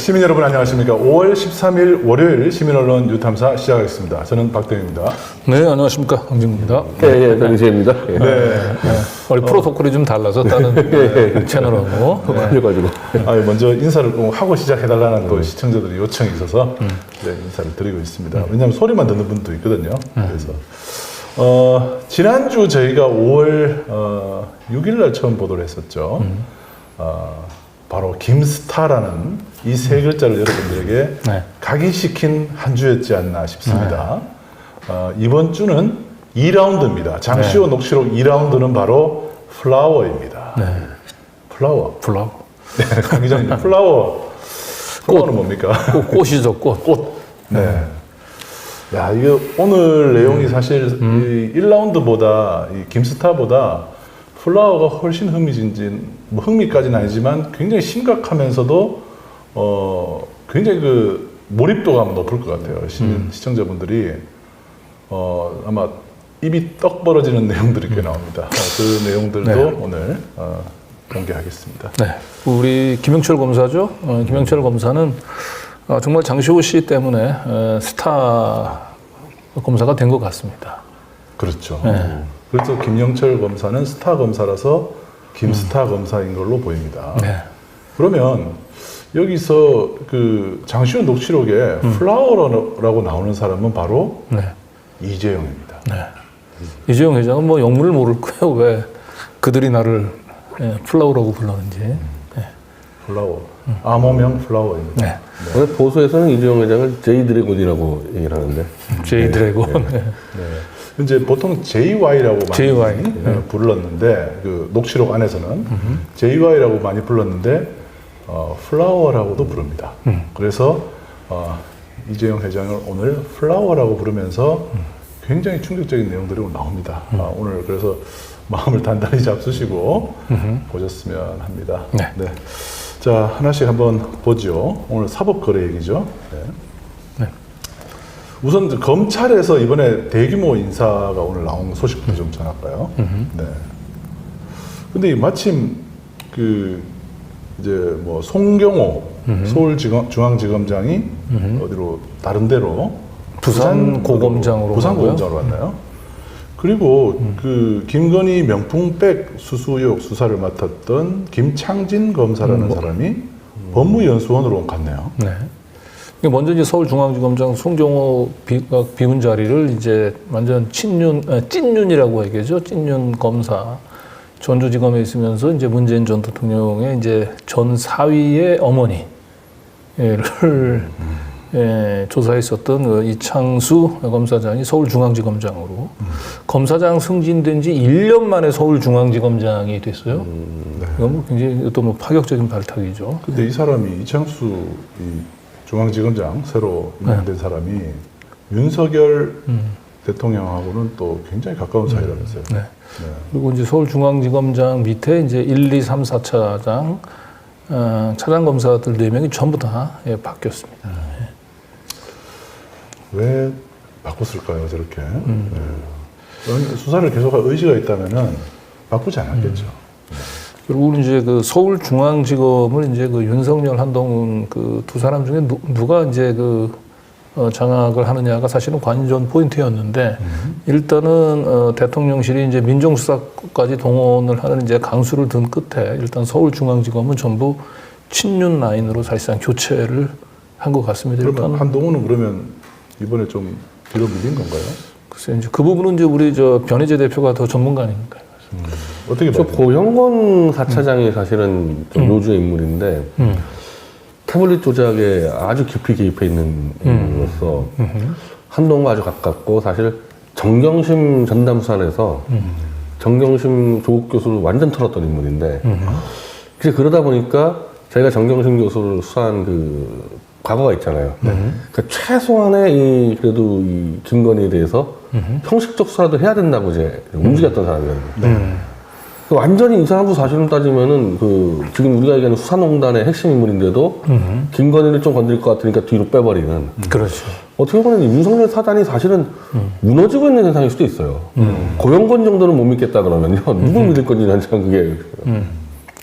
시민 여러분 안녕하십니까. 5월 13일 월요일 시민언론 뉴탐사 시작하겠습니다. 저는 박대입니다. 네, 안녕하십니까. 황진구입니다. 예, 정시입니다. 예. 네. 원래 프로토콜이 좀 달라서 다른 채널하고. 그래가지고. 먼저 인사를 꼭 하고 시작해달라는 또 시청자들의 요청이 있어서 네, 인사를 드리고 있습니다. 왜냐하면 소리만 듣는 분도 있거든요. 그래서 지난주 저희가 5월 6일 날 처음 보도를 했었죠. 바로 김스타라는 이 세 글자를 여러분들에게 네. 각인시킨 한 주였지 않나 싶습니다. 이번 주는 2라운드입니다. 장시호 녹취록 2라운드는 바로 플라워입니다. 네. 플라워. 플라워. 네, 강 기자님, 플라워는 뭡니까? 꽃이죠, 꽃. 꽃. 네. 야, 이게 오늘 내용이 사실 이 1라운드보다, 이 김스타보다 플라워가 훨씬 흥미진진, 뭐 흥미까지는 아니지만 굉장히 심각하면서도, 굉장히 그 몰입도가 높을 것 같아요. 시청자분들이, 아마 입이 떡 벌어지는 내용들이 꽤 나옵니다. 그 내용들도 네. 오늘, 공개하겠습니다. 네. 우리 김영철 검사죠. 김영철 검사는 정말 장시호 씨 때문에 스타 검사가 된 것 같습니다. 그렇죠. 네. 그래서 김영철 검사는 스타 검사라서 김스타 검사인 걸로 보입니다. 네. 그러면 여기서 그 장시호 녹취록에 플라워라고 나오는 사람은 바로 네. 이재용입니다. 네. 이재용 회장은 뭐 영문을 모를 거예요. 왜 그들이 나를 플라워라고 불렀는지. 네. 플라워. 암호명 플라워입니다. 네. 원래 보수에서는 이재용 회장을 제이 드래곤이라고 얘기를 하는데. 제이 드래곤. 네. 이제 보통 JY라고 많이 JY. 불렀는데 그 녹취록 안에서는 JY라고 많이 불렀는데 플라워라고도 부릅니다. 그래서 이재용 회장을 오늘 플라워라고 부르면서 굉장히 충격적인 내용들이 오늘 나옵니다. 오늘 그래서 마음을 단단히 잡수시고 보셨으면 합니다. 네. 네. 자, 하나씩 한번 보죠. 오늘 사법거래 얘기죠. 네. 네. 우선 검찰에서 이번에 대규모 인사가 오늘 나온 소식부터 좀 전할까요? 네. 근데 마침 그 이제 뭐 송경호 서울중앙지검장이 어디로 다른 데로 부산 고검장으로 왔나요? 그리고 그 김건희 명품백 수수 의혹 수사를 맡았던 김창진 검사라는 사람이 법무연수원으로 갔네요. 네. 먼저 이제 서울중앙지검장 송경호 비운 자리를 이제 완전 찐윤이라고 얘기하죠. 찐윤 검사. 전주지검에 있으면서 이제 문재인 전 대통령의 이제 전 사위의 어머니를 조사했었던 그 이창수 검사장이 서울중앙지검장으로 검사장 승진된 지 1년 만에 서울중앙지검장이 됐어요. 네. 이건 뭐 굉장히 또 뭐 파격적인 발탁이죠. 근데 이 사람이 이창수 중앙지검장 새로 임명된 사람이 윤석열 대통령하고는 또 굉장히 가까운 사이라면서요. 네. 그리고 이제 서울중앙지검장 밑에 이제 1, 2, 3, 4차장, 차장검사들 4명이 전부 다 바뀌었습니다. 왜 바꿨을까요, 저렇게? 네. 수사를 계속할 의지가 있다면은 바꾸지 않았겠죠. 그리고 이제 그 서울중앙지검을 이제 그 윤석열, 한동훈 그 두 사람 중에 누가 이제 그 장악을 하느냐가 사실은 관전 포인트였는데 일단은 대통령실이 이제 민정수사까지 동원을 하는 이제 강수를 둔 끝에 일단 서울중앙지검은 전부 친윤 라인으로 사실상 교체를 한 것 같습니다. 그러면 한동훈은 그러면 이번에 좀 뒤로 밀린 건가요? 글쎄 이제 그 부분은 이제 우리 저 변희재 대표가 더 전문가 아닙니까? 어떻게 저 봐요? 고영건 4차장이 사실은 좀 요주의 인물인데, 태블릿 조작에 아주 깊이 개입해 있는 인물로서 한동훈과 아주 가깝고, 사실 정경심 전담수사에서 정경심 조국 교수를 완전 털었던 인물인데, 그래서 그러다 보니까 저희가 정경심 교수를 수사한 그 과거가 있잖아요. 그러니까 최소한의 그래도 이 김건희에 대해서 형식적 수사도 해야 된다고 이제 움직였던 사람이거든요. 완전히 이 사람도 사실은 따지면은 그 지금 우리가 얘기하는 수사농단의 핵심 인물인데도 김건희를 좀 건드릴 것 같으니까 뒤로 빼버리는. 그렇죠. 어떻게 보면 윤석열 사단이 사실은 무너지고 있는 현상일 수도 있어요. 고영건 정도는 못 믿겠다 그러면요. 누굴 믿을 건지 난 참 그게.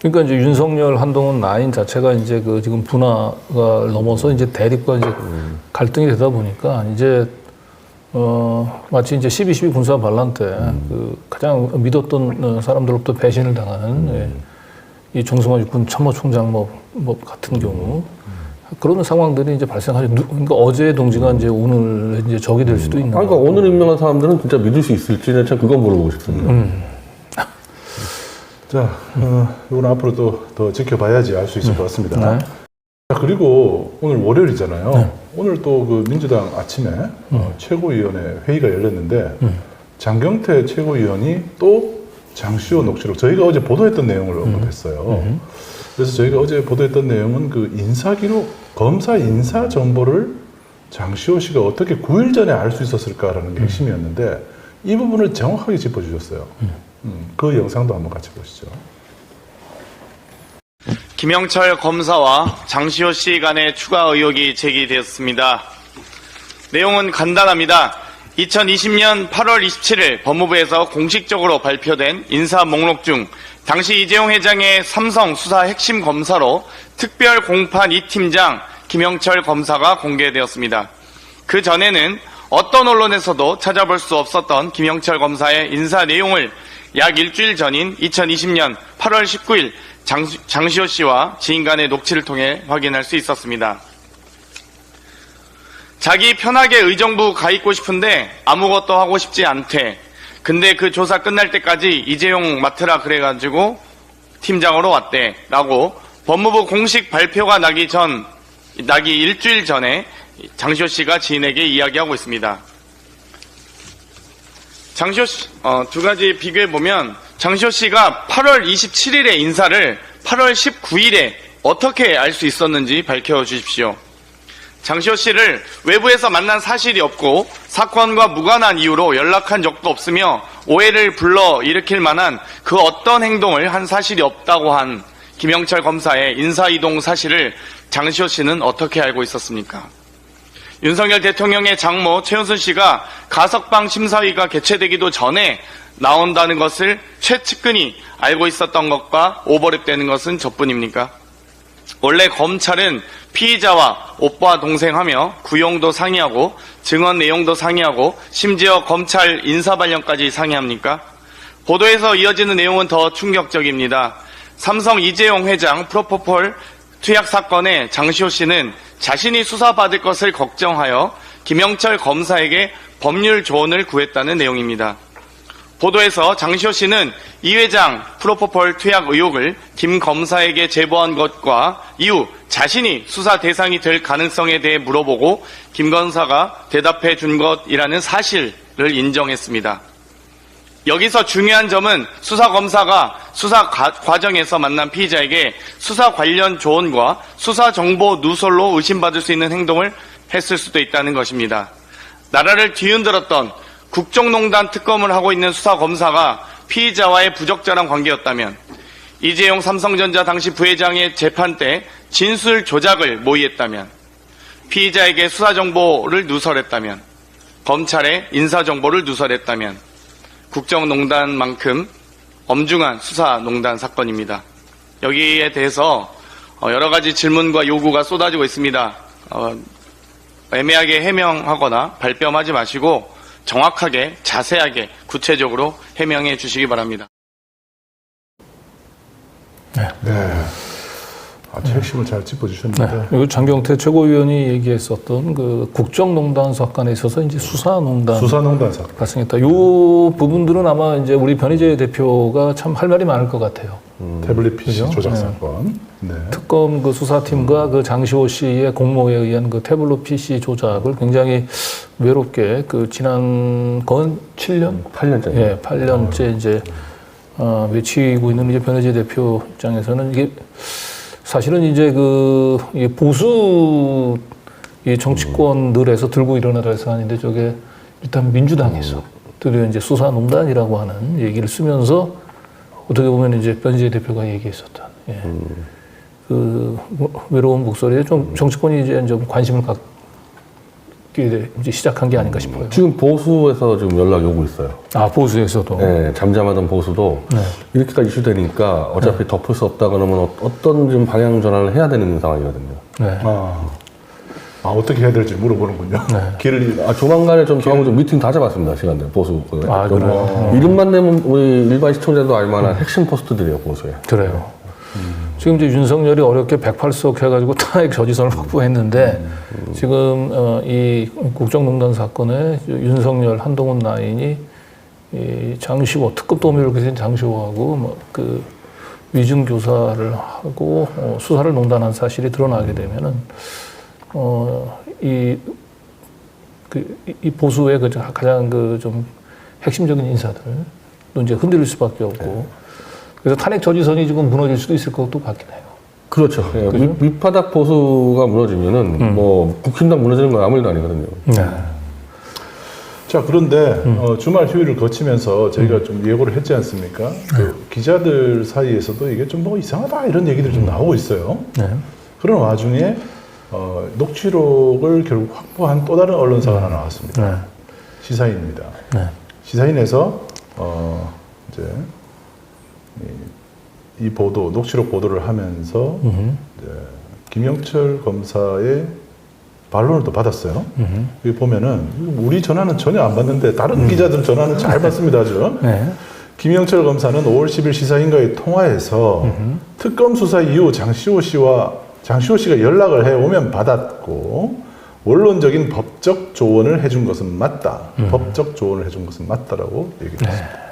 그러니까 이제 윤석열 한동훈 라인 자체가 이제 그 지금 분화가 넘어서 이제 대립과 이제 갈등이 되다 보니까 이제 마치 이제 12.12 군사 반란 때 그 가장 믿었던 사람들로부터 배신을 당하는 이 정승화 육군 참모총장 뭐 같은 경우 그런 상황들이 이제 발생하죠. 그러니까 어제의 동지가 이제 오늘 이제 적이 될 수도 있는. 그러니까 오늘 임명한 사람들은 진짜 믿을 수 있을지는 참 그건 물어보고 싶습니다. 자, 이건 앞으로 더 지켜봐야지 알 수 있을 것 같습니다. 네. 자, 그리고 오늘 월요일이잖아요. 오늘 또 그 민주당 아침에 최고위원회 회의가 열렸는데 장경태 최고위원이 또 장시호 녹취록, 저희가 어제 보도했던 내용을 언급했어요. 그래서 저희가 어제 보도했던 내용은 그 인사기록, 검사 인사 정보를 장시호 씨가 어떻게 9일 전에 알 수 있었을까라는 게 핵심이었는데 이 부분을 정확하게 짚어주셨어요. 그 영상도 한번 같이 보시죠. 김영철 검사와 장시호 씨 간의 추가 의혹이 제기되었습니다. 내용은 간단합니다. 2020년 8월 27일 법무부에서 공식적으로 발표된 인사 목록 중 당시 이재용 회장의 삼성 수사 핵심 검사로 특별 공판 2팀장 김영철 검사가 공개되었습니다. 그 전에는 어떤 언론에서도 찾아볼 수 없었던 김영철 검사의 인사 내용을 약 일주일 전인 2020년 8월 19일 장시호 씨와 지인 간의 녹취를 통해 확인할 수 있었습니다. 자기 편하게 의정부 가 있고 싶은데 아무것도 하고 싶지 않대. 근데 그 조사 끝날 때까지 이재용 맡으라 그래가지고 팀장으로 왔대. 라고 법무부 공식 발표가 나기 일주일 전에 장시호 씨가 지인에게 이야기하고 있습니다. 장시호 씨, 두 가지 비교해보면 장시호 씨가 8월 27일에 인사를 8월 19일에 어떻게 알 수 있었는지 밝혀주십시오. 장시호 씨를 외부에서 만난 사실이 없고 사건과 무관한 이유로 연락한 적도 없으며 오해를 불러일으킬 만한 그 어떤 행동을 한 사실이 없다고 한 김영철 검사의 인사이동 사실을 장시호 씨는 어떻게 알고 있었습니까? 윤석열 대통령의 장모 최은순 씨가 가석방 심사위가 개최되기도 전에 나온다는 것을 최측근이 알고 있었던 것과 오버랩되는 것은 저뿐입니까? 원래 검찰은 피의자와 오빠 동생하며 구형도 상의하고 증언 내용도 상의하고 심지어 검찰 인사발령까지 상의합니까? 보도에서 이어지는 내용은 더 충격적입니다. 삼성 이재용 회장 프로포폴 투약 사건에 장시호 씨는 자신이 수사받을 것을 걱정하여 김영철 검사에게 법률 조언을 구했다는 내용입니다. 보도에서 장시호 씨는 이 회장 프로포폴 투약 의혹을 김 검사에게 제보한 것과 이후 자신이 수사 대상이 될 가능성에 대해 물어보고 김 검사가 대답해 준 것이라는 사실을 인정했습니다. 여기서 중요한 점은 수사 검사가 수사 과정에서 만난 피의자에게 수사 관련 조언과 수사 정보 누설로 의심받을 수 있는 행동을 했을 수도 있다는 것입니다. 나라를 뒤흔들었던 국정농단 특검을 하고 있는 수사검사가 피의자와의 부적절한 관계였다면 이재용 삼성전자 당시 부회장의 재판 때 진술 조작을 모의했다면 피의자에게 수사정보를 누설했다면 검찰의 인사정보를 누설했다면 국정농단만큼 엄중한 수사농단 사건입니다. 여기에 대해서 여러 가지 질문과 요구가 쏟아지고 있습니다. 애매하게 해명하거나 발뺌하지 마시고 정확하게 자세하게 구체적으로 해명해 주시기 바랍니다. 네. 아주 핵심을 잘 짚어주셨는데. 네. 그리고 장경태 최고위원이 얘기했었던 그 국정농단 사건에 있어서 이제 수사농단 사건. 발생했다. 이 부분들은 아마 이제 우리 변희재 대표가 참 할 말이 많을 것 같아요. 태블릿 PC 그죠? 조작 네. 사건. 네. 특검 그 수사팀과 그 장시호 씨의 공모에 의한 그 태블릿 PC 조작을 굉장히 외롭게 그 지난 건 7년? 8년째. 예, 8년째 이제 외치고 있는 이제 변희재 대표 입장에서는 이게 사실은 이제 그 보수 이 정치권들에서 들고 일어나라 해서 하는데 저게 일단 민주당에서 드디어 이제 수사농단이라고 하는 얘기를 쓰면서 어떻게 보면 이제 변희재 대표가 얘기했었던 그 외로운 목소리에 좀 정치권이 이제 좀 관심을 이제 시작한 게 아닌가 싶어요. 지금 보수에서 지금 연락이 오고 있어요. 아, 보수에서도. 네, 잠잠하던 보수도 네. 이렇게까지 이슈되니까 어차피 덮을 수 없다 그러면 어떤 좀 방향 전환을 해야 되는 상황이거든요. 네. 어떻게 해야 될지 물어보는군요. 네. 길을 조만간에 저하고 좀 미팅 다 잡았습니다, 시간대 보수. 아, 그래요? 이름만 내면 우리 일반 시청자도 알만한 핵심 포스트들이에요, 보수에. 그래요. 지금 이제 윤석열이 어렵게 108석 해가지고 탄핵 저지선을 확보했는데 지금 이 국정농단 사건에 윤석열 한동훈 라인이 이 장시호 특급 도움을 계신 장시호하고 뭐 그 위증 교사를 하고 수사를 농단한 사실이 드러나게 되면은 이 보수의 그 가장 그 좀 핵심적인 인사들도 이제 흔들릴 수밖에 없고. 그래서 탄핵 저지선이 지금 무너질 수도 있을 것도 같긴 해요. 그렇죠. 예, 밑바닥 보수가 무너지면은 뭐 국힘당 무너지는 건 아무 일도 아니거든요. 네. 자, 그런데 주말 휴일을 거치면서 저희가 좀 예고를 했지 않습니까? 그 기자들 사이에서도 이게 좀 뭐 이상하다 이런 얘기들이 좀 나오고 있어요. 네. 그런 와중에 녹취록을 결국 확보한 또 다른 언론사가 하나 나왔습니다. 네. 시사인입니다. 네. 시사인에서 이제 이 보도, 녹취록 보도를 하면서 이제 김영철 검사의 반론을 또 받았어요. 여기 보면은 우리 전화는 전혀 안 받는데 다른 기자들 전화는 잘 받습니다, 아주. 네. 김영철 검사는 5월 10일 시사인과의 통화에서 특검 수사 이후 장시호 씨가 연락을 해오면 받았고 원론적인 법적 조언을 해준 것은 맞다. 법적 조언을 해준 것은 맞다라고 얘기를 했습니다.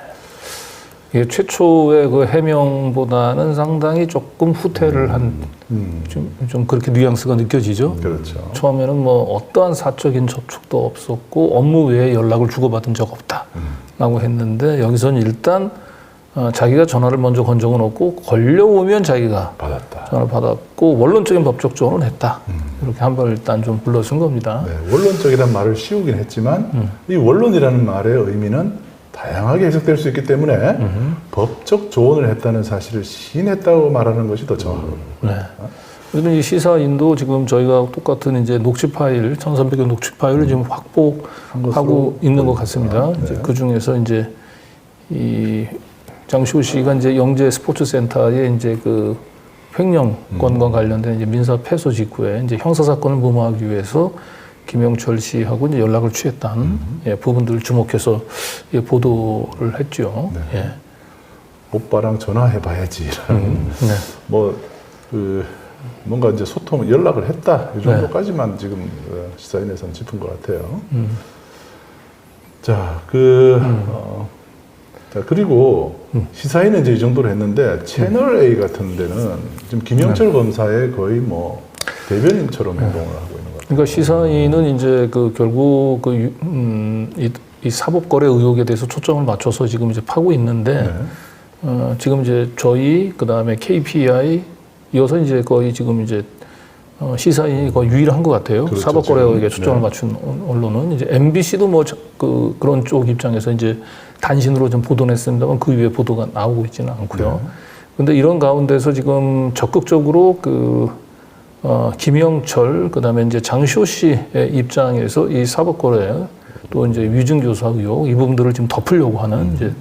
이게 최초의 그 해명보다는 상당히 조금 후퇴를 한, 좀 그렇게 뉘앙스가 느껴지죠. 그렇죠. 처음에는 뭐 어떠한 사적인 접촉도 없었고 업무 외에 연락을 주고받은 적 없다라고 했는데 여기서는 일단 자기가 전화를 먼저 건 적은 없고 걸려오면 자기가 받았다. 전화를 받았고 원론적인 법적 조언은 했다. 이렇게 한 번 일단 좀 불러쓴 겁니다. 네, 원론적이라는 말을 씌우긴 했지만 이 원론이라는 말의 의미는 다양하게 해석될 수 있기 때문에 법적 조언을 했다는 사실을 시인했다고 말하는 것이 더 정확합니다. 네. 그래서 이 시사인도 지금 저희가 똑같은 이제 녹취 파일, 1,300여 녹취 파일을 지금 확보하고 있는 것 같습니다. 네. 이제 그 중에서 이제 이 장시호 씨가 이제 영재 스포츠센터에 이제 그 횡령건과 관련된 이제 민사 패소 직후에 이제 형사사건을 무마하기 위해서 김영철 씨하고 이제 연락을 취했다는 부분들을 주목해서 보도를 했죠. 네. 예. 오빠랑 전화해봐야지라는 뭔가 이제 소통 연락을 했다 이 정도까지만 지금 시사인에서는 짚은 것 같아요. 자, 자, 그리고 시사인은 이제 이 정도로 했는데 채널 A 같은 데는 지금 김영철 검사의 거의 뭐 대변인처럼 행동을 하고 있는 것 같아요. 그러니까 시사인은 이제 그 결국 이 사법거래 의혹에 대해서 초점을 맞춰서 지금 이제 파고 있는데 지금 이제 저희 그다음에 KPI 이어서 이제 거의 지금 이제 시사인이 거의 유일한 것 같아요. 그렇죠, 사법거래 의혹에 지금. 초점을 맞춘 언론은 이제 MBC도 뭐 그런 쪽 입장에서 이제 단신으로 좀 보도했습니다만 그 위에 보도가 나오고 있지는 않고요. 그런데 이런 가운데서 지금 적극적으로 김영철 그다음에 이제 장시호 씨의 입장에서 이 사법거래 또 이제 위증교사 의혹 이 부분들을 지금 덮으려고 하는 이제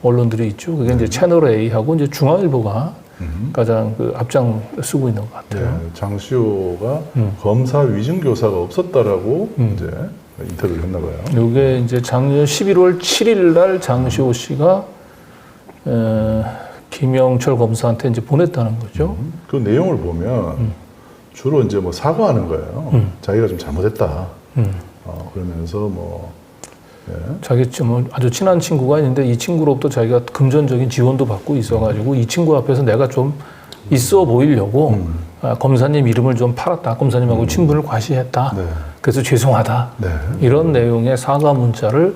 언론들이 있죠. 그게 이제 채널 A하고 이제 중앙일보가 가장 앞장 쓰고 있는 것 같아요. 네, 장시호가 검사 위증교사가 없었다라고 이제 인터뷰를 했나 봐요. 이게 이제 작년 11월 7일 날 장시호 씨가 김영철 검사한테 이제 보냈다는 거죠. 그 내용을 보면 주로 이제 뭐 사과하는 거예요. 자기가 좀 잘못했다. 그러면서 뭐 자기 좀 아주 친한 친구가 있는데 이 친구로부터 자기가 금전적인 지원도 받고 있어가지고 이 친구 앞에서 내가 좀 있어 보이려고 검사님 이름을 좀 팔았다. 검사님하고 친분을 과시했다. 네. 그래서 죄송하다. 네. 이런 내용의 사과 문자를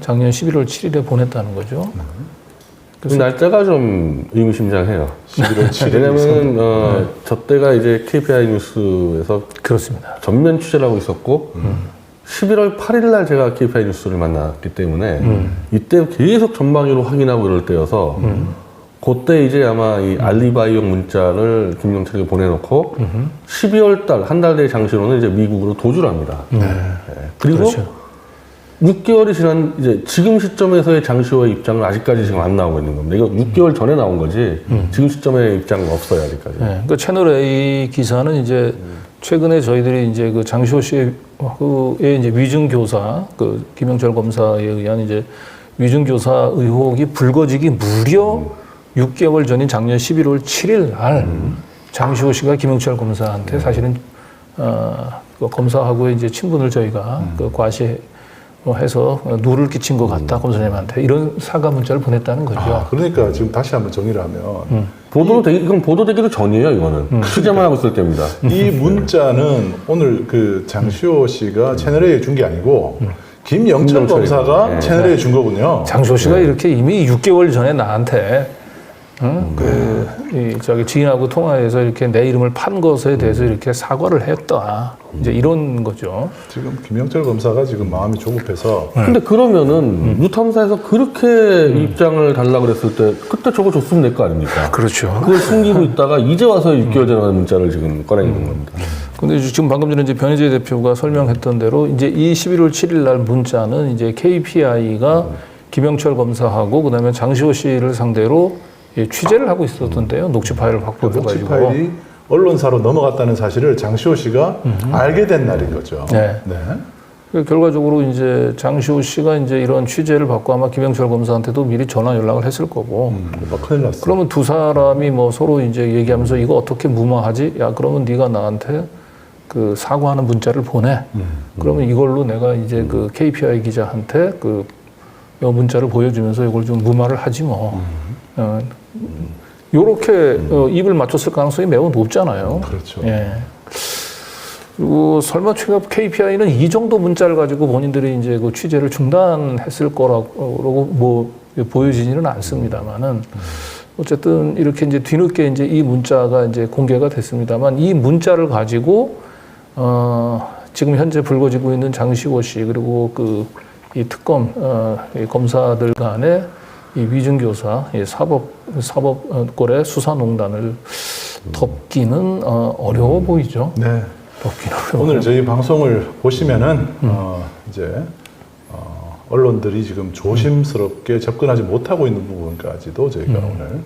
작년 11월 7일에 보냈다는 거죠. 그 날짜가 좀 의미심장해요. 11월 7일. 왜냐면 저 때가 이제 KPI 뉴스에서 그렇습니다. 전면 취재를 하고 있었고 11월 8일 날 제가 KPI 뉴스를 만났기 때문에 이때 계속 전방위로 확인하고 이럴 때여서 그때 이제 아마 이 알리바이용 문자를 김영철에게 보내놓고 12월 달, 한 달 뒤에 장시호는 이제 미국으로 도주를 합니다. 네. 그리고 그렇죠. 6개월이 지난 이제 지금 시점에서의 장시호의 입장은 아직까지 지금 안 나오고 있는 겁니다. 이거 6개월 전에 나온 거지 지금 시점의 입장은 없어요 아직까지. 네, 그러니까 채널 A 기사는 이제 최근에 저희들이 이제 그 장시호 씨의 이제 위증 교사, 그 김영철 검사에 의한 이제 위증 교사 의혹이 불거지기 무려 6개월 전인 작년 11월 7일 날 장시호 씨가 김영철 검사한테 사실은 그 검사하고의 이제 친분을 저희가 그 과시해서 누를 끼친 것 같다 검사님한테 이런 사과 문자를 보냈다는 거죠. 아, 그러니까 지금 다시 한번 정리를 하면 이건 보도되기도 전이에요, 이거는. 취재만 하고 있을 때입니다. 이 문자는 오늘 그 장시호 씨가 채널A에 준 게 아니고 김영철 김영철이. 검사가 네. 채널A에 준 거군요. 장시호 씨가 이렇게 이미 6개월 전에 나한테 저기 지인하고 통화해서 이렇게 내 이름을 판 것에 대해서 이렇게 사과를 했다. 이제 이런 거죠. 지금 김영철 검사가 지금 마음이 조급해서 근데 그러면은 유탐사에서 그렇게 입장을 달라 그랬을 때 그때 저거 줬으면 될 거 아닙니까? 그렇죠. 그걸 숨기고 있다가 이제 와서 6개월 전에 문자를 지금 꺼내는 겁니다. 근데 지금 방금 전에 이제 변희재 대표가 설명했던 대로 이제 이 11월 7일 날 문자는 이제 KPI가 김영철 검사하고 그다음에 장시호 씨를 상대로 취재를 하고 있었던데요. 녹취 파일을 녹취 확보해가지고. 파일이 언론사로 넘어갔다는 사실을 장시호 씨가 알게 된 날인 거죠. 네. 결과적으로 이제 장시호 씨가 이제 이런 취재를 받고 아마 김영철 검사한테도 미리 전화 연락을 했을 거고. 큰일 났어. 그러면 두 사람이 뭐 서로 이제 얘기하면서 이거 어떻게 무마하지? 야, 그러면 네가 나한테 그 사과하는 문자를 보내. 그러면 이걸로 내가 이제 그 KPI 기자한테 그 문자를 보여주면서 이걸 좀 무마를 하지 뭐. 요렇게 입을 맞췄을 가능성이 매우 높잖아요. 그렇죠. 예. 그리고 설마 최근 KPI는 이 정도 문자를 가지고 본인들이 이제 그 취재를 중단했을 거라고 뭐 보여지지는 않습니다만은 어쨌든 이렇게 이제 뒤늦게 이제 이 문자가 이제 공개가 됐습니다만 이 문자를 가지고 지금 현재 불거지고 있는 장시호 씨 그리고 그 이 특검 이 검사들 간의 이 위증교사 이 사법권의 수사농단을 덮기는 어려워 보이죠. 네. 덮기는 어려워. 오늘 저희 방송을 보시면은 이제 언론들이 지금 조심스럽게 접근하지 못하고 있는 부분까지도 저희가 오늘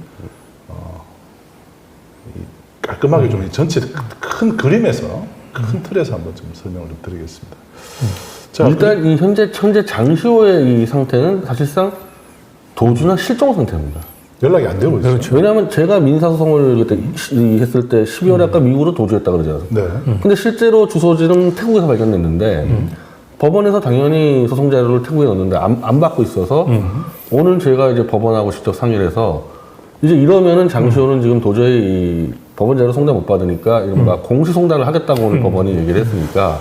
깔끔하게 좀 전체 큰 그림에서 큰 틀에서 한번 좀 설명을 드리겠습니다. 자, 일단 이 현재 장시호의 이 상태는 사실상 도주나 실종 상태입니다. 연락이 안 되고 있어요. 그렇죠. 왜냐하면 제가 민사소송을 그때 했을 때 12월에 아까 미국으로 도주했다 그러잖아요. 네. 근데 실제로 주소지는 태국에서 발견됐는데 법원에서 당연히 소송 자료를 태국에 넣었는데 안 받고 있어서 오늘 제가 이제 법원하고 직접 상의를 해서 이제 이러면은 장시호는 지금 도저히 이 법원 자료 송달 못 받으니까 이른바 공시 송달을 하겠다고 오늘 법원이 얘기를 했으니까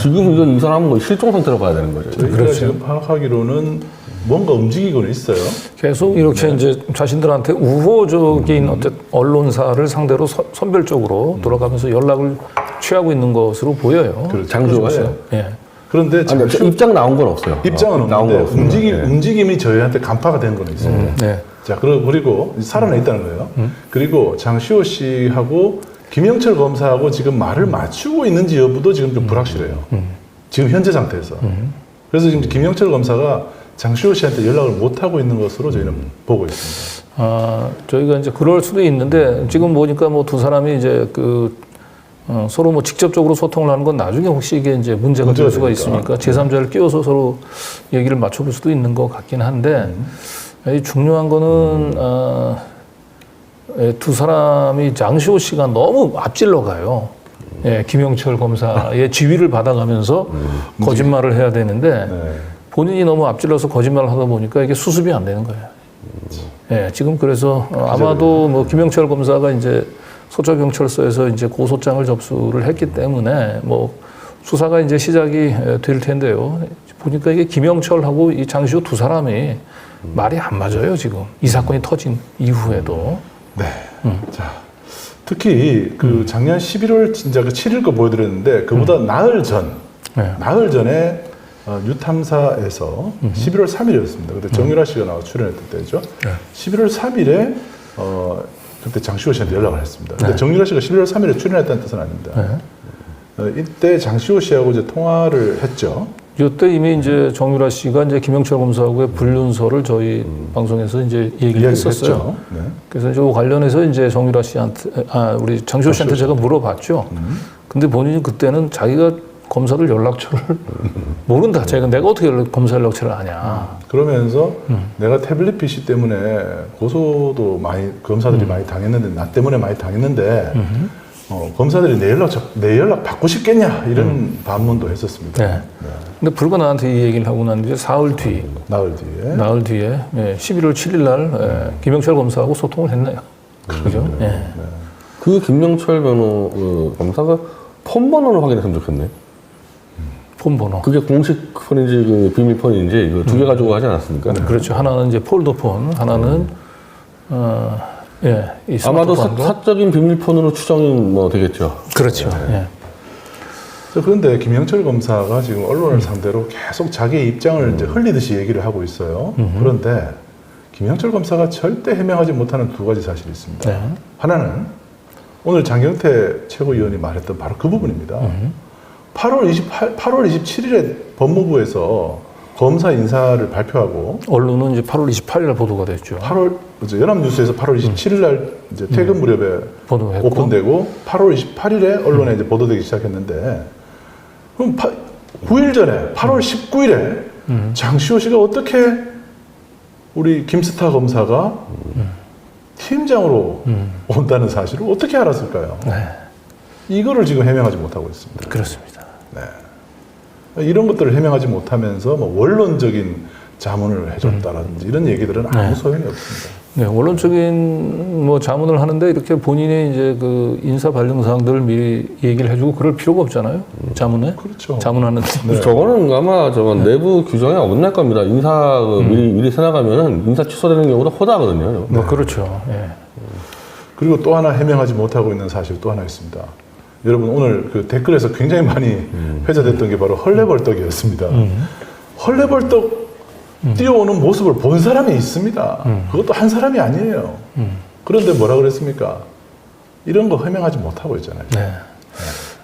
지금 이건 이 사람은 거의 실종 상태로 봐야 되는 거죠. 저희가 지금 파악하기로는 뭔가 움직이고는 있어요. 계속 이렇게 이제 자신들한테 우호적인 어떤 언론사를 상대로 선별적으로 돌아가면서 연락을 취하고 있는 것으로 보여요. 그렇죠. 장시호가요? 예. 그런데 아니, 장시호 입장 나온 건 없어요. 입장은 나온 건 없는데 없습니다. 네. 움직임이 저희한테 간파가 된 건 있어요. 네. 자, 그리고 살아나 있다는 거예요. 그리고 장시호 씨하고 김영철 검사하고 지금 말을 맞추고 있는지 여부도 지금 좀 불확실해요. 지금 현재 상태에서. 그래서 지금 김영철 검사가 장시호 씨한테 연락을 못 하고 있는 것으로 저희는 보고 있습니다. 저희가 이제 그럴 수도 있는데 지금 보니까 뭐 두 사람이 이제 서로 뭐 직접적으로 소통을 하는 건 나중에 혹시 이게 이제 문제가 될 수가 있으니까 제3자를 끼워서 서로 얘기를 맞춰볼 수도 있는 것 같긴 한데 중요한 거는 두 사람이 장시호 씨가 너무 앞질러 가요. 예, 김영철 검사의 지휘를 받아가면서 거짓말을 해야 되는데 본인이 너무 앞질러서 거짓말을 하다 보니까 이게 수습이 안 되는 거예요. 예, 지금 그래서 아마도 뭐 김영철 검사가 이제 서초경찰서에서 이제 고소장을 접수를 했기 때문에 뭐 수사가 이제 시작이 될 텐데요. 보니까 이게 김영철하고 이 장시호 두 사람이 말이 안 맞아요, 지금. 이 사건이 터진 이후에도. 네. 자, 특히 그 작년 11월 진짜 그 7일 거 보여드렸는데 그보다 나흘 전에 유탐사에서 11월 3일이었습니다. 그때 정유라 씨가 나와 출연했던 때죠. 11월 3일에 그때 장시호 씨한테 연락을 했습니다. 근데 네. 정유라 씨가 11월 3일에 출연했다는 뜻은 아닙니다. 이때 장시호 씨하고 이제 통화를 했죠. 이때 이미 이제 정유라 씨가 이제 김영철 검사하고의 불륜설을 저희 방송에서 이제 얘기를 했었어요. 했죠. 네. 그래서 저 관련해서 이제 정유라 씨한테, 우리 장시호 씨한테 제가 물어봤죠. 근데 본인이 그때는 자기가 검사들 연락처를 모른다. 내가 어떻게 검사 연락처를 아냐. 그러면서 내가 태블릿 PC 때문에 고소도 많이 검사들이 많이 당했는데 나 때문에 많이 당했는데 검사들이 내 연락 받고 싶겠냐 이런 반문도 했었습니다. 네. 근데 불과 나한테 이 얘기를 하고 난 뒤에 사흘 뒤에 11월 7일 날 김영철 검사하고 소통을 했네요. 그죠? 예. 그 김영철 검사가 폰 번호를 확인했으면 좋겠네. 폰 번호. 그게 공식 폰인지 그 비밀 폰인지 그 두 개 가지고 하지 않았습니까? 그렇죠. 하나는 이제 폴더폰, 하나는 이 아마도 스마트폰으로. 사적인 비밀폰으로 추정이 뭐 되겠죠. 그렇죠. 예. 그런데 김영철 검사가 지금 언론을 상대로 계속 자기의 입장을 이제 흘리듯이 얘기를 하고 있어요. 그런데 김영철 검사가 절대 해명하지 못하는 두 가지 사실이 있습니다. 네. 하나는 오늘 장경태 최고위원이 말했던 바로 그 부분입니다. 8월 27일에 법무부에서 검사 인사를 발표하고 언론은 이제 8월 28일 날 보도가 됐죠. 연합뉴스에서 8월 27일 날 이제 퇴근 무렵에 보도했고. 오픈되고 8월 28일에 언론에 이제 보도되기 시작했는데 그럼 9일 전에 8월 19일에 장시호 씨가 어떻게 우리 김스타 검사가 팀장으로 온다는 사실을 어떻게 알았을까요? 네. 이거를 지금 해명하지 못하고 있습니다. 그렇습니다. 이런 것들을 해명하지 못하면서 뭐 원론적인 자문을 해줬다라든지 이런 얘기들은 아무 소용이 없습니다. 네, 원론적인 뭐 자문을 하는데 이렇게 본인이 이제 그 인사 발령 사항들을 미리 얘기를 해주고 그럴 필요가 없잖아요. 자문에. 그렇죠. 자문하는데. 저거는 아마 내부 규정에 어긋날 겁니다. 인사 미리 생각하면은 인사 취소되는 경우도 허다하거든요. 뭐 그렇죠. 예. 그리고 또 하나 해명하지 못하고 있는 사실 또 하나 있습니다. 여러분 오늘 그 댓글에서 굉장히 많이 회자됐던 게 바로 헐레벌떡이었습니다. 헐레벌떡 뛰어오는 모습을 본 사람이 있습니다. 그것도 한 사람이 아니에요. 그런데 뭐라 그랬습니까? 이런 거 해명하지 못하고 있잖아요. 네.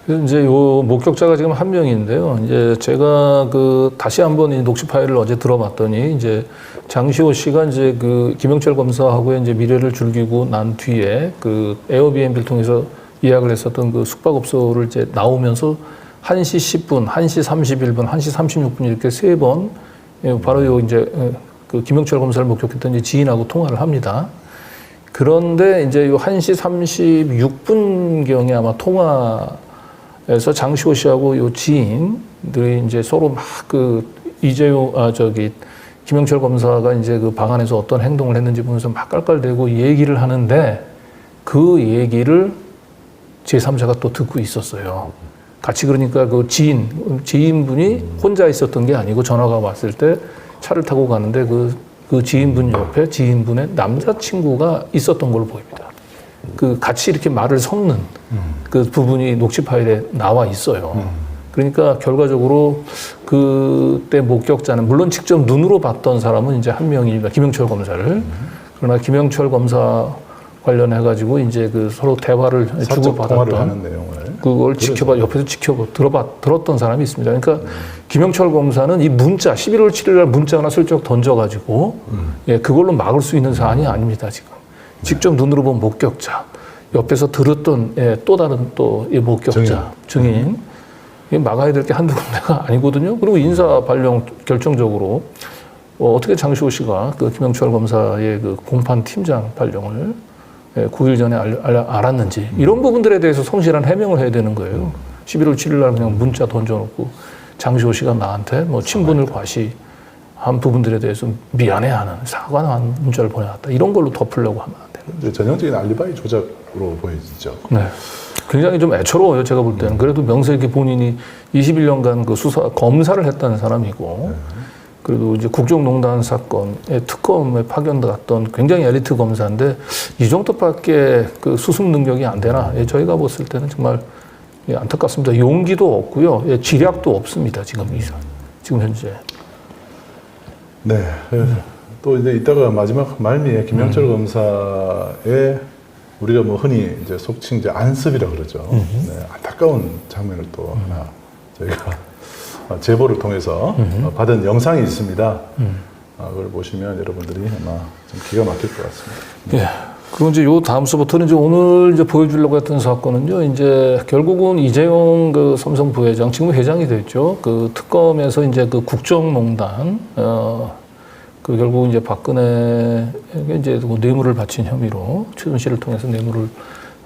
그래서 이제 요 목격자가 지금 한 명인데요. 이제 제가 그 다시 한번 이 녹취 파일을 어제 들어봤더니 이제 장시호 씨가 이제 그 김영철 검사하고의 이제 미래를 즐기고 난 뒤에 그 에어비앤비를 통해서 예약을 했었던 그 숙박업소를 이제 나오면서 1시 10분, 1시 31분, 1시 36분 이렇게 세 번 바로 요 이제 그 김영철 검사를 목격했던 이제 지인하고 통화를 합니다. 그런데 이제 요 1시 36분경에 아마 통화에서 장시호 씨하고 요 지인들이 이제 서로 막 그 김영철 검사가 이제 그 방 안에서 어떤 행동을 했는지 보면서 막 깔깔대고 얘기를 하는데 그 얘기를 제3자가 또 듣고 있었어요. 같이 그러니까 그 지인분이 혼자 있었던 게 아니고 전화가 왔을 때 차를 타고 가는데 그 지인분 옆에 지인분의 남자친구가 있었던 걸로 보입니다. 그 같이 이렇게 말을 섞는 그 부분이 녹취 파일에 나와 있어요. 그러니까 결과적으로 그때 목격자는 물론 직접 눈으로 봤던 사람은 이제 한 명입니다. 김영철 검사를. 그러나 김영철 검사 관련해가지고 이제 그 서로 대화를 주고받았던 하는 내용을 그걸 옆에서 들었던 사람이 있습니다. 그러니까 김영철 검사는 이 문자 11월 7일 날 문자 하나 슬쩍 던져가지고 그걸로 막을 수 있는 사안이 아닙니다. 지금 직접 눈으로 본 목격자 옆에서 들었던 또 다른 또 이 목격자 증인 막아야 될 게 한두 군데가 아니거든요. 그리고 인사 발령 결정적으로 어떻게 장시호 씨가 그 김영철 검사의 그 공판 팀장 발령을 9일 전에 알았는지 이런 부분들에 대해서 성실한 해명을 해야 되는 거예요. 11월 7일 날 그냥 문자 던져놓고 장시호 씨가 나한테 뭐 친분을 과시한 부분들에 대해서 미안해하는 사과한 문자를 보내왔다. 이런 걸로 덮으려고 하면 안 되는 거예요. 전형적인 알리바이 조작으로 보여지죠. 네. 굉장히 좀 애처로워요. 제가 볼 때는. 그래도 명색이 본인이 21년간 그 검사를 했다는 사람이고 그래도 이제 국정농단 사건의 특검에 파견갔던 굉장히 엘리트 검사인데 이 정도밖에 그 수습 능력이 안 되나? 저희가 봤을 때는 정말 안타깝습니다. 용기도 없고요, 지략도 없습니다. 지금 현재. 네. 또 이제 이따가 마지막 말미에 김영철 검사의 우리가 뭐 흔히 이제 속칭 이제 안습이라 그러죠. 네, 안타까운 장면을 또 하나 저희가 제보를 통해서 받은 영상이 있습니다. 그걸 보시면 여러분들이 아마 좀 기가 막힐 것 같습니다. 예. 그리고 이제 요 다음서부터는 이제 오늘 이제 보여주려고 했던 사건은요, 이제 결국은 이재용 그 삼성 부회장, 지금 회장이 됐죠. 그 특검에서 이제 그 국정농단, 그 결국 이제 박근혜에게 이제 그 뇌물을 바친 혐의로, 최순실을 통해서 뇌물을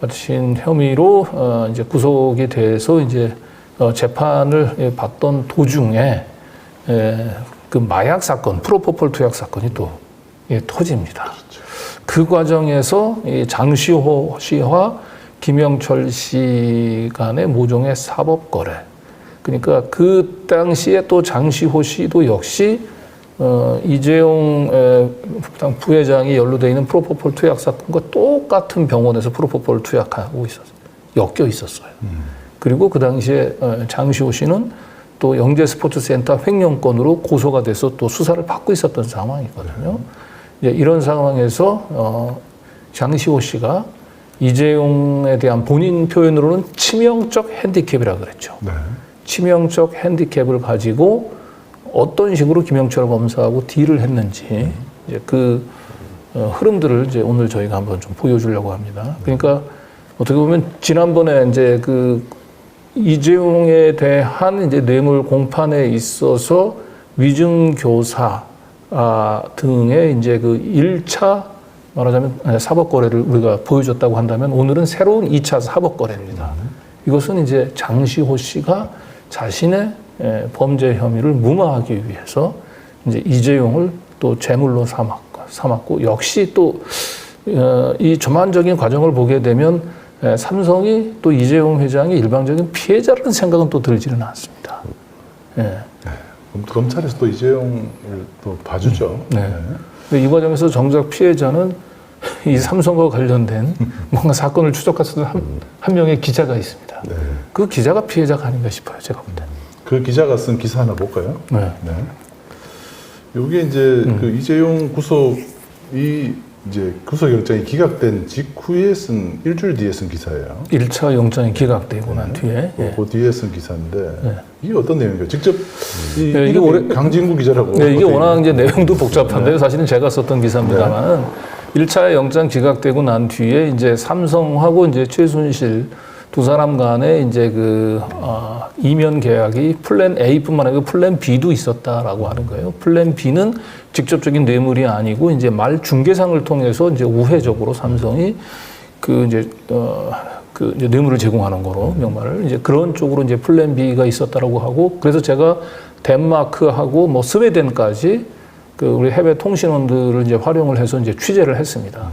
바친 혐의로, 이제 구속이 돼서 이제 재판을 받던 도중에, 그 마약 사건, 프로포폴 투약 사건이 또 터집니다. 그 과정에서 이 장시호 씨와 김영철 씨 간의 모종의 사법 거래. 그러니까 그 당시에 또 장시호 씨도 역시 이재용 부회장이 연루되어 있는 프로포폴 투약 사건과 똑같은 병원에서 프로포폴 투약하고 엮여 있었어요. 그리고 그 당시에 장시호 씨는 또 영재스포츠센터 횡령건으로 고소가 돼서 또 수사를 받고 있었던 상황이거든요. 이제 이런 상황에서 장시호 씨가 이재용에 대한 본인 표현으로는 치명적 핸디캡이라고 그랬죠. 네. 치명적 핸디캡을 가지고 어떤 식으로 김영철 검사하고 딜을 했는지 이제 그 흐름들을 이제 오늘 저희가 한번 좀 보여주려고 합니다. 그러니까 어떻게 보면 지난번에 이제 그 이재용에 대한 이제 뇌물 공판에 있어서 위증 교사 등의 이제 그 1차 말하자면 사법 거래를 우리가 보여줬다고 한다면 오늘은 새로운 2차 사법 거래입니다. 이것은 이제 장시호 씨가 자신의 범죄 혐의를 무마하기 위해서 이제 이재용을 또 제물로 삼았고 역시 또 이 전반적인 과정을 보게 되면 삼성이 또 이재용 회장이 일방적인 피해자라는 생각은 또 들지는 않습니다. 예. 검찰에서 또 이재용을 또 봐주죠. 네. 근데 이 과정에서 정작 피해자는 이 삼성과 관련된 뭔가 사건을 추적했던 한 명의 기자가 있습니다. 네. 그 기자가 피해자가 아닌가 싶어요, 제가 볼 때는. 그 기자가 쓴 기사 하나 볼까요? 네. 이게 이제 그 이재용 구속이 이제 구속영장이 기각된 직후에 쓴 일주일 뒤에 쓴 기사예요. 1차 영장이 기각되고 난 뒤에. 그 뒤에 쓴 기사인데 이게 어떤 내용이에요? 직접 이게 이게 올해 강진구 기자라고. 네, 이게 워낙 이제 내용도 복잡한데요. 사실은 제가 썼던 기사입니다만 1차 영장 기각되고 난 뒤에 이제 삼성하고 이제 최순실 두 사람 간에 이제 그 이면 계약이 플랜 A뿐만 아니라 플랜 B도 있었다라고 하는 거예요. 플랜 B는 직접적인 뇌물이 아니고 이제 말 중개상을 통해서 이제 우회적으로 삼성이 그 이제 그 이제 뇌물을 제공하는 거로 명말을 이제 그런 쪽으로 이제 플랜 B가 있었다라고 하고 그래서 제가 덴마크하고 뭐 스웨덴까지 그 우리 해외 통신원들을 이제 활용을 해서 이제 취재를 했습니다.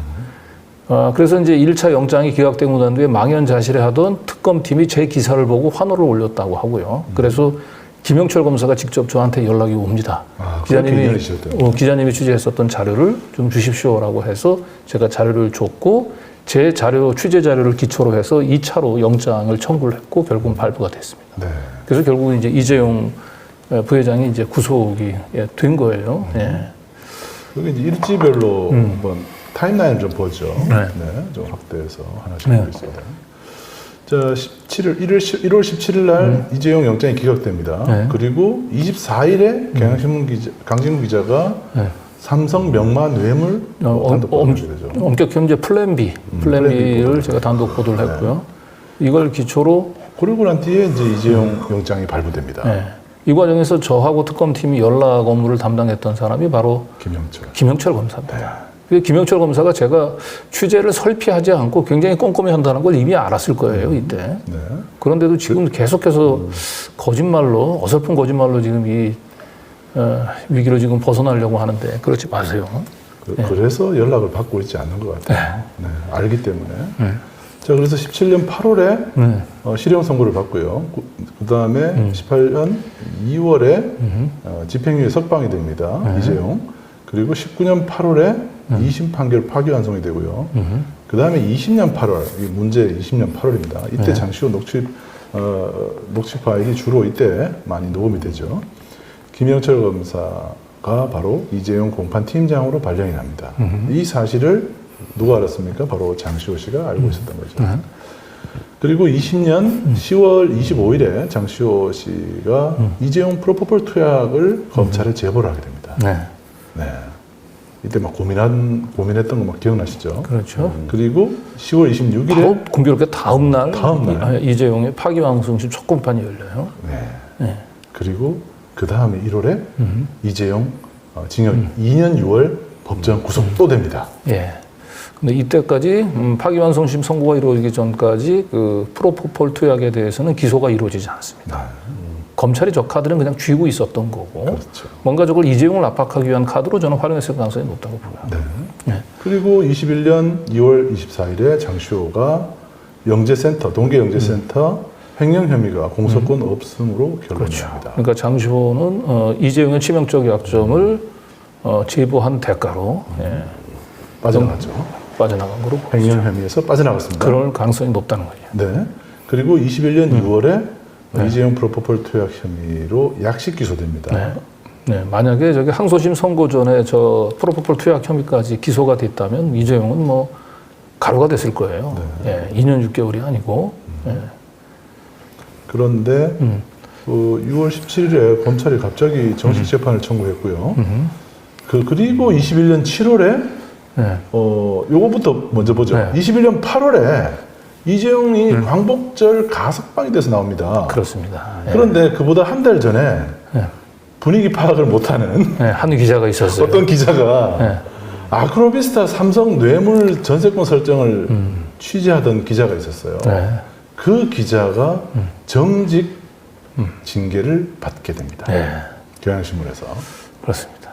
그래서 이제 1차 영장이 기각되고 난 뒤에 망연자실해하던 특검팀이 제 기사를 보고 환호를 올렸다고 하고요. 그래서 김영철 검사가 직접 저한테 연락이 옵니다. 기자님이 취재했었던 자료를 좀 주십시오라고 해서 제가 자료를 줬고 제 자료 취재 자료를 기초로 해서 2차로 영장을 청구를 했고 결국은 발부가 됐습니다. 네. 그래서 결국은 이제 이재용 부회장이 이제 구속이 된 거예요. 예. 여기 이제 일지별로 한번 타임라인을 좀 보죠. 네. 좀 확대해서 하나씩 보겠습니다. 자, 1월 17일 날 이재용 영장이 기각됩니다. 네. 그리고 24일에 강진구 기자가 삼성 명마 뇌물 단독 보도를 되죠. 엄격히 이제 플랜 B를 제가 단독 보도를 했고요. 이걸 기초로 그러고 난 뒤에 이제 이재용 영장이 발부됩니다. 네. 이 과정에서 저하고 특검팀이 연락 업무를 담당했던 사람이 바로 김영철 검사입니다. 김영철 검사가 제가 취재를 설피하지 않고 굉장히 꼼꼼히 한다는 걸 이미 알았을 거예요, 이때. 네. 그런데도 지금 계속해서 거짓말로, 어설픈 거짓말로 지금 이 위기를 지금 벗어나려고 하는데 그렇지 마세요. 그래서 연락을 받고 있지 않는 것 같아요. 네. 알기 때문에. 자, 그래서 17년 8월에 실형 선고를 받고요. 그 다음에 18년 2월에 집행유예 석방이 됩니다. 이재용. 그리고 19년 8월에 2심 판결 파기환송이 되고요. 그 다음에 20년 8월, 이게 문제 20년 8월입니다. 이때 장시호 녹취 파일이 주로 이때 많이 녹음이 되죠. 김영철 검사 바로 이재용 공판 팀장으로 발령이 납니다. 이 사실을 누가 알았습니까? 바로 장시호 씨가 알고 있었던 거죠. 그리고 20년 10월 25일에 장시호 씨가 이재용 프로포폴 투약을 검찰에 제보를 하게 됩니다. 네. 네. 이때 막 고민했던 거 막 기억나시죠? 그렇죠. 그리고 10월 26일에 바로 공교롭게 다음 날 이재용의 파기환송심 첫 공판이 열려요. 네. 네. 그리고 그 다음에 1월에 이재용 징역 2년 6월 법정 구속 또 됩니다. 예. 근데 이때까지 파기환송심 선고가 이루어지기 전까지 그 프로포폴 투약에 대해서는 기소가 이루어지지 않았습니다. 검찰이 저 카드는 그냥 쥐고 있었던 거고 그렇죠. 뭔가 저걸 이재용을 압박하기 위한 카드로 저는 활용했을 가능성이 높다고 보여요. 네. 네. 그리고 21년 2월 24일에 장시호가 영재센터, 동계영재센터 횡령 혐의가 공소권 없음으로 결론이 그렇죠. 납니다. 그러니까 장시호는 이재용의 치명적 약점을 제보한 대가로 빠져나갔죠. 빠져나간 거로 횡령 혐의에서 빠져나갔습니다. 그럴 가능성이 높다는 거죠. 네. 그리고 21년 6월에 이재용 프로포폴 투약 혐의로 약식 기소됩니다. 네. 네, 만약에 저기 항소심 선고 전에 저 프로포폴 투약 혐의까지 기소가 됐다면 이재용은 뭐 가루가 됐을 거예요. 예, 2년 6개월이 아니고. 예. 그런데 6월 17일에 검찰이 갑자기 정식 재판을 청구했고요. 그리고 21년 7월에 네. 요거부터 먼저 보죠. 네. 21년 8월에 이재용이 광복절 가석방이 돼서 나옵니다. 그렇습니다. 예. 그런데 그보다 한 달 전에 예. 분위기 파악을 못하는 네, 한 기자가 있었어요. 어떤 기자가 네. 아크로비스타 삼성 뇌물 전세권 설정을 취재하던 기자가 있었어요. 네. 그 기자가 정직 징계를 받게 됩니다. 네. 경향신문에서. 그렇습니다.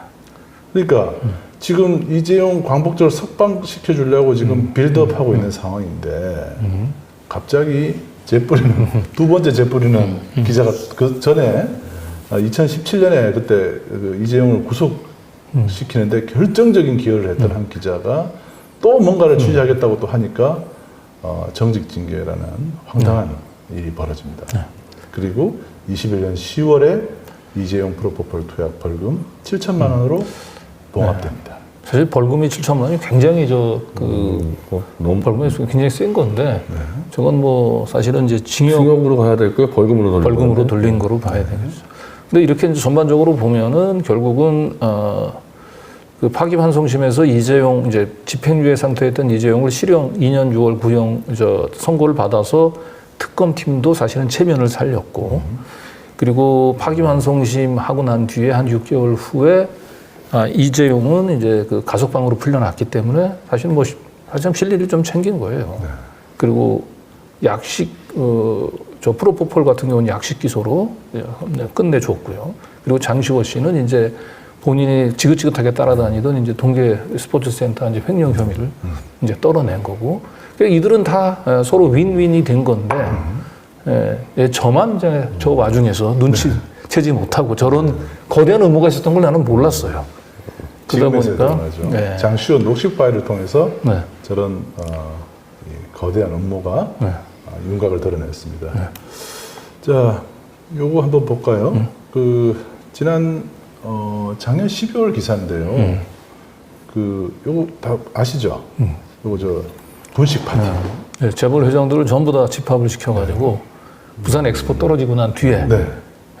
그러니까 지금 이재용 광복절 석방시켜 주려고 지금 빌드업하고 있는 상황인데 갑자기 재뿌리는 두 번째 재뿌리는 기자가 그 전에 2017년에 그때 그 이재용을 구속시키는데 결정적인 기여를 했던 한 기자가 또 뭔가를 취재하겠다고 또 하니까 정직 징계라는 황당한 일이 벌어집니다. 그리고 21년 10월에 이재용 프로포폴 투약 벌금 7천만 원으로 봉합됩니다. 사실 벌금이 7천만 원이 굉장히 너무 벌금이 굉장히 센 건데 저건 뭐 사실은 이제 징역으로 가야 될 거예요. 벌금으로 돌린 거로 봐야 되겠죠. 근데 이렇게 이제 전반적으로 보면은 결국은 그 파기환송심에서 이재용 이제 집행유예 상태였던 이재용을 실형 2년 6월 구형 선고를 받아서 특검팀도 사실은 체면을 살렸고 그리고 파기환송심 하고 난 뒤에 한 6개월 후에 이재용은 이제 그 가석방으로 풀려났기 때문에 사실 뭐 사실 실리를 좀 챙긴 거예요. 네. 그리고 약식 저 프로포폴 같은 경우는 약식 기소로 끝내줬고요. 그리고 장시호 씨는 이제 본인이 지긋지긋하게 따라다니던 이제 동계 스포츠센터 이제 횡령 혐의를 이제 떨어낸 거고. 그러니까 이들은 다 서로 윈윈이 된 건데, 저만 이제 저 와중에서 눈치채지 못하고 저런 거대한 음모가 있었던 걸 나는 몰랐어요. 그러다 보니까 네. 장시호 녹취 파일을 통해서 네. 저런 이 거대한 음모가 윤곽을 드러냈습니다. 자, 요거 한번 볼까요? 그 지난 작년 12월 기사인데요. 그 요거 다 아시죠? 요거 저 분식 파티. 네, 재벌 회장들을 전부 다 집합을 시켜가지고 부산 엑스포 떨어지고 난 뒤에 네.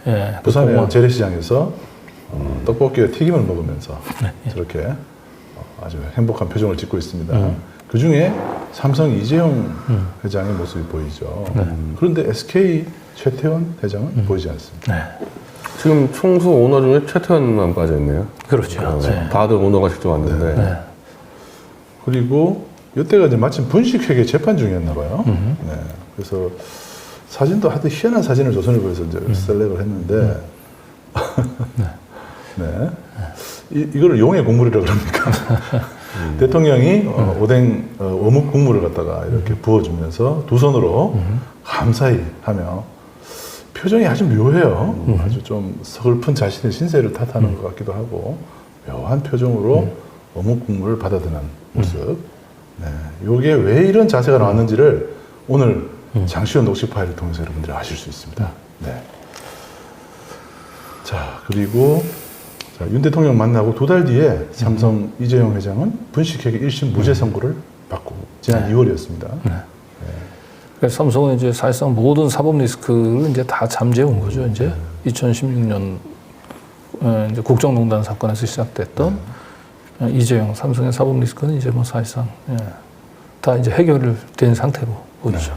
예, 부산의 재래시장에서 떡볶이와 튀김을 먹으면서 저렇게 아주 행복한 표정을 짓고 있습니다. 그 중에 삼성 이재용 회장의 모습이 보이죠. 그런데 SK 최태원 회장은 보이지 않습니다. 네. 지금 총수 오너 중에 최태원만 빠져있네요. 그렇죠. 네. 다들 오너가 직접 왔는데. 네. 그리고 이때가 이제 마침 분식회계 재판 중이었나 봐요. 네. 그래서 사진도 하여튼 희한한 사진을 조선일보에서 이제 셀렉을 했는데 네. 이거를 용의 국물이라고 그럽니까? 대통령이 오뎅 어묵 국물을 갖다가 이렇게 부어주면서 두 손으로 감사히 하며 표정이 아주 묘해요. 아주 좀 서글픈 자신의 신세를 탓하는 것 같기도 하고 묘한 표정으로 어묵 국물을 받아드는 모습. 네. 요게 왜 이런 자세가 나왔는지를 오늘 장시호 녹취 파일을 통해서 여러분들이 아실 수 있습니다. 네. 자, 그리고 자, 윤 대통령 만나고 2달 뒤에 삼성 이재용 회장은 분식회계 1심 무죄 선고를 받고 지난 2월이었습니다. 그래서 삼성은 이제 사실상 모든 사법 리스크를 이제 다 잠재해 온 거죠. 이제 2016년 이제 국정농단 사건에서 시작됐던 이재용 삼성의 사법 리스크는 이제 뭐 사실상 다 이제 해결된 상태로 보이죠.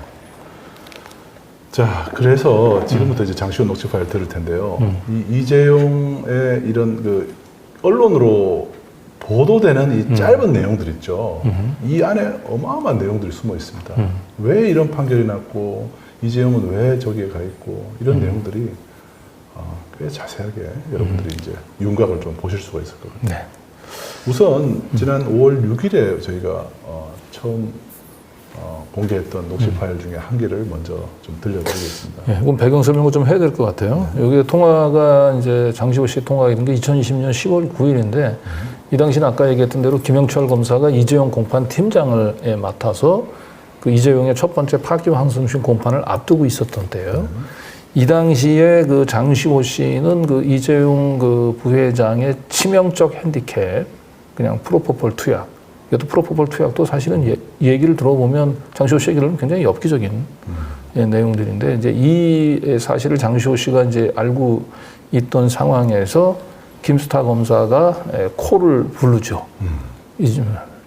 자, 그래서 지금부터 이제 장시호 녹취 파일 들을 텐데요. 이 이재용의 이런 그 언론으로 보도되는 이 짧은 내용들 있죠. 이 안에 어마어마한 내용들이 숨어 있습니다. 왜 이런 판결이 났고, 이재용은 왜 저기에 가 있고, 이런 내용들이 꽤 자세하게 여러분들이 이제 윤곽을 좀 보실 수가 있을 것 같아요. 네. 우선 지난 5월 6일에 저희가 처음 공개했던 녹취 파일 중에 한 개를 먼저 좀 들려드리겠습니다. 예, 이건 배경 설명을 좀 해야 될 것 같아요. 여기 통화가 이제 장시호 씨 통화가 있는 게 2020년 10월 9일인데 이 당시는 아까 얘기했던 대로 김영철 검사가 이재용 공판 팀장을 맡아서 그 이재용의 첫 번째 파기환송심 공판을 앞두고 있었던 때예요. 이 당시에 그 장시호 씨는 그 이재용 그 부회장의 치명적 핸디캡, 그냥 프로포폴 투약. 이것도 프로포폴 투약도 사실은 얘기를 들어보면 장시호 씨 얘기는 굉장히 엽기적인 내용들인데 이제 이 사실을 장시호 씨가 이제 알고 있던 상황에서 김스타 검사가 콜을 부르죠.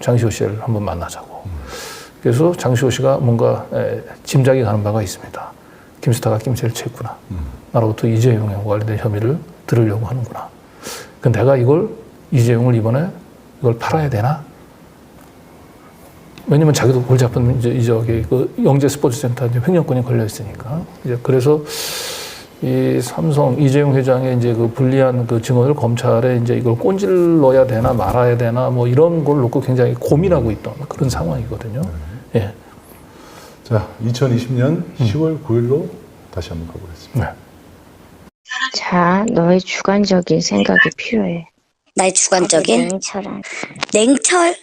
장시호 씨를 한번 만나자고. 그래서 장시호 씨가 뭔가 짐작이 가는 바가 있습니다. 김스타가 김새를 챘구나. 나로부터 이재용에 관련된 혐의를 들으려고 하는구나. 근데 내가 이걸 이재용을 이번에 이걸 팔아야 되나? 왜냐면 자기도 골 잡은 이제 저기 그 영재 스포츠센터 이제 횡령권이 걸려 있으니까. 이제 그래서 이 삼성 이재용 회장의 이제 그 불리한 그 증언을 검찰에 이제 이걸 꼰질러야 되나 말아야 되나 뭐 이런 걸 놓고 굉장히 고민하고 있던 그런 상황이거든요. 예. 자, 2020년 10월 9일로 다시 한번 가보겠습니다. 네. 자, 너의 주관적인 생각이 필요해. 나의 주관적인 냉철한. 냉철?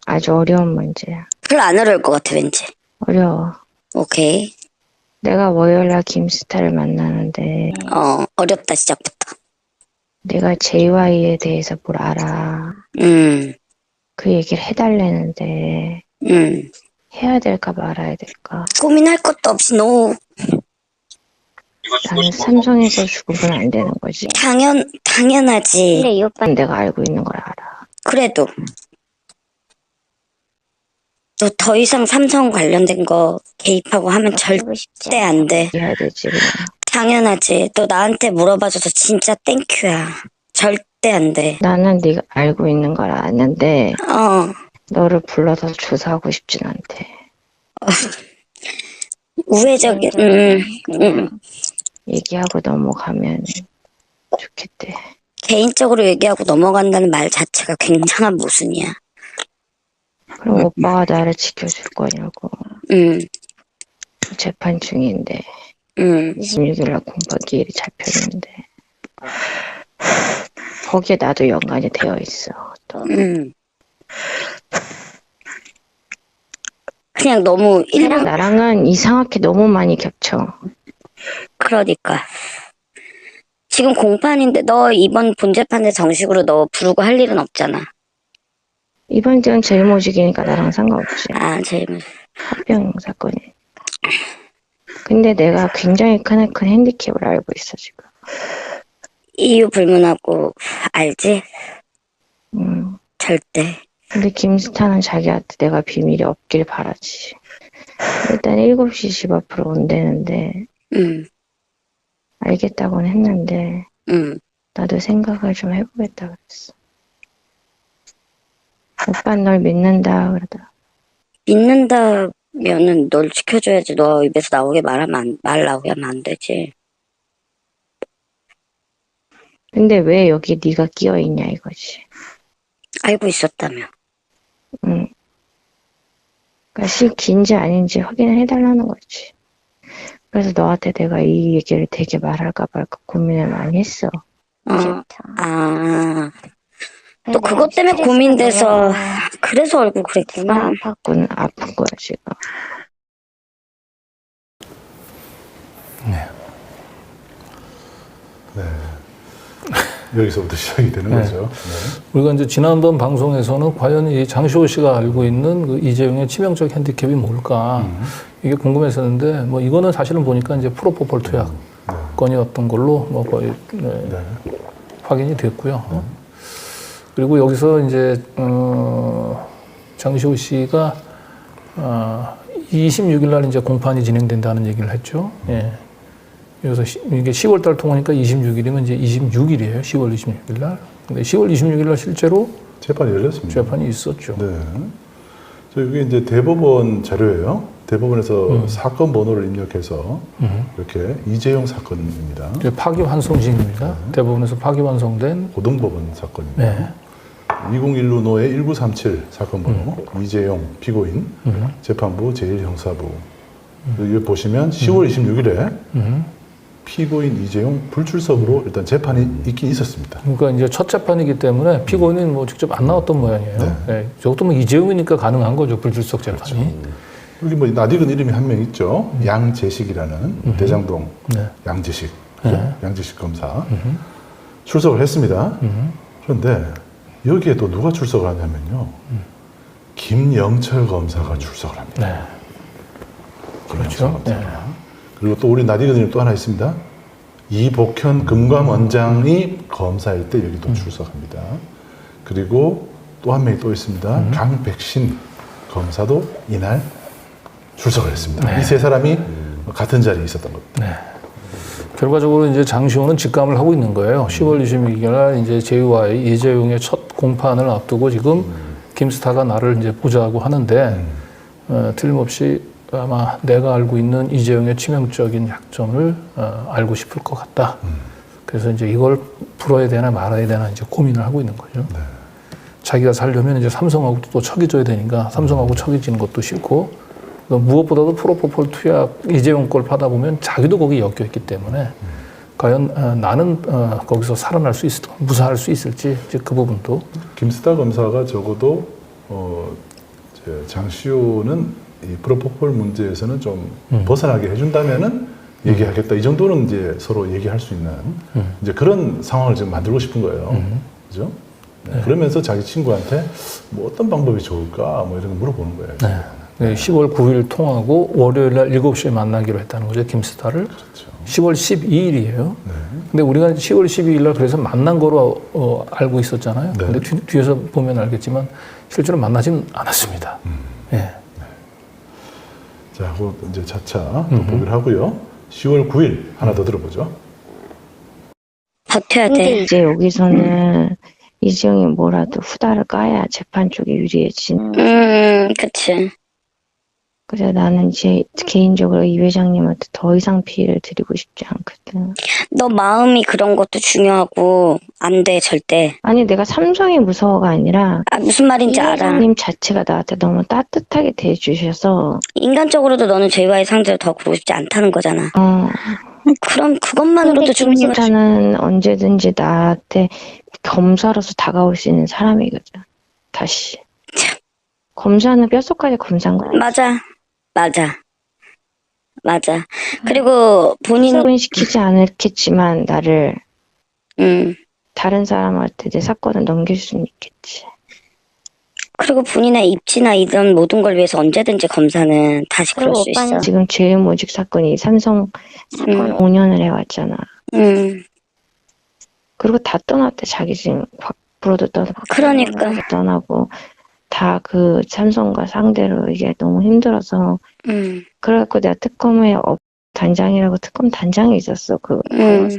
아주 어려운 문제야. 별로 안 어려울 것 같아 왠지. 어려워. 오케이. 내가 월요일날 김스타를 만나는데 어렵다 시작부터. 내가 JY에 대해서 뭘 알아. 그 얘기를 해달라는데 해야 될까 말아야 될까. 고민할 것도 없이 너무 나는 삼성에서 죽으면 안 되는 거지. 당연하지. 근데 이 오빠는 내가 알고 있는 걸 알아. 그래도 너 더 이상 삼성 관련된 거 개입하고 하면 절대 안 돼. 해야 되지 그냥. 당연하지. 너 나한테 물어봐줘서 진짜 땡큐야. 절대 안 돼. 나는 네가 알고 있는 걸 아는데 너를 불러서 조사하고 싶진 않대. 우회적인. 얘기하고 넘어가면 좋겠대. 개인적으로 얘기하고 넘어간다는 말 자체가 굉장한 모순이야. 그럼 오빠가 나를 지켜줄 거냐고. 재판 중인데 26일날 공판 기일이 잡혔는데 거기에 나도 연관이 되어 있어. 또. 그냥 너무 나랑은 이상하게 너무 많이 겹쳐. 그러니까 지금 공판인데 너 이번 본재판에 정식으로 너 부르고 할 일은 없잖아. 이번 주는 제일모직이니까 나랑 상관없지. 제일 합병 사건이. 근데 내가 굉장히 큰 핸디캡을 알고 있어 지금. 이유 불문하고 알지? 절대. 근데 김스타는 자기한테 내가 비밀이 없길 바라지. 일단 7시 집 앞으로 온다는데 알겠다고는 했는데 나도 생각을 좀 해보겠다 그랬어. 오빠는 널 믿는다 그러더라. 믿는다면은 널 지켜줘야지. 너 입에서 나오게 말 나오게 하면 안 되지. 근데 왜 여기 네가 끼어있냐 이거지. 알고 있었다며. 그러니까 긴지 아닌지 확인을 해달라는 거지. 그래서 너한테 내가 이 얘기를 되게 말할까 말까 고민을 많이 했어. 또 그것 때문에 고민돼서 그래서 얼굴 그랬구나. 아픈 거야 지금. 여기서부터 시작이 되는 네. 거죠. 우리가 이제 지난번 방송에서는 과연 이 장시호 씨가 알고 있는 그 이재용의 치명적 핸디캡이 뭘까 이게 궁금했었는데 뭐 이거는 사실은 보니까 이제 프로포폴 투약 건이었던 걸로 뭐 거의 확인이 됐고요. 그리고 여기서 이제 장시호 씨가 26일 날 이제 공판이 진행된다는 얘기를 했죠. 예. 그래서 이게 10월 달 통화니까 26일이면 이제 26일이에요. 10월 26일 날. 근데 10월 26일 날 실제로 재판이 열렸습니다. 재판이 있었죠. 네. 이게 이제 대법원 자료예요. 대법원에서 사건 번호를 입력해서 이렇게 이재용 사건입니다. 이게 파기환송심입니다. 대법원에서 파기환송된 고등법원 사건입니다. 네. 2016 노예 1937 사건 번호 이재용 피고인 재판부 제1형사부 여기 보시면 10월 26일에 피고인 이재용 불출석으로 일단 재판이 있긴 있었습니다. 그러니까 이제 첫 재판이기 때문에 피고인은 뭐 직접 안 나왔던 모양이에요. 네. 네. 저것도 뭐 이재용이니까 가능한 거죠. 불출석 재판이. 여기 뭐 낯익은 이름이 한 명 있죠. 양재식이라는 대장동 네. 양재식 양재식 검사 출석을 했습니다. 그런데 여기에 또 누가 출석을 하냐면요. 김영철 검사가 출석을 합니다. 네. 김영철 그렇죠. 검사가. 네. 그리고 또 우리 낯익은 이름 또 하나 있습니다. 이복현 금감원장이 검사일 때 여기도 출석합니다. 그리고 또 한 명이 또 있습니다. 강백신 검사도 이날 출석을 했습니다. 이 세 사람이 같은 자리에 있었던 겁니다. 네. 결과적으로 이제 장시호는 직감을 하고 있는 거예요. 10월 26일 날 이제 제이와의 이재용의 첫 공판을 앞두고 지금 김스타가 나를 이제 보자고 하는데 틀림없이 아마 내가 알고 있는 이재용의 치명적인 약점을 알고 싶을 것 같다. 그래서 이제 이걸 풀어야 되나 말아야 되나 이제 고민을 하고 있는 거죠. 네. 자기가 살려면 이제 삼성하고 또 척이 줘야 되니까 삼성하고 척이 지는 것도 싫고 무엇보다도 프로포폴 투약 이재용 걸 파다 보면 자기도 거기 엮여 있기 때문에 과연 나는 거기서 살아날 수 있을까, 무사할 수 있을지 이제 그 부분도 김스타 검사가 적어도 장시호는 이 프로포폴 문제에서는 좀 벗어나게 해준다면은 얘기하겠다. 이 정도는 이제 서로 얘기할 수 있는 이제 그런 상황을 지금 만들고 싶은 거예요. 그죠? 네. 그러면서 자기 친구한테 뭐 어떤 방법이 좋을까 뭐 이런 거 물어보는 거예요. 네. 네, 10월 9일 통하고 월요일 날 7시에 만나기로 했다는 거죠, 김스타를. 그렇죠. 10월 12일이에요. 네. 근데 우리가 10월 12일 날 그래서 만난 거로 알고 있었잖아요. 네. 근데 뒤에서 보면 알겠지만 실제로 만나진 않았습니다. 예. 자, 그 이제 차차 또 보기를 하고요. 10월 9일 하나 더 들어보죠. 버텨야 근데 돼. 이제 여기서는 이재용이 뭐라도 후다를 까야 재판 쪽이 유리해진. 그치. 그래서 나는 이제 개인적으로 이 회장님한테 더 이상 피해를 드리고 싶지 않거든. 너 마음이 그런 것도 중요하고, 안 돼, 절대. 아니 내가 삼성이 무서워가 아니라 아, 무슨 이 말인지 알아. 회장님 자체가 나한테 너무 따뜻하게 대해주셔서 인간적으로도 너는 제이와의 상대를 더 그러고 싶지 않다는 거잖아. 그럼 그것만으로도 충분히 김스타는 언제든지 나한테 검사로서 다가올 수 있는 사람이거든. 다시. 검사는 뼛속까지 검사인 거야. 맞아. 그리고 본인, 은 시키지 않겠지만 나를 다른 사람한테 내 사건을 넘길 수는 있겠지. 그리고 본인의 입지나 이런 모든 걸 위해서 언제든지 검사는 다시 그럴 그리고 수 오빠는 있어. 지금 제일모직 사건이 삼성 사건 5년을 해왔잖아. 그리고 다 떠났대. 자기 지금 밖으로도 떠나고 그러니까. 떠나고 다 그 삼성과 상대로 이게 너무 힘들어서 그래갖고 내가 특검에 단장이라고 특검 단장이 있었어. 그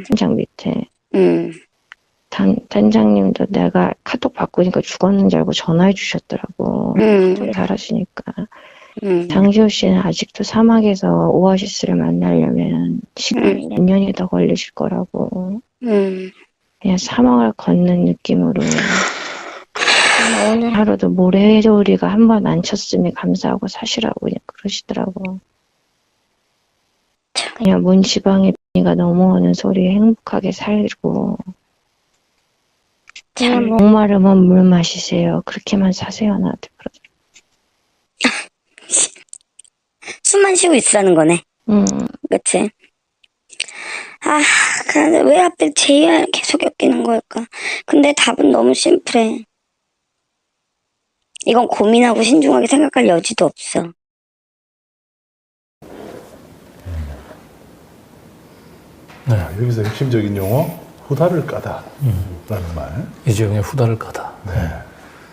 팀장 밑에. 단장님도 내가 카톡 바꾸니까 죽었는 줄 알고 전화해 주셨더라고. 좀 잘하시니까. 장시호 씨는 아직도 사막에서 오아시스를 만나려면 시간이 몇 년이 더 걸리실 거라고. 그냥 사막을 걷는 느낌으로. 오늘 하루도 모래조리가 한 번 안 쳤으면 감사하고 사시라고 그냥 그러시더라고. 그냥 문지방에 비가 넘어오는 소리에 행복하게 살고. 참. 목마르면 물 마시세요. 그렇게만 사세요. 나한테 그러더라고. 숨만 쉬고 있으라는 거네. 응. 그치? 아, 생각하는데 왜 하필 JR 계속 엮이는 걸까? 근데 답은 너무 심플해. 이건 고민하고 신중하게 생각할 여지도 없어. 자, 여기서 핵심적인 용어 후다를 까다 라는 말. 이재용의 후다를 까다. 네.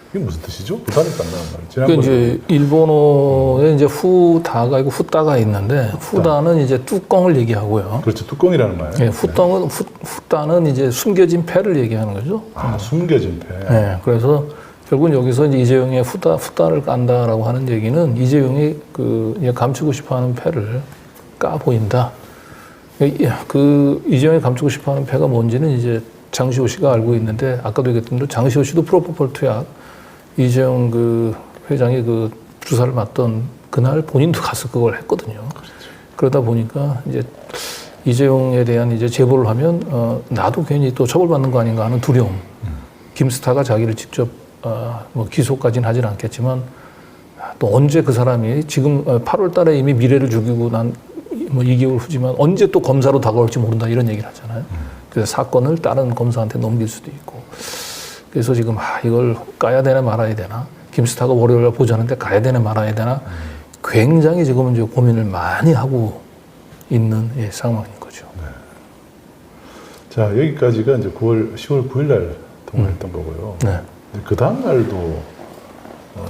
이게 무슨 뜻이죠? 후다를 깐다는 말. 그 지난번에 이제 일본어에 이제 후다가 있고 후다가 있는데 후다는 이제 뚜껑을 얘기하고요. 그렇죠. 뚜껑이라는 말. 예, 후다는 이제 숨겨진 패를 얘기하는 거죠. 아, 숨겨진 패. 네, 그래서 결국은 여기서 이제 이재용의 후다를 깐다라고 하는 얘기는 이재용이 그 이제 감추고 싶어하는 패를 까 보인다. 그 이재용이 감추고 싶어하는 패가 뭔지는 이제 장시호 씨가 알고 있는데 아까도 얘기했던 대로 장시호 씨도 프로포폴 투약 이재용 그 회장이 그 주사를 맞던 그날 본인도 가서 그걸 했거든요. 그렇죠. 그러다 보니까 이제 이재용에 대한 이제 제보를 하면 나도 괜히 또 처벌받는 거 아닌가 하는 두려움. 김스타가 자기를 직접 뭐 기소까지는 하진 않겠지만 또 언제 그 사람이 지금 8월 달에 이미 미래를 죽이고 난 뭐 2개월 후지만 언제 또 검사로 다가올지 모른다 이런 얘기를 하잖아요. 그래서 사건을 다른 검사한테 넘길 수도 있고. 그래서 지금 이걸 까야 되나 말아야 되나. 김스타가 월요일에 보자는데 가야 되나 말아야 되나. 굉장히 지금은 이제 고민을 많이 하고 있는 상황인 거죠. 네. 자, 여기까지가 이제 10월 9일 날 통화했던 거고요. 네. 그 다음 날도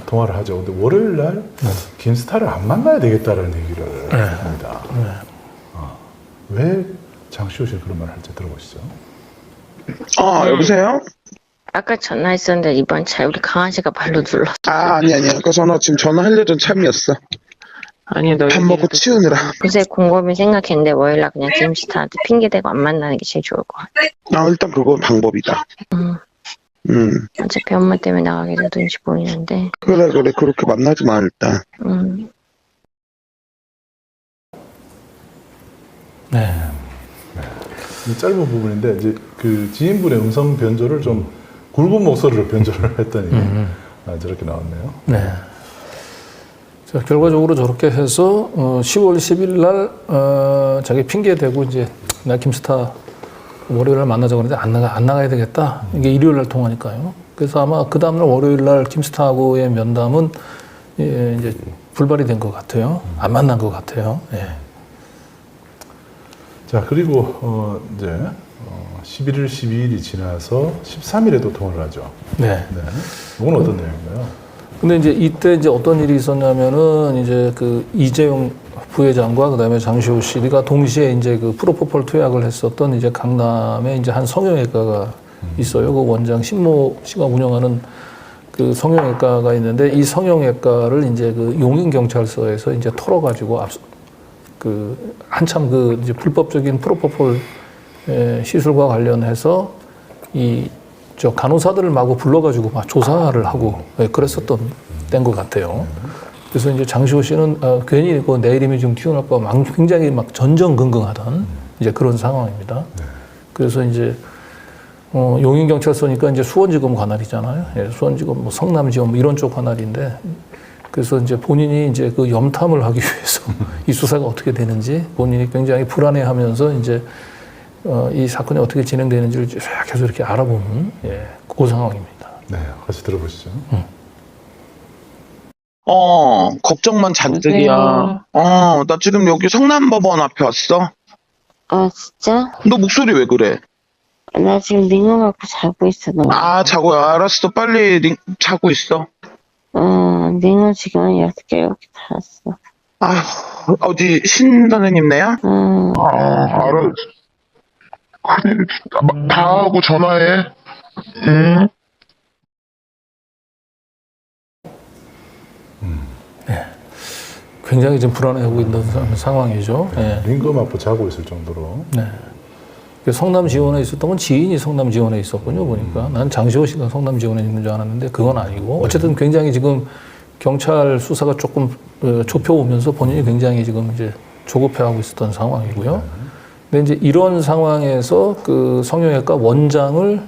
통화를 하죠. 근데 월요일 날 김스타를 안 만나야 되겠다라는 얘기를 합니다. 네. 왜 장시호 씨가 그런 말을 할지 들어보시죠. 여보세요? 아까 전화했었는데 이번 차에 우리 강아지가 발로 눌렀어. 아니. 아까 지금 전화하려던 참이었어. 아니, 너 밥 먹고 치우느라. 요새 곰곰이 생각했는데 월요일날 그냥 김스타한테 핑계대고 안 만나는 게 제일 좋을 것 같아. 일단 그건 방법이다. 어차피 엄마 때문에 나가게 될 눈치 보이는데. 그래. 그렇게 만나지 마, 일단. 네. 이 짧은 부분인데 이제 그 지인분의 음성 변조를 좀 굵은 목소리로 변조를 했더니 저렇게 나왔네요. 네. 자, 결과적으로 저렇게 해서 10월 10일 날 자기 핑계 대고 이제 나 김스타 월요일 날 만나자고 그러는데 안 나가야 되겠다. 이게 일요일 날 통화니까요. 그래서 아마 그 다음날 월요일 날 김스타하고의 면담은 이제 불발이 된 것 같아요. 안 만난 것 같아요. 예. 자, 그리고 이제 11일, 12일이 지나서 13일에도 통화를 하죠. 네. 네. 이건 어떤 내용인가요? 근데 이제 이때 이제 어떤 일이 있었냐면은 이제 그 이재용 부회장과 그다음에 장시호 씨가 동시에 이제 그 프로포폴 투약을 했었던 이제 강남에 이제 한 성형외과가 있어요. 그 원장 신모 씨가 운영하는 그 성형외과가 있는데 이 성형외과를 이제 그 용인경찰서에서 이제 털어가지고 그 한참 그 이제 불법적인 프로포폴 시술과 관련해서 저 간호사들을 마구 불러가지고 막 조사를 하고 그랬었던 때인 것 같아요. 그래서 이제 장시호 씨는 괜히 그 내 이름이 좀 튀어나올까 막 굉장히 막 전전긍긍하던 이제 그런 상황입니다. 그래서 이제 용인경찰서니까 이제 수원지검 관할이잖아요. 예, 수원지검 뭐 성남지검 뭐 이런 쪽 관할인데 그래서 이제 본인이 이제 그 염탐을 하기 위해서 이 수사가 어떻게 되는지 본인이 굉장히 불안해하면서 이제 이 사건이 어떻게 진행되는지를 계속 이렇게 알아보는 그 상황입니다. 네, 같이 들어보시죠. 걱정만 잔뜩이야. 나 지금 여기 성남법원 앞에 왔어. 아, 진짜? 너 목소리 왜 그래? 나 지금 링어 갖고 자고 있어. 자고 알았어. 빨리 자고 있어. 링어 지금 6개 이렇게 달았어. 아휴, 어디 신 선생님네요? 알아. 큰일, 다 하고 전화해. 응? 굉장히 지금 불안해하고 있는 상황이죠. 네. 링거 맞고 자고 있을 정도로. 네. 성남 지원에 있었던 건 지인이 성남 지원에 있었군요. 보니까 난 장시호 씨가 성남 지원에 있는 줄 알았는데 그건 아니고 어쨌든 굉장히 지금 경찰 수사가 조금 좁혀오면서 본인이 굉장히 지금 이제 조급해하고 있었던 상황이고요. 근데 이제 이런 상황에서 그 성형외과 원장을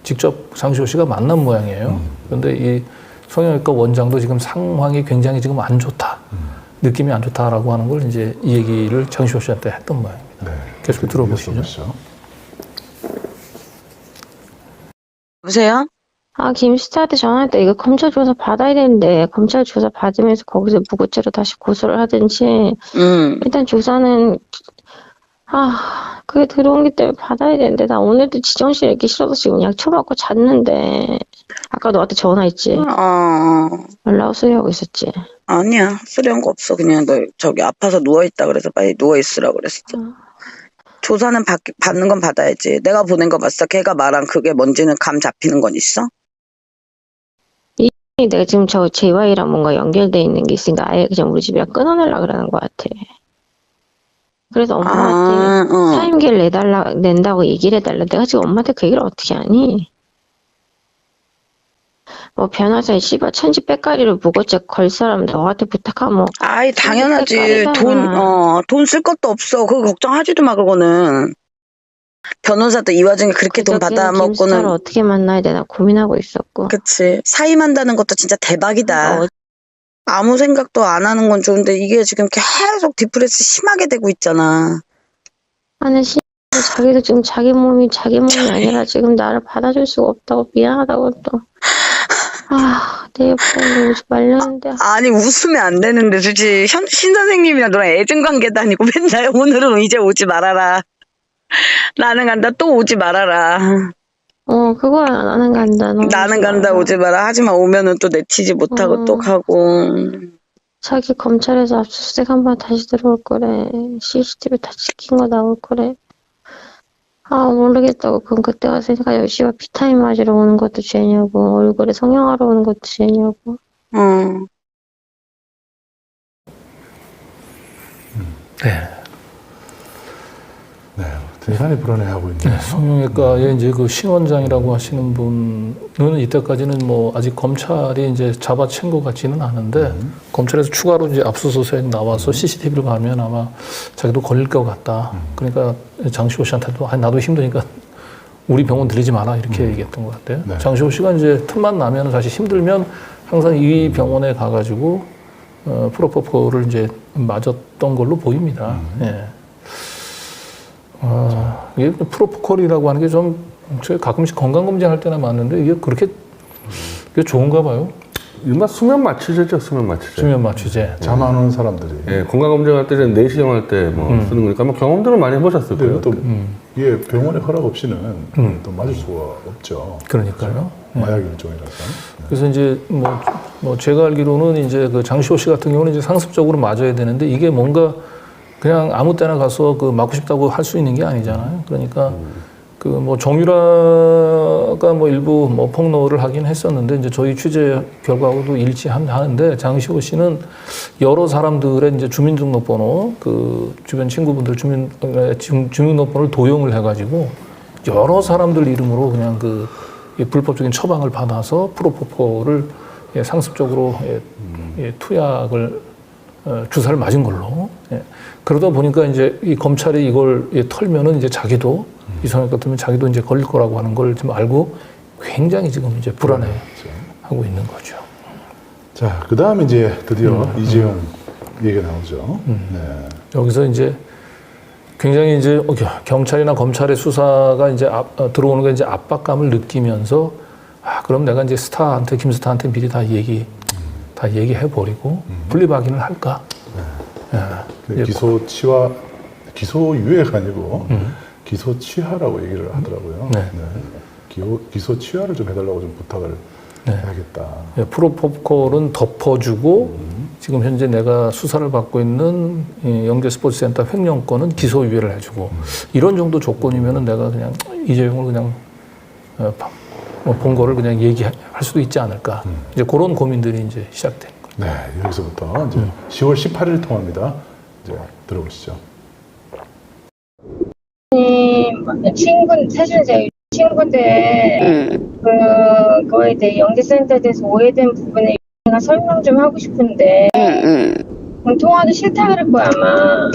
직접 장시호 씨가 만난 모양이에요. 그런데 이 성형외과 원장도 지금 상황이 굉장히 지금 안 좋다. 느낌이 안 좋다라고 하는 걸 이제 이 얘기를 장시호 씨한테 했던 모양입니다. 네. 계속 들어보시죠. 이어서 보시죠. 여보세요? 아, 김스타한테 전화했다. 이거 검찰 조사 받아야 되는데, 검찰 조사 받으면서 거기서 무고죄로 다시 고소를 하든지, 일단 조사는, 그게 들어오기 때문에 받아야 되는데, 나 오늘도 지정실에 있기 싫어서 지금 약 처먹고 잤는데, 아까 너한테 전화했지? 연락 수리하고 있었지? 아니야. 수리한 거 없어. 그냥 너 저기 아파서 누워있다 그래서 빨리 누워있으라고 그랬어. 조사는 받는 건 받아야지. 내가 보낸 거 봤어. 걔가 말한 그게 뭔지는 감 잡히는 건 있어? 내가 지금 저 JY랑 뭔가 연결돼 있는 게 있으니까 아예 그냥 우리 집이랑 끊어내려고 그러는 것 같아. 그래서 엄마한테 사임계를 낸다고 얘기를 해달라. 내가 지금 엄마한테 그 얘기를 어떻게 하니? 뭐 변호사에 씨발 천지 빼까리로 무고죄 걸 사람 너한테 부탁하면 아이 당연하지. 돈 쓸 것도 없어. 그거 걱정하지도 마. 그거는 변호사도 이 와중에 그렇게 돈 받아먹고는 김스타를 어떻게 만나야 되나 고민하고 있었고. 그치. 사임한다는 것도 진짜 대박이다. 아무 생각도 안 하는 건 좋은데 이게 지금 계속 디프레스 심하게 되고 있잖아. 아니 자기도 지금 자기 몸이 아니라 지금 나를 받아줄 수가 없다고 미안하다고 또. 내 옆에 오지 말랬는데. 아니 웃으면 안 되는데 솔직히 신 선생님이랑 너랑 애증 관계도 아니고 맨날 오늘은 이제 오지 말아라. 나는 간다 또 오지 말아라. 그거야 나는 간다. 나는 간다 오지 마라. 하지만 오면은 또 내치지 못하고 또 가고. 자기 검찰에서 압수수색 한번 다시 들어올 거래. CCTV 다 찍힌 거 나올 거래. 모르겠다고. 그럼 그때 가서 생각 씨발 비타민 맞으러 오는 것도 죄냐고. 얼굴에 성형하러 오는 것도 죄냐고. 네, 대단히 불안해하고 있네요. 성형외과의 이제 그 신원장이라고 하시는 분은 이때까지는 뭐 아직 검찰이 이제 잡아챈 것 같지는 않은데 검찰에서 추가로 이제 압수수색 나와서 CCTV를 가면 아마 자기도 걸릴 것 같다. 그러니까 장시호 씨한테도 나도 힘드니까 우리 병원 들리지 마라 이렇게 얘기했던 것 같아요. 네. 장시호 씨가 이제 틈만 나면 사실 힘들면 항상 이 병원에 가가지고 프로포폴을 이제 맞았던 걸로 보입니다. 예. 이게 프로포콜이라고 하는 게 좀 가끔씩 건강검진할 때나 맞는데 이게 그렇게 이게 좋은가 봐요. 일반 수면 마취제죠, 수면 마취제. 수면 마취제. 잠 안 오는 사람들이. 예, 건강검진할 때 내시경 할 때 뭐 쓰는 거니까 아마 경험들은 많이 해보셨을 근데 거예요. 또 이게 병원의 허락 없이는 또 맞을 수가 없죠. 그러니까요. 마약 일종이라서. 그래서 이제 뭐 제가 알기로는 이제 그 장시호 씨 같은 경우는 이제 상습적으로 맞아야 되는데 이게 뭔가 그냥 아무 때나 가서 그 맞고 싶다고 할 수 있는 게 아니잖아요. 그러니까 그 뭐 정유라가 뭐 일부 뭐 폭로를 하긴 했었는데 이제 저희 취재 결과하고도 일치하는데 장시호 씨는 여러 사람들의 이제 주민등록번호 그 주변 친구분들 주민등록번호를 도용을 해가지고 여러 사람들 이름으로 그냥 그 불법적인 처방을 받아서 프로포폴을 상습적으로 투약을 주사를 맞은 걸로. 그러다 보니까 이제 이 검찰이 이걸 털면은 이제 자기도 이성형 같으면 자기도 이제 걸릴 거라고 하는 걸 좀 알고 굉장히 지금 이제 불안해하고 있는 거죠. 자, 그 다음에 이제 드디어 이재용 얘기가 나오죠. 네. 여기서 이제 굉장히 이제 경찰이나 검찰의 수사가 이제 들어오는 게 이제 압박감을 느끼면서 그럼 내가 이제 김스타한테 미리 다 얘기해 버리고 분리박인을 할까? 네. 기소유예가 아니고 기소취하라고 얘기를 하더라고요. 네. 기소취하를 좀 해달라고 좀 부탁을 해야겠다. 프로포폴은 덮어주고 지금 현재 내가 수사를 받고 있는 영재스포츠센터 횡령권은 기소유예를 해주고 이런 정도 조건이면은 내가 그냥 이재용을 그냥 본 거를 그냥 얘기할 수도 있지 않을까. 이제 그런 고민들이 이제 시작된 거죠. 네, 여기서부터 이제 10월 18일 통화입니다. 이제 들어보시죠. 사실은 제 친구들 그거에 대해 영재센터에 대해서 오해된 부분에 제가 설명 좀 하고 싶은데 통화도 싫다 그럴 거야 아마.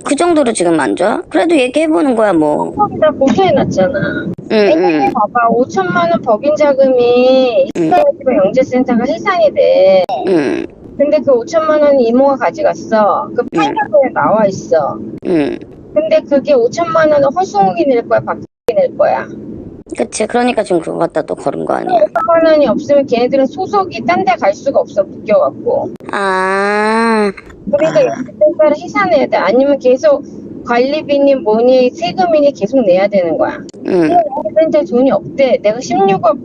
그 정도로 지금 안 좋아? 그래도 얘기해보는 거야 뭐. 거기다 보도해놨잖아. 봐봐 5천만 원 법인 자금이 영재센터가 해산이 돼. 근데 그 5천만 원 이모가 가져갔어. 그 판결문에 나와 있어. 근데 그게 5천만 원은 허수옥이 낼 거야, 박수옥이 낼 거야. 그치. 그러니까 지금 그거 갖다 또 걸은 거 아니야. 500만 원이 없으면 걔네들은 소속이 딴 데 갈 수가 없어, 묶여갖고. 아, 그러니까 연재센터를 해산해야 돼. 아니면 계속 관리비니 뭐니 세금이니 계속 내야 되는 거야. 연재센터 돈이 없대. 내가 16억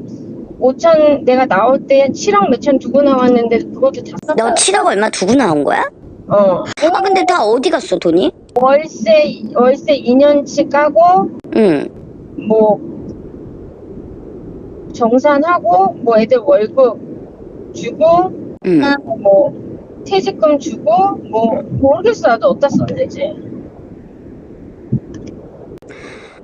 5천 내가 나올 때 7억 몇천 두고 나왔는데 그것도 다 썼다. 너 7억 얼마 두고 나온 거야? 어. 아, 근데 다 어디 갔어, 돈이? 월세 2년치 까고 응. 뭐 정산하고 뭐 애들 월급 주고 응. 뭐 퇴직금 주고 뭐 모르겠어. 나도 어디다 썼는지.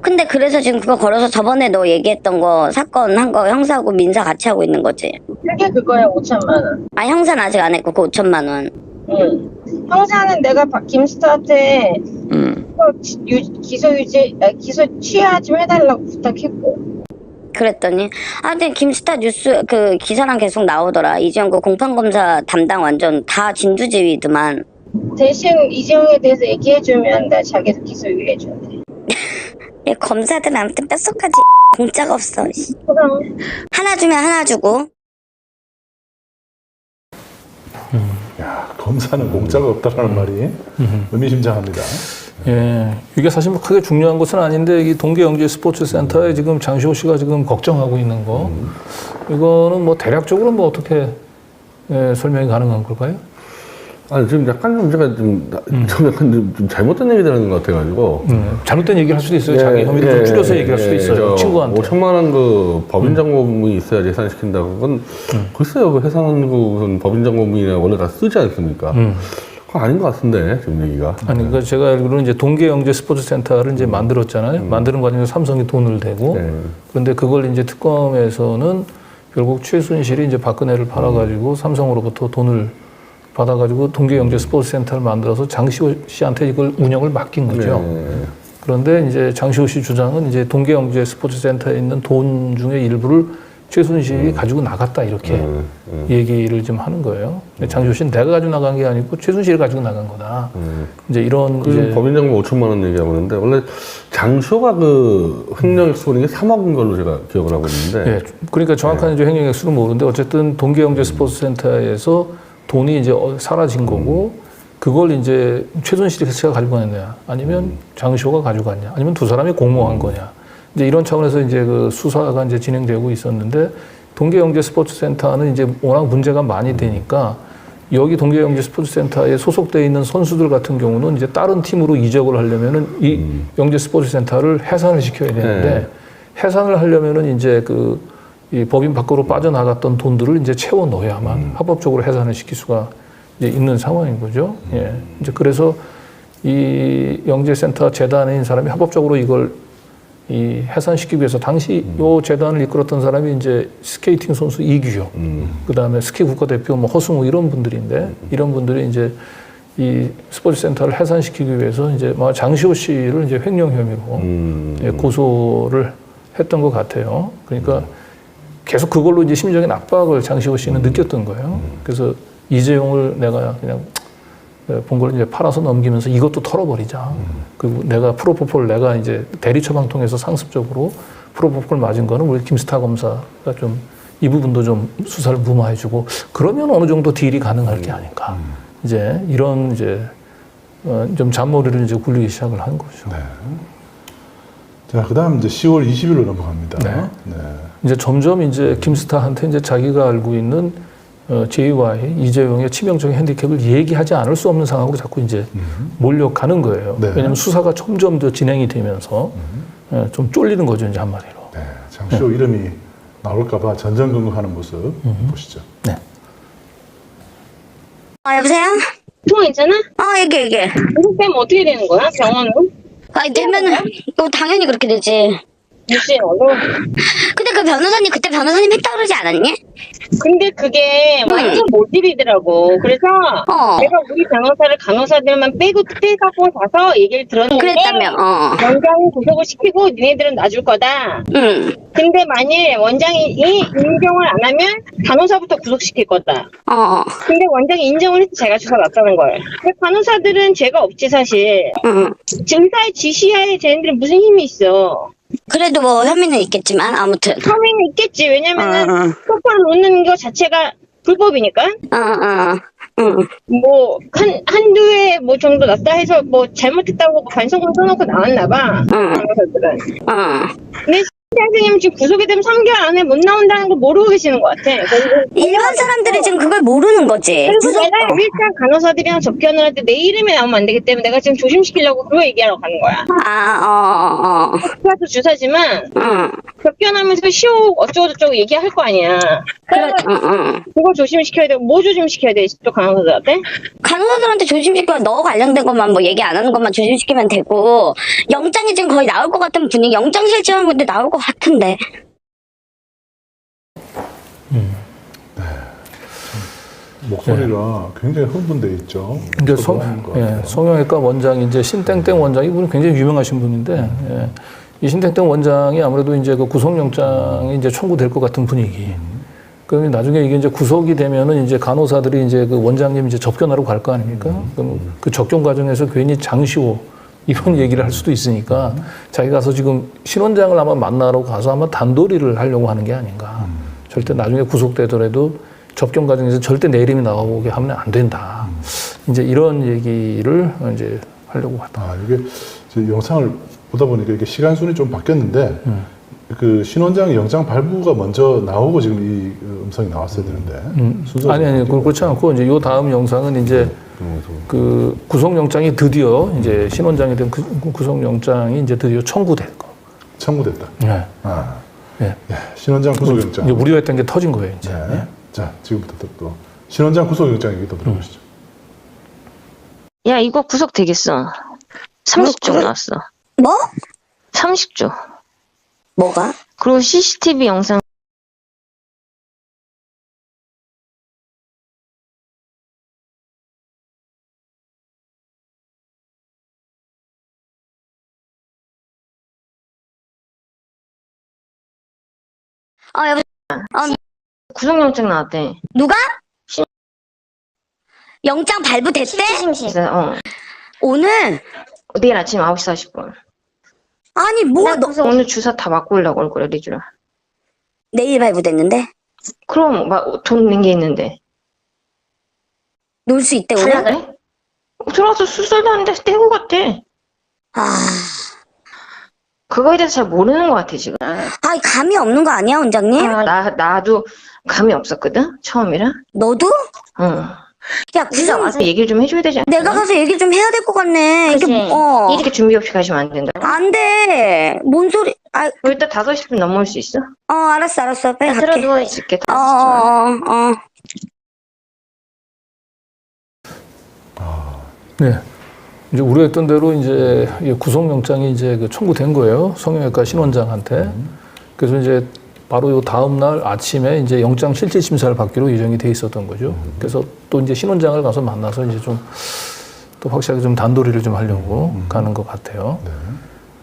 근데 그래서 지금 그거 걸어서 저번에 너 얘기했던 거 사건 한 거 형사하고 민사 같이 하고 있는 거지? 그게 그거야. 5천만 원. 아, 형사는 아직 안 했고 그 5천만 원. 응. 형사는 내가 김스타한테 기소 취하 좀 해달라고 부탁했고. 그랬더니 근데 김스타 뉴스 그 기사랑 계속 나오더라. 이재용 그 공판검사 담당 완전 다 진두지휘더만. 대신 이재용에 대해서 얘기해주면 나 자기도 기소 유예해준대. 얘 검사들은 아무튼 뼛속까지 공짜가 없어. 씨. 그럼 하나 주면 하나 주고. 야, 검사는 공짜가 없다라는 말이 의미심장합니다. 예, 이게 사실 뭐 크게 중요한 것은 아닌데 이 동계영재 스포츠센터에 지금 장시호 씨가 지금 걱정하고 있는 거 이거는 뭐 대략적으로 뭐 어떻게 설명이 가능한 걸까요? 아니, 지금 약간 좀 제가 좀 약간 좀 잘못된 얘기 들은 것 같아가지고. 잘못된 얘기를 할 수도 있어요. 자기 혐의를 좀 줄여서 얘기할 수도 있어요. 친구한테. 5천만 원 그 법인장고문이 있어야 해산시킨다고. 그건 글쎄요. 그 해산한 법인장고문이나 원래 다 쓰지 않습니까? 그건 아닌 것 같은데, 지금 얘기가. 아니, 그러니까 제가 알기로는 이제 동계영재 스포츠센터를 이제 만들었잖아요. 만드는 과정에서 삼성이 돈을 대고. 그런데 그걸 이제 특검에서는 결국 최순실이 이제 박근혜를 팔아가지고 삼성으로부터 돈을 받아가지고 동계영재 스포츠센터를 만들어서 장시호 씨한테 이걸 운영을 맡긴 거죠. 그런데 이제 장시호 씨 주장은 이제 동계영재 스포츠센터에 있는 돈 중에 일부를 최순실이 가지고 나갔다 이렇게 얘기를 좀 하는 거예요. 장시호 씨는 내가 가지고 나간 게 아니고 최순실이 가지고 나간 거다. 이제 이런 그 법인장고 5천만 원 얘기하고 있는데 원래 장시호가 그 횡령액수 보는 게 3억인 걸로 제가 기억을 하고 있는데. 예, 그러니까 정확한 이제 횡령액수는 모르는데 어쨌든 동계영재 스포츠센터에서 돈이 이제 사라진 거고 그걸 이제 최순실이 자체가 가지고 갔냐 아니면 장시호가 가지고 갔냐 아니면 두 사람이 공모한 거냐 이제 이런 차원에서 이제 그 수사가 이제 진행되고 있었는데 동계영재 스포츠센터는 이제 워낙 문제가 많이 되니까 여기 동계영재 스포츠센터에 소속되어 있는 선수들 같은 경우는 이제 다른 팀으로 이적을 하려면은 이 영재 스포츠센터를 해산을 시켜야 되는데 해산을 하려면은 이제 이 법인 밖으로 빠져나갔던 돈들을 이제 채워 넣어야만 합법적으로 해산을 시킬 수가 이제 있는 상황인 거죠. 예. 이제 그래서 이 영재센터 재단에 있는 사람이 합법적으로 이걸 해산시키기 위해서 당시 요 재단을 이끌었던 사람이 이제 스케이팅 선수 이규혁, 그 다음에 스키 국가대표 뭐 허승우 이런 분들인데 이런 분들이 이제 이 스포츠센터를 해산시키기 위해서 이제 장시호 씨를 이제 횡령 혐의로 고소를 했던 것 같아요. 그러니까 계속 그걸로 이제 심리적인 압박을 장시호 씨는 느꼈던 거예요. 그래서 이재용을 내가 그냥 본 걸 이제 팔아서 넘기면서 이것도 털어버리자. 그리고 내가 프로포폴 내가 이제 대리 처방 통해서 상습적으로 프로포폴 맞은 거는 우리 김스타 검사가 좀 이 부분도 좀 수사를 무마해주고 그러면 어느 정도 딜이 가능할 게 아닌가. 이제 이런 이제 좀 잔머리를 이제 굴리기 시작을 한 거죠. 네. 자, 그다음 이제 10월 20일로 넘어갑니다. 네. 이제 점점 이제 김스타한테 이제 자기가 알고 있는 JY, 이재용의 치명적인 핸디캡을 얘기하지 않을 수 없는 상황으로 자꾸 이제 몰려가는 거예요. 네. 왜냐하면 수사가 점점 더 진행이 되면서 좀 쫄리는 거죠, 이제 한마디로. 네. 장시호 이름이 나올까봐 전전긍긍하는 모습 보시죠. 네. 여보세요? 괜찮아? 얘기해. 이거 빼면 어떻게 되는 거야? 병원으로? 되면은 당연히 그렇게 되지. 무시 어려. 근데 그 변호사님 그때 변호사님 했다 그러지 않았니? 근데 그게 완전 모질이더라고. 그래서 내가 우리 변호사를 간호사들만 빼갖고 가서 얘기를 들었는데 그랬다며. 원장이 구속을 시키고 니네들은 놔줄 거다. 근데 만일 원장이 인정을 안 하면 간호사부터 구속시킬 거다. 근데 원장이 인정을 해서 제가 조사 났다는 거예요. 근데 간호사들은 죄가 없지 사실. 의사의 지시하에 쟤네들이 무슨 힘이 있어. 그래도 뭐 혐의는 있겠지만 아무튼. 혐의는 있겠지. 왜냐면은 응. 소파를 놓는 거 자체가 불법이니까. 응. 뭐 한두 해 뭐 정도 났다 해서 뭐 잘못했다고 반성문 써놓고 나왔나 봐. 강사들은. 근데 선생님 지금 구속이 되면 3개월 안에 못 나온다는 거 모르고 계시는 것 같아. 일반 사람들이 지금 그걸 모르는 거지. 그래서 내가 일단 간호사들이랑 접견을 할 때 내 이름이 나오면 안 되기 때문에 내가 지금 조심시키려고 그거 얘기하러 가는 거야. 그래서 주사지만 접견하면서 시호 어쩌고저쩌고 얘기할 거 아니야. 그걸 조심시켜야 되고 뭐 조심시켜야 돼? 또 간호사들한테? 간호사들한테 조심시키면 너 관련된 것만 뭐 얘기 안 하는 것만 조심시키면 되고 영장이 지금 거의 나올 것 같은 분위기. 영장 실질하는 건데 나올 것 같은데. 목소리가 굉장히 흥분돼 있죠. 이제 저도 하는 것 예, 같아요. 성형외과 원장이 이제 신땡땡 원장, 이분은 굉장히 유명하신 분인데, 예, 이 신땡땡 원장이 아무래도 이제 그 구속영장이 이제 청구될 것 같은 분위기. 그러면 나중에 이게 이제 구속이 되면은 이제 간호사들이 이제 그 원장님 이제 접견하러 갈 거 아닙니까? 그럼 그 접견 과정에서 괜히 장시호 이런 얘기를 할 수도 있으니까 자기 가서 지금 신원장을 아마 만나러 가서 아마 단도리를 하려고 하는 게 아닌가. 절대 나중에 구속되더라도 접견 과정에서 절대 내 이름이 나오게 하면 안 된다. 이제 이런 얘기를 이제 하려고 하다. 이게 이제 영상을 보다 보니까 이게 시간 순이 좀 바뀌었는데 그 신원장 영장 발부가 먼저 나오고 지금 이 음성이 나왔어야 되는데 순서가 아니 그렇지 않고 이제 요 다음 영상은 이제 그 구속영장이 드디어 이제 신원장이 된 구속영장이 이제 드디어 청구된 거. 청구됐다. 네. 네. 신원장 구속영장. 이제 우려했던 게 터진 거예요 이제. 네. 자, 지금부터 또 신원장 구속영장 얘기 또 들어보시죠. 야, 이거 구속 되겠어. 30조 나왔어. 뭐? 30조. 뭐가? 그리고 CCTV 영상 여보세요? 구속영장 나왔대. 누가? 영장 발부됐대? 오늘? 내일 아침 9시 40분. 아니 뭐 너 오늘 주사 다 맞고 오려고 얼굴에 리주라. 내일 발부됐는데? 그럼 막 돈 낸 게 있는데. 놀 수 있대 오늘? 달라래? 들어와서 수술도 하는데 떼고 갔대. 그거에 대해서 잘 모르는 것 같아 지금. 감이 없는 거 아니야 원장님? 나도 감이 없었거든 처음이라. 너도? 응. 야 진짜 와서 얘기를 좀 해줘야 되지 않나? 내가 가서 얘기 좀 해야 될 것 같네. 이렇게 준비 없이 가시면 안 된다. 안 돼. 뭔 소리? 일단 5시 넘을 수 있어? 알았어. 빨리 갈게. 들어 누워 있을게. 네. 이제 우려했던 대로 이제 구속영장이 이제 그 청구된 거예요. 성형외과 신원장한테. 그래서 이제 바로 요 다음 날 아침에 이제 영장 실질 심사를 받기로 예정이 돼 있었던 거죠. 그래서 또 이제 신원장을 가서 만나서 이제 좀 또 확실하게 좀 단도리를 좀 하려고 가는 것 같아요.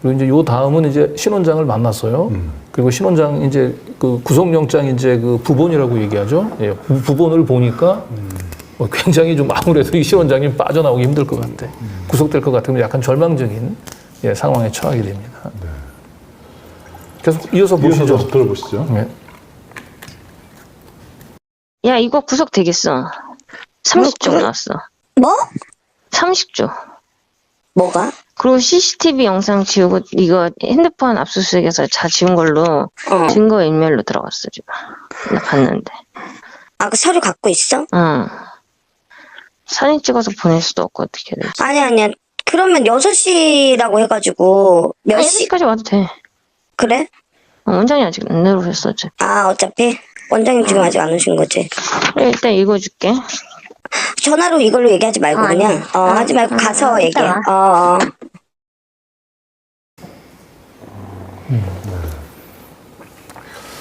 그리고 이제 요 다음은 이제 신원장을 만났어요. 그리고 신원장 이제 그 구속영장 이제 그 부본이라고 얘기하죠. 예, 부본을 보니까 굉장히 좀 아무래도 이 신원장님 빠져나오기 힘들 것 같아. 구속될 것 같으면 약간 절망적인 상황에 처하게 됩니다. 계속 이어서 보시죠. 들어보시죠. 네. 야, 이거 구속 되겠어. 30조 나왔어. 뭐? 30조. 뭐가? 그리고 CCTV 영상 지우고 이거 핸드폰 압수수색에서 다 지운 걸로 증거 인멸로 들어갔어 지금. 나 봤는데. 그 서류 갖고 있어? 응. 사진 찍어서 보낼 수도 없고 어떻게 해야 되지? 아니야. 그러면 6시라고 해가지고 몇 시? 6시까지 와도 돼. 그래? 원장이 아직 안 내려오셨어 어차피. 어차피? 원장님 지금 아직 안 오신 거지? 그래, 일단 읽어줄게. 전화로 이걸로 얘기하지 말고 그냥 하지 말고 가서 얘기해.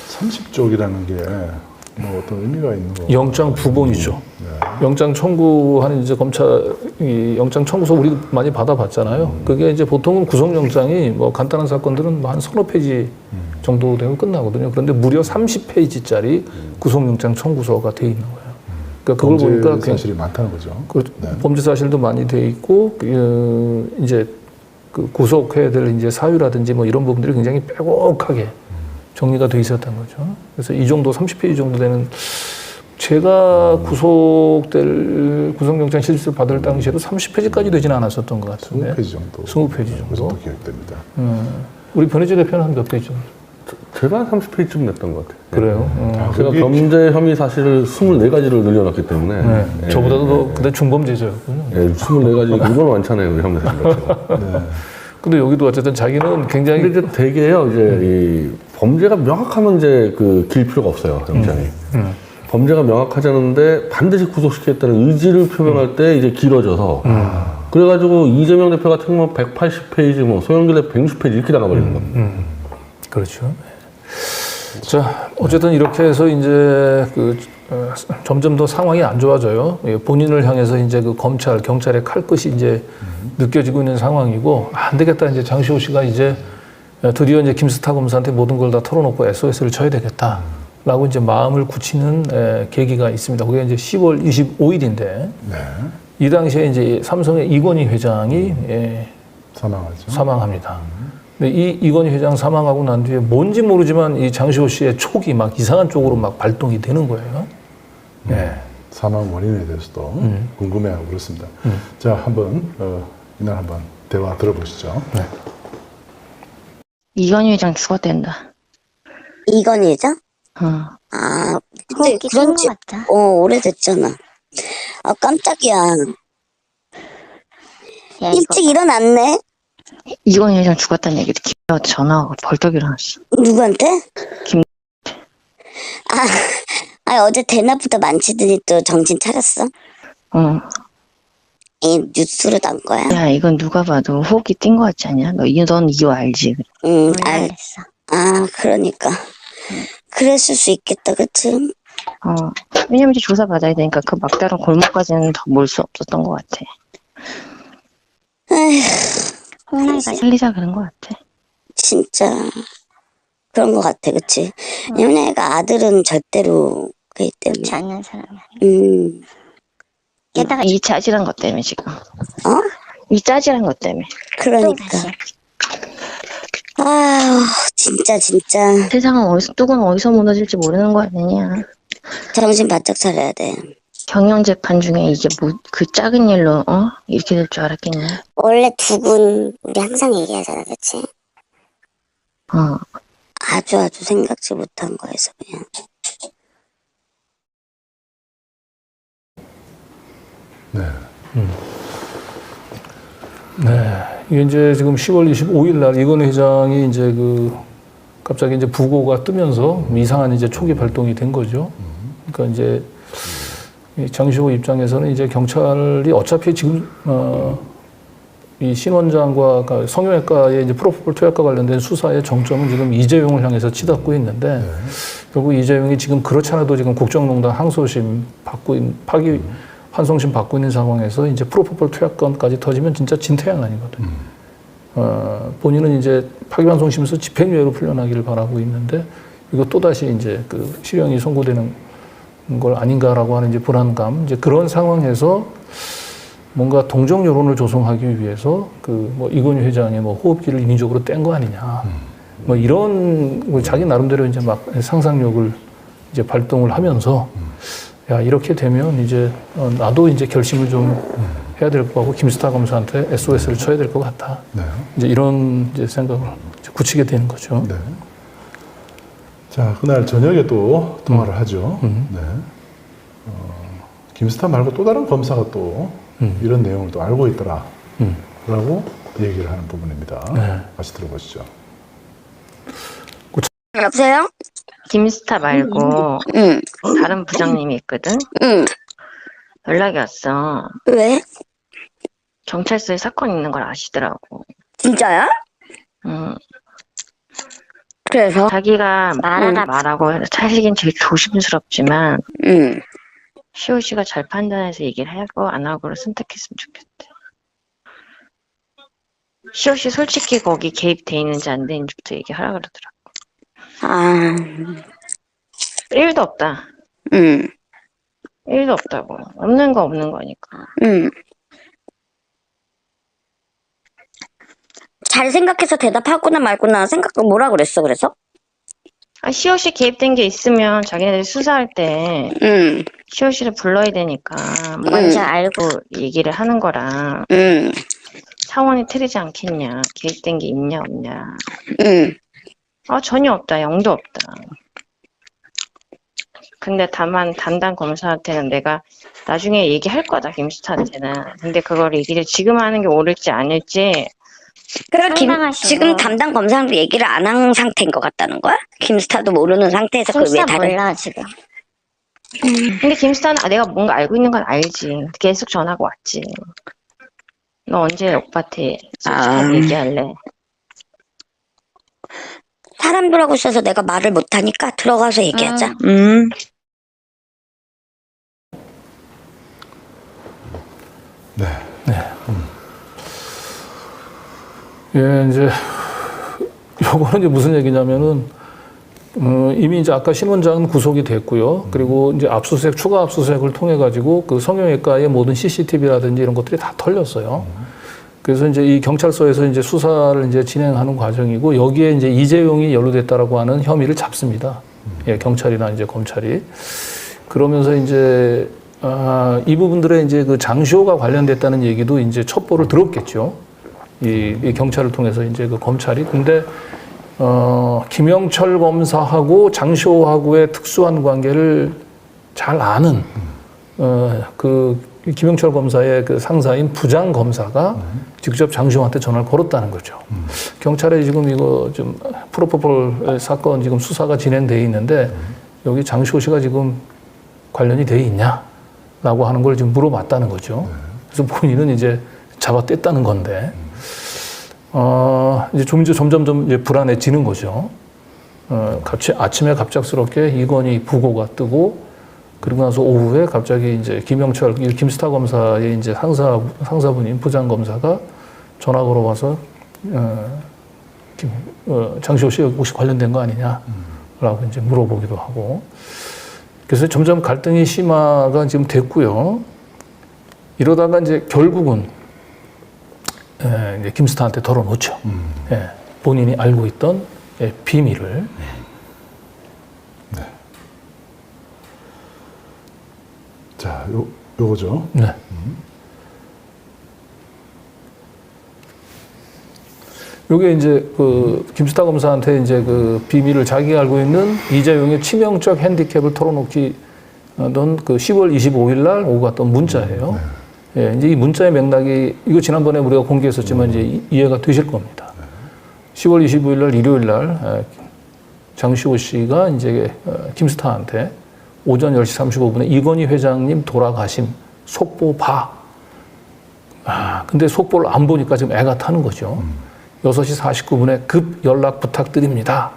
30쪽이라는 게 뭐 어떤 의미가 있는 거? 영장 부본이죠. 영장 청구하는 이제 검찰이 영장 청구서 우리 많이 받아봤잖아요. 그게 이제 보통은 구속영장이 뭐 간단한 사건들은 한 서너 페이지 정도 되면 끝나거든요. 그런데 무려 30페이지짜리 구속영장 청구서가 돼 있는 거예요. 그러니까 그걸 보니까 사실이 많다는 거죠. 범죄 사실도 많이 돼 있고 이제 그 구속해야 될 이제 사유라든지 뭐 이런 부분들이 굉장히 빼곡하게 정리가 돼 있었던 거죠. 그래서 이 정도 30페이지 정도 되는 제가 구속영장 실질 받을 당시에도 30페이지까지 되지는 않았었던 것 같은데. 20페이지 정도. 20페이지 그 정도. 정도 기억됩니다. 우리 변혜재 대표는 한 몇 페이지 정도? 제가 30페이지쯤 냈던 것 같아요. 그래요? 제가 그게- 범죄 혐의 사실을 24가지를 늘려놨기 때문에. 네. 예, 저보다도 예, 더 그때 중범죄자였군요. 예, 24가지, 이건 많잖아요, 우리 혐의 사실 자체가. 근데 여기도 어쨌든 자기는 굉장히 근데 이제 되게요, 이제 이 범죄가 명확하면 이제 길 필요가 없어요, 영장이. 범죄가 명확하지 않은데 반드시 구속시키겠다는 의지를 표명할 때 이제 길어져서. 그래가지고 이재명 대표 같은 경우는 180페이지, 뭐 소영길 대표 160페이지 이렇게 나가버리는 겁니다. 그렇죠. 자, 어쨌든 이렇게 해서 이제 점점 더 상황이 안 좋아져요. 예, 본인을 향해서 이제 그 검찰, 경찰의 칼끝이 이제 느껴지고 있는 상황이고, 안 되겠다. 이제 장시호 씨가 이제 드디어 이제 김스타 검사한테 모든 걸 다 털어놓고 SOS를 쳐야 되겠다. 라고 이제 마음을 굳히는 계기가 있습니다. 그게 이제 10월 25일인데, 네. 이 당시에 이제 삼성의 이건희 회장이 사망하죠. 사망합니다. 근데 이 이건희 회장 사망하고 난 뒤에 뭔지 모르지만 이 장시호 씨의 촉이 막 이상한 쪽으로 막 발동이 되는 거예요. 네. 사망 원인에 대해서도 궁금해하고 그렇습니다. 자, 한번 이날 한번 대화 들어보시죠. 네. 이건희 회장 죽었댄다. 이건희 회장? 어. 아, 근데 그렇게 그런 지, 쓴것 같다. 오래됐잖아. 아, 깜짝이야. 야, 일찍 일어났네? 이건희 회장 죽었다는 얘기도 김한테 전화하고 벌떡 일어났어. 누구한테? 김- 어제 대낮부터 만취들이 또 정신 차렸어? 어. 이 뉴스로 난 거야? 야, 이건 누가 봐도 호흡기 뛴 것 같지 않냐? 넌 이거 알지? 알겠어. 아, 그러니까. 그랬을 수 있겠다, 그치? 왜냐면 이제 조사받아야 되니까 그 막다른 골목까지는 더 몰 수 없었던 것 같아. 에휴, 홍나이가 살리자 그런 것 같아. 진짜. 그런 것 같아, 그치? 왜냐면 애가 아들은 절대로 그기 때문에. 그렇지 않는 사람이야. 게다가 이 짜질한 것 때문에 지금. 이 짜질한 것 때문에. 그러니까. 아휴, 진짜. 세상은 뚝은 어디서 무너질지 모르는 거 아니냐. 정신 바짝 차려야 돼. 경영 재판 중에 이게 그 작은 일로 이렇게 될 줄 알았겠냐. 원래 두군 우리 항상 얘기하잖아, 그치? 아주 생각지 못한 거에서 그냥. 네. 네. 이게 이제 지금 10월 25일 날 이건희 회장이 이제 갑자기 이제 부고가 뜨면서 이상한 이제 촉이 발동이 된 거죠. 그러니까 이제 이 장시호 입장에서는 이제 경찰이 어차피 지금 이 신 원장과 성형외과의 이제 프로포폴 투약과 관련된 수사의 정점은 지금 이재용을 향해서 치닫고 있는데 결국 이재용이 지금 그렇지 않아도 지금 국정농단 항소심 파기 환송심 받고 있는 상황에서 이제 프로포폴 투약건까지 터지면 진짜 진퇴양난이거든요. 본인은 이제 파기환송심에서 집행유예로 풀려나기를 바라고 있는데 이거 또다시 이제 실형이 선고되는 걸 아닌가라고 하는 이제 불안감, 이제 그런 상황에서 뭔가 동정 여론을 조성하기 위해서 이건희 회장의 호흡기를 인위적으로 뗀 거 아니냐. 이런 자기 나름대로 이제 막 상상력을 이제 발동을 하면서 야, 이렇게 되면 이제 나도 이제 결심을 좀 해야 될 것 같고 김스타 검사한테 SOS를 쳐야 될 것 같다. 네. 이제 이런 이제 생각을 굳히게 되는 거죠. 네. 자, 그날 저녁에 또 통화를 하죠. 네. 김스타 말고 또 다른 검사가 또 이런 내용을 또 알고 있더라. 라고 얘기를 하는 부분입니다. 네. 다시 들어보시죠. 여보세요? 김스타 말고 다른 부장님이 있거든. 응. 연락이 왔어. 왜? 경찰서에 사건 있는 걸 아시더라고. 진짜야? 그래서? 자기가 말하고 해서 사실은 제일 조심스럽지만 시호 씨가 잘 판단해서 얘기를 하고 안 하고를 선택했으면 좋겠대. 시호 씨 솔직히 거기 개입돼 있는지 안 되는지부터 얘기하라 그러더라고. 1도 없다. 1도 없다고. 없는 거니까. 잘 생각해서 대답하거나 말거나 생각을 뭐라 그랬어, 그래서? 시오씨 개입된 게 있으면 자기네들이 수사할 때 시오씨를 불러야 되니까 뭔지 알고 얘기를 하는 거랑 차원이 틀리지 않겠냐. 개입된 게 있냐 없냐. 전혀 없다. 0도 없다. 근데 다만 담당 검사한테는 내가 나중에 얘기할 거다, 김수타한테는. 근데 그걸 얘기를 지금 하는 게 옳을지 아닐지. 그럼 지금 담당 검사랑도 얘기를 안 한 상태인 것 같다는 거야? 김스타도 모르는 상태에서 그걸 왜 다른? 몰라 지금. 근데 김수타는 내가 뭔가 알고 있는 건 알지. 계속 전화가 왔지. 너 언제 오빠한테 솔직하게 얘기할래? 사람들하고 있어서 내가 말을 못하니까 들어가서 얘기하자. 네. 예, 이제 요거는 이제 무슨 얘기냐면은 이미 이제 아까 신 원장은 구속이 됐고요. 그리고 이제 압수수색, 추가 압수수색을 통해 가지고 그 성형외과의 모든 CCTV라든지 이런 것들이 다 털렸어요. 그래서 이제 이 경찰서에서 이제 수사를 이제 진행하는 과정이고, 여기에 이제 이재용이 연루됐다라고 하는 혐의를 잡습니다. 예, 경찰이나 이제 검찰이. 그러면서 이제 이 부분들에 이제 그 장시호가 관련됐다는 얘기도 이제 첩보를 들었겠죠. 이 경찰을 통해서 이제 그 검찰이. 근데 김영철 검사하고 장시호하고의 특수한 관계를 잘 아는 그 김영철 검사의 그 상사인 부장 검사가 직접 장시호한테 전화를 걸었다는 거죠. 경찰에 지금 이거 좀 프로포폴 사건 지금 수사가 진행돼 있는데 여기 장시호 씨가 지금 관련이 돼 있냐라고 하는 걸 지금 물어봤다는 거죠. 그래서 본인은 이제 잡아뗐다는 건데. 이제 점점 이제 불안해지는 거죠. 아침에 갑작스럽게 이건희 부고가 뜨고, 그리고 나서 오후에 갑자기 이제 김영철, 김스타 검사의 이제 상사분인 부장 검사가 전화 걸어와서, 장시호 씨 혹시 관련된 거 아니냐라고 이제 물어보기도 하고. 그래서 점점 갈등이 심화가 지금 됐고요. 이러다가 이제 결국은 이제 김스타한테 털어놓죠. 예, 본인이 알고 있던 비밀을. 네. 자, 요거죠. 네. 요게 이제 그 김스타 검사한테 이제 그 비밀을 자기가 알고 있는 이재용의 치명적 핸디캡을 털어놓기 그 10월 25일 날 오고 갔던 문자예요. 예, 이제 이 문자의 맥락이, 이거 지난번에 우리가 공개했었지만 이제 이해가 되실 겁니다. 10월 25일 날 일요일 날 장시호 씨가 이제 김스타한테 오전 10시 35분에 이건희 회장님 돌아가심 속보 봐. 근데 속보를 안 보니까 지금 애가 타는 거죠. 6시 49분에 급 연락 부탁드립니다.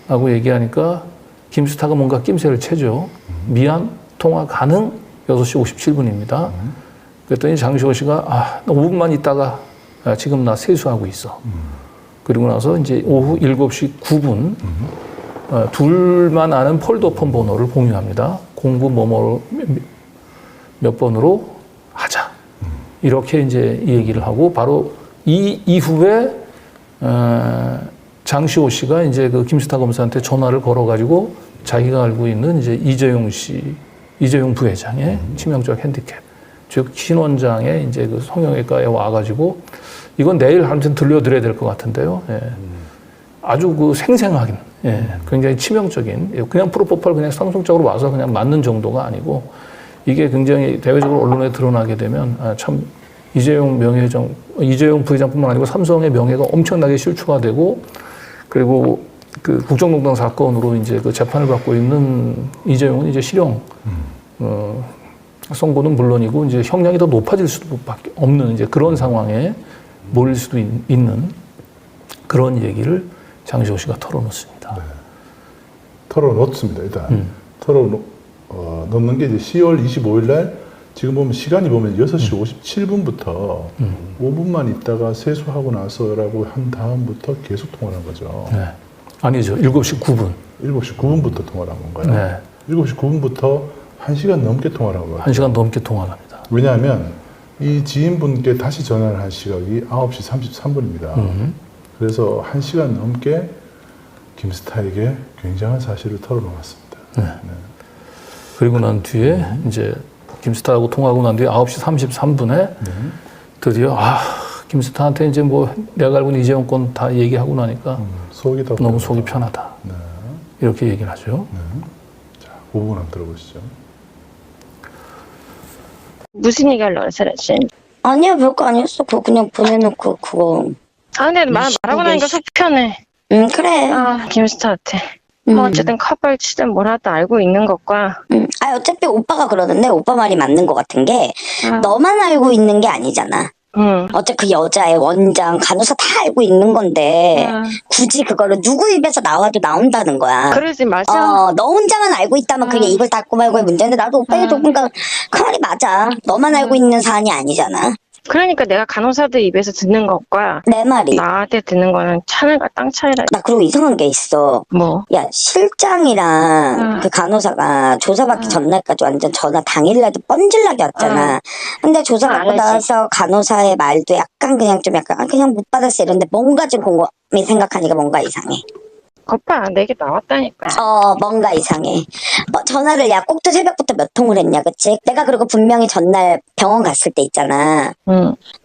라고 얘기하니까 김스타가 뭔가 낌새를 채죠. 미안, 통화 가능? 6시 57분입니다. 그랬더니 장시호 씨가 5분만 있다가 지금 나 세수하고 있어. 그리고 나서 이제 오후 7시 9분 둘만 아는 폴더폰 번호를 공유합니다. 09 뭐뭐 몇 번으로 하자. 이렇게 이제 이 얘기를 하고, 바로 이 이후에 장시호 씨가 이제 그 김스타 검사한테 전화를 걸어가지고 자기가 알고 있는 이제 이재용 부회장의 치명적 핸디캡, 즉 신 원장의 이제 그 성형외과에 와가지고, 이건 내일 아무튼 들려드려야 될 것 같은데요. 예. 아주 그 생생하긴, 굉장히 치명적인, 그냥 프로포폴 그냥 상승적으로 와서 그냥 맞는 정도가 아니고, 이게 굉장히 대외적으로 언론에 드러나게 되면 참 이재용 부회장뿐만 아니고 삼성의 명예가 엄청나게 실추가 되고, 그리고 그 국정농단 사건으로 이제 그 재판을 받고 있는 이재용은 이제 실형 선고는 물론이고 이제 형량이 더 높아질 수밖에 없는 이제 그런 상황에 몰릴 수도 있는 그런 얘기를 장시호 씨가 털어놓습니다. 네. 털어놓습니다. 일단 털어놓는 게 이제 10월 25일 날, 지금 보면 시간이 보면 6시 57분부터 5분만 있다가 세수하고 나서라고 한 다음부터 계속 통화를 한 거죠. 네. 아니죠. 7시 9분. 7시 9분부터 통화를 한 건가요? 네. 7시 9분부터 1시간 넘게 통화를 한 거예요. 1시간 넘게 통화를 합니다. 왜냐하면 이 지인분께 다시 전화를 한 시각이 9시 33분입니다. 그래서 1시간 넘게 김스타에게 굉장한 사실을 털어놓았습니다. 네. 그리고 난 뒤에 이제 김스타하고 통화하고 난 뒤에 9시 33분에 드디어 김스타한테 이제 뭐 내가 알고 있는 이재용 건 다 얘기하고 나니까 속이 더 너무 속이 편하다. 네. 이렇게 얘기를 하죠. 네. 자, 그 부분 한번 들어보시죠. 무슨 얘기 하려고 그랬어, 씨? 아니야, 별거 아니었어. 그거 그냥 보내놓고, 그거. 아, 근데 말하고 나니까 속 편해. 그래. 김스타한테. 뭐 어쨌든 커플 치든 뭘 하든 알고 있는 것과. 어차피 오빠가 그러는데, 오빠 말이 맞는 것 같은 게, 너만 알고 있는 게 아니잖아. 어차피 그 여자의 원장, 간호사 다 알고 있는 건데, 굳이 그거를 누구 입에서 나와도 나온다는 거야. 그러지, 맞아. 너 혼자만 알고 있다면 그게 입을 닫고 말고의 문제인데, 나도 오빠의 조금가, 그 말이 맞아. 너만 알고 있는 사안이 아니잖아. 그러니까 내가 간호사들 입에서 듣는 것과 내 말이. 나한테 듣는 거는 하늘과 땅 차이라. 나 그리고 이상한 게 있어. 뭐? 야, 실장이랑 그 간호사가 조사받기 전날까지 완전 전화 당일날도 뻔질나게 왔잖아. 근데 조사받고 알지. 나서 간호사의 말도 약간 그냥 못 받았어 이런데 뭔가 좀 곰곰이 생각하니까 뭔가 이상해. 오빠, 내게 나왔다니까. 뭔가 이상해. 전화를 꼭두 새벽부터 몇 통을 했냐, 그치? 내가 그리고 분명히 전날 병원 갔을 때 있잖아.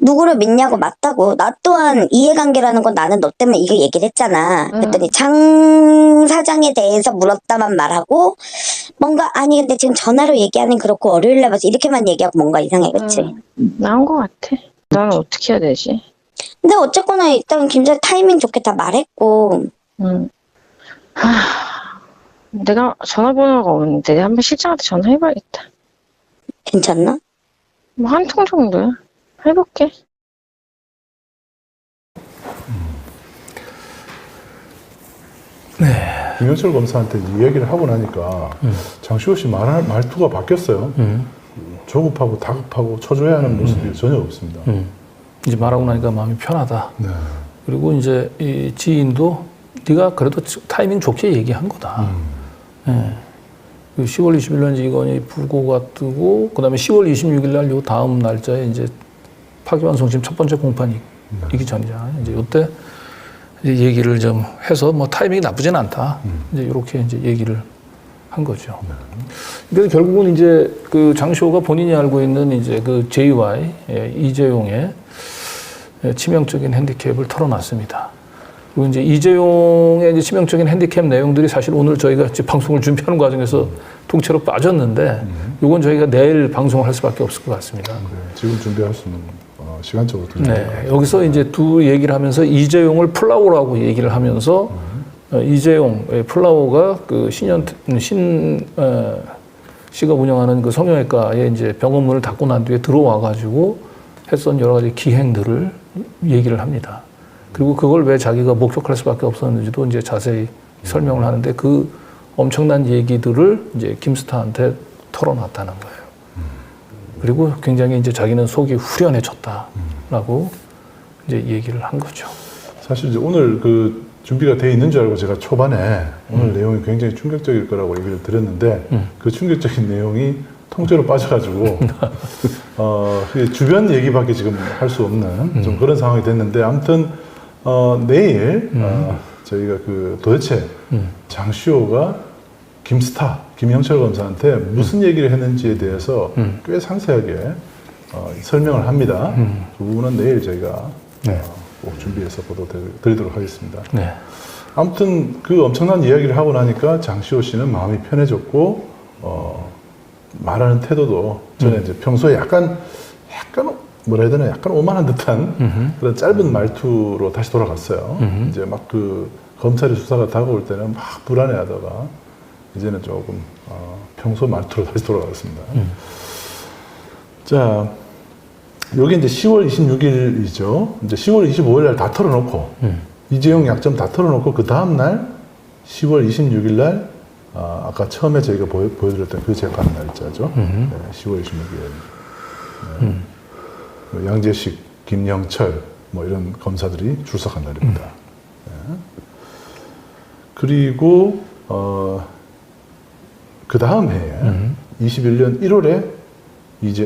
누구를 믿냐고 맞다고. 나 또한 이해관계라는 건 나는 너 때문에 이거 얘기를 했잖아. 그랬더니 장 사장에 대해서 물었다만 말하고 뭔가 아니 근데 지금 전화로 얘기하는 그렇고 월요일날 봐서 이렇게만 얘기하고 뭔가 이상해, 그치? 나온 것 같아. 나는 어떻게 해야 되지? 근데 어쨌거나 일단 김자 타이밍 좋게 다 말했고. 내가 전화번호가 없는데 한번 실장한테 전화해봐야겠다. 괜찮나? 뭐 한 통 정도야. 해볼게. 김영철 검사한테 이야기를 하고 나니까 장시호 씨 말투가 바뀌었어요. 조급하고 다급하고 초조해하는 모습이 전혀 없습니다. 이제 말하고 나니까 마음이 편하다. 네. 그리고 이제 이 지인도 네가 그래도 타이밍 좋게 얘기한 거다. 예. 그 10월 20일 날 이제 이건희 부고가 뜨고 그다음에 10월 26일 날 요 다음 날짜에 이제 파기환송심 첫 번째 공판이 이기 전이잖아요. 이제 요때 이제 얘기를 좀 해서 뭐 타이밍이 나쁘진 않다. 이제 이렇게 이제 얘기를 한 거죠. 그래서 결국은 이제 그 장시호가 본인이 알고 있는 이제 그 JY 이재용의 치명적인 핸디캡을 털어놨습니다. 그리고 이제 이재용의 이제 치명적인 핸디캡 내용들이 사실 오늘 저희가 이제 방송을 준비하는 과정에서 통째로 빠졌는데 이건 저희가 내일 방송을 할 수밖에 없을 것 같습니다. 지금 준비할 수는 시간적으로 여기서 이제 두 얘기를 하면서 이재용을 플라워라고 얘기를 하면서 이재용 플라워가 그 씨가 운영하는 그 성형외과에 이제 병원 문을 닫고 난 뒤에 들어와 가지고 했던 여러 가지 기행들을 얘기를 합니다. 그리고 그걸 왜 자기가 목격할 수밖에 없었는지도 이제 자세히 설명을 하는데 그 엄청난 얘기들을 이제 김스타한테 털어놨다는 거예요. 그리고 굉장히 이제 자기는 속이 후련해졌다라고 이제 얘기를 한 거죠. 사실 이제 오늘 그 준비가 돼 있는 줄 알고 제가 초반에 오늘 내용이 굉장히 충격적일 거라고 얘기를 드렸는데 그 충격적인 내용이 통째로 빠져가지고 주변 얘기밖에 지금 할 수 없는 좀 그런 상황이 됐는데 아무튼 내일 저희가 그 도대체 장시호가 김영철 검사한테 무슨 얘기를 했는지에 대해서 꽤 상세하게 설명을 합니다. 그 부분은 내일 저희가 꼭 준비해서 보도드리도록 하겠습니다. 네. 아무튼 그 엄청난 이야기를 하고 나니까 장시호 씨는 마음이 편해졌고 말하는 태도도 전에 이제 평소에 약간 뭐라 해야 되나 약간 오만한 듯한 그런 짧은 말투로 다시 돌아갔어요. 이제 막 그 검찰의 수사가 다가올 때는 막 불안해하다가 이제는 조금 평소 말투로 다시 돌아갔습니다. 자, 여기 이제 10월 26일이죠. 이제 10월 25일 날 다 털어놓고 이재용 약점 다 털어놓고 그 다음 날 10월 26일 날 아까 처음에 저희가 보여드렸던 그 재판 날짜죠. 네, 10월 26일. 네. 양재식, 김영철 뭐 이런 검사들이 출석한 날입니다. 네. 그리고 그 다음 해에 21년 1월에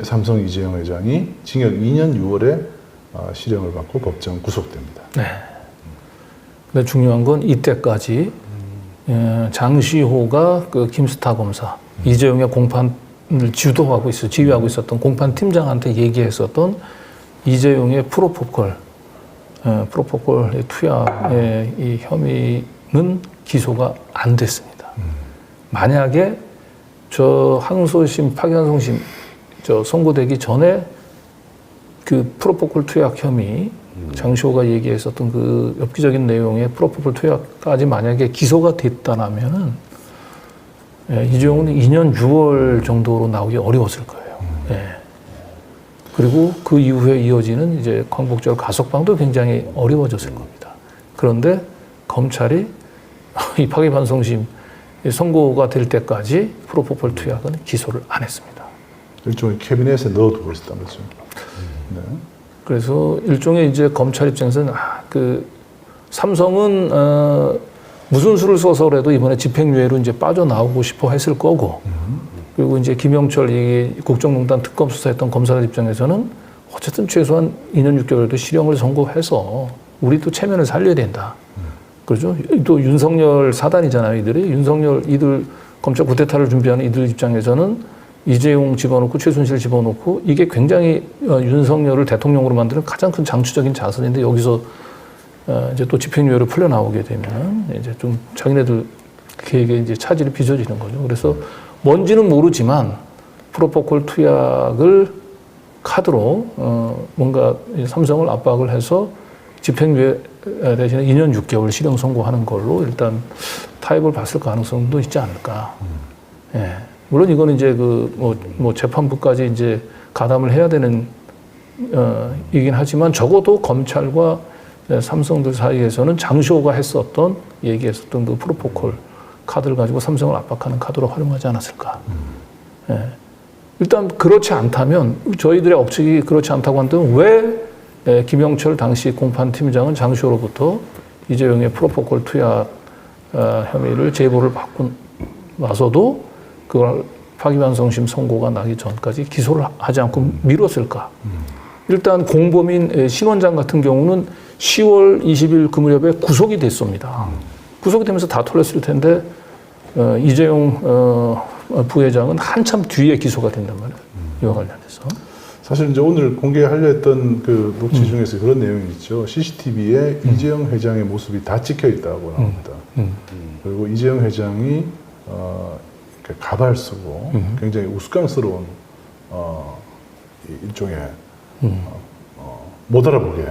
삼성 이재용 회장이 징역 2년 6월에 실형을 받고 법정 구속됩니다. 네. 근데 중요한 건 이때까지 장시호가 그 김스타 검사, 이재용의 공판을 주도하고 지휘하고 있었던 공판 팀장한테 얘기했었던 이재용의 프로포콜의 투약의 이 혐의는 기소가 안 됐습니다. 만약에 저 항소심, 파기환송심 선고되기 전에 그 프로포콜 투약 혐의, 장시호가 얘기했었던 그 엽기적인 내용의 프로포폴 투약까지 만약에 기소가 됐다라면은 이재용은 2년 6월 정도로 나오기 어려웠을 거예요. 그리고 그 이후에 이어지는 이제 광복절 가석방도 굉장히 어려워졌을 겁니다. 그런데 검찰이 이 파기환송심 선고가 될 때까지 프로포폴 투약은 기소를 안 했습니다. 일종의 캐비넷에 넣어두고 있었다면서요. 네. 그래서 일종의 이제 검찰 입장에서는 그 삼성은 무슨 수를 써서라도 이번에 집행유예로 이제 빠져나오고 싶어 했을 거고, 그리고 이제 김영철 이 국정농단 특검 수사했던 검사들 입장에서는 어쨌든 최소한 2년 6개월도 실형을 선고해서 우리도 체면을 살려야 된다. 그렇죠? 또 윤석열 사단이잖아요, 이들이. 이들 검찰 쿠데타를 준비하는 이들 입장에서는 이재용 집어넣고 최순실 집어넣고 이게 굉장히 윤석열을 대통령으로 만드는 가장 큰 장추적인 자산인데 여기서 이제 또 집행유예로 풀려나오게 되면 이제 좀 자기네들 계획에 이제 차질이 빚어지는 거죠. 그래서 뭔지는 모르지만 프로포콜 투약을 카드로 뭔가 삼성을 압박을 해서 집행유예 대신에 2년 6개월 실형 선고하는 걸로 일단 타협을 봤을 가능성도 있지 않을까. 예. 물론 이거는 이제 뭐 재판부까지 이제 가담을 해야 되는 이긴 하지만 적어도 검찰과 삼성들 사이에서는 장시호가 얘기했었던 그 프로포콜 카드를 가지고 삼성을 압박하는 카드로 활용하지 않았을까. 예. 일단 그렇지 않다면 저희들의 억측이 그렇지 않다고 한다면 왜 김영철 당시 공판팀장은 장시호로부터 이재용의 프로포콜 투약 혐의를 제보를 받고 나서도 그걸 파기환송심 선고가 나기 전까지 기소를 하지 않고 미뤘을까? 일단 공범인 신 원장 같은 경우는 10월 20일 그 무렵에 구속이 됐습니다. 구속이 되면서 다 털렸을 텐데 이재용 부회장은 한참 뒤에 기소가 된단 말이에요. 이와 관련해서. 사실 이제 오늘 공개하려 했던 그 녹취 중에서 그런 내용이 있죠. CCTV에 이재용 회장의 모습이 다 찍혀 있다고 나옵니다. 그리고 이재용 회장이 가발 쓰고 굉장히 우스꽝스러운 일종의 못 알아보게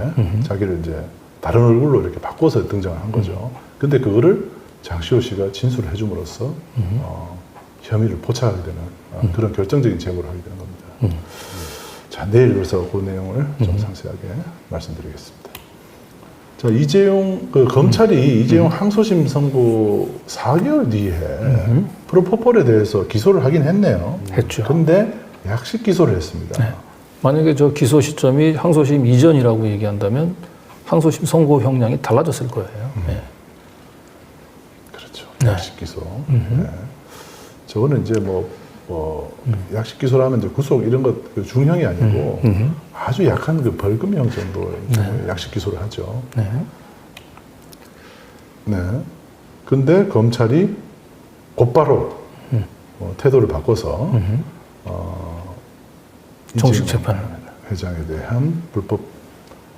자기를 이제 다른 얼굴로 이렇게 바꿔서 등장을 한 거죠. 근데 그거를 장시호 씨가 진술을 해줌으로써 혐의를 포착하게 되는 그런 결정적인 제보를 하게 되는 겁니다. 자, 내일 그래서 그 내용을 좀 상세하게 말씀드리겠습니다. 자, 검찰이 이재용 항소심 선고 4개월 뒤에 프로포폴에 대해서 기소를 하긴 했네요. 했죠. 근데 약식 기소를 했습니다. 네. 만약에 저 기소 시점이 항소심 이전이라고 얘기한다면 항소심 선고 형량이 달라졌을 거예요. 네. 그렇죠. 약식 기소. 네. 저거는 이제 약식 기소를 하면 이제 구속 이런 것 중형이 아니고 아주 약한 그 벌금형 정도의 약식 기소를 하죠. 네. 근데 검찰이 곧바로 태도를 바꿔서 정식 재판을 회장에 대한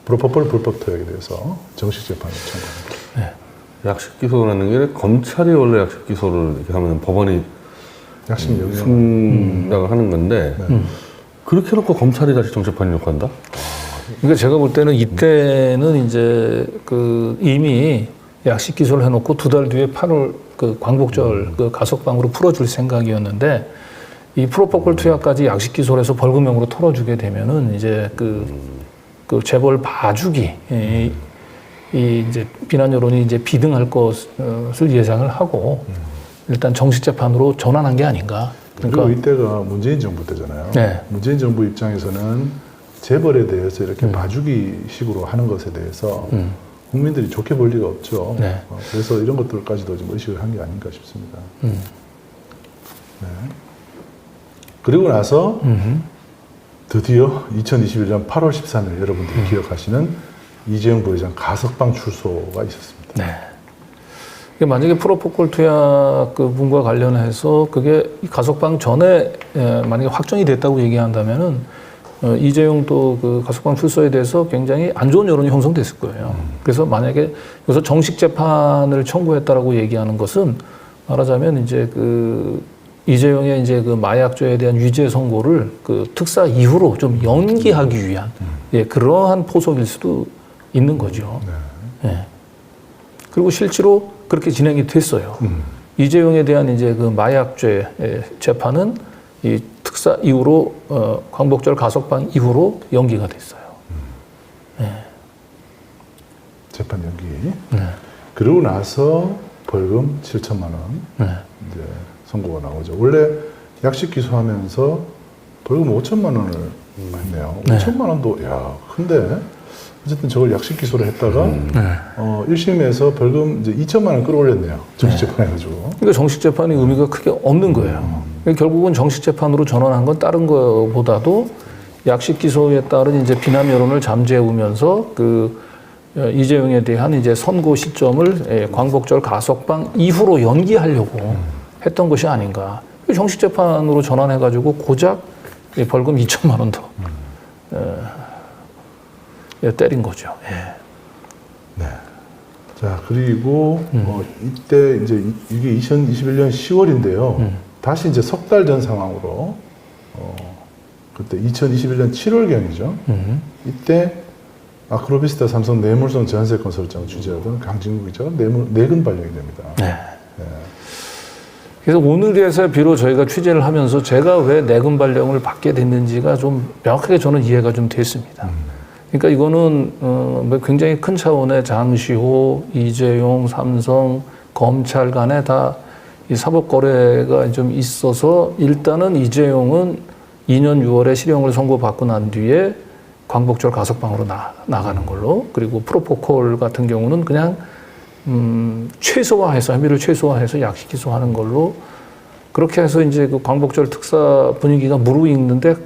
프로포폴 불법 투약에 대해서 정식 재판을 청구합니다. 네. 약식 기소라는 게 검찰이 원래 약식 기소를 이렇게 하면 법원이 약식 명령 승낙을 하는 건데 그렇게 해놓고 검찰이 다시 정치판을 요구한다? 그러니까 제가 볼 때는 이때는 이제 이미 약식 기소를 해놓고 2달 뒤에 8월 그 광복절 그 가석방으로 풀어줄 생각이었는데 이 프로포콜 투약까지 약식 기소를 해서 벌금형으로 털어주게 되면은 이제 그 재벌 봐주기 이 이제 비난 여론이 이제 비등할 것을 예상을 하고 일단 정식 재판으로 전환한 게 아닌가. 그리고 이때가 문재인 정부 때잖아요. 네. 문재인 정부 입장에서는 재벌에 대해서 이렇게 봐주기 식으로 하는 것에 대해서 국민들이 좋게 볼 리가 없죠. 네. 그래서 이런 것들까지도 좀 의식을 한 게 아닌가 싶습니다. 네. 그리고 나서 드디어 2021년 8월 13일 여러분들이 기억하시는 이재용 부회장 가석방 출소가 있었습니다. 네. 만약에 프로포콜 투약 그 분과 관련해서 그게 가석방 전에 만약에 확정이 됐다고 얘기한다면은 이재용 또 그 가석방 출소에 대해서 굉장히 안 좋은 여론이 형성됐을 거예요. 그래서 만약에 여기서 정식 재판을 청구했다라고 얘기하는 것은 말하자면 이제 그 이재용의 이제 그 마약죄에 대한 유죄 선고를 그 특사 이후로 좀 연기하기 위한 예, 그러한 포석일 수도 있는 거죠. 예. 그리고 실제로 그렇게 진행이 됐어요. 이재용에 대한 이제 그 마약죄 재판은 이 특사 이후로 광복절 가석방 이후로 연기가 됐어요. 네. 재판 연기. 그러고 나서 벌금 7천만 원 이제 선고가 나오죠. 원래 약식 기소하면서 벌금 5천만 원을 했네요. 5천만 원도 야 근데 어쨌든 저걸 약식 기소를 했다가 1심에서 벌금 이제 2천만 원 끌어올렸네요. 정식 재판해가지고. 그러니까 정식 재판이 의미가 크게 없는 거예요. 결국은 정식 재판으로 전환한 건 다른 것보다도 약식 기소에 따른 이제 비난 여론을 잠재우면서 그 이재용에 대한 이제 선고 시점을 광복절 가석방 이후로 연기하려고 했던 것이 아닌가. 정식 재판으로 전환해가지고 고작 벌금 2천만 원 더 때린 거죠. 예. 네. 자 그리고 이때 이제 이게 2021년 10월인데요. 다시 이제 석 달 전 상황으로 그때 2021년 7월경이죠. 이때 아크로비스타 삼성 뇌물성 전세 건설장을 취재하던 강진구 기자가 내근 발령이 됩니다. 네. 그래서 오늘에서 비로 저희가 취재를 하면서 제가 왜 내근 발령을 받게 됐는지가 좀 명확하게 저는 이해가 좀 됐습니다. 그러니까 이거는 굉장히 큰 차원의 장시호, 이재용, 삼성, 검찰 간에 다 이 사법 거래가 좀 있어서 일단은 이재용은 2년 6월에 실형을 선고받고 난 뒤에 광복절 가석방으로 나가는 걸로, 그리고 프로포콜 같은 경우는 그냥 최소화해서 혐의를 최소화해서 약식 기소하는 걸로, 그렇게 해서 이제 그 광복절 특사 분위기가 무르익는데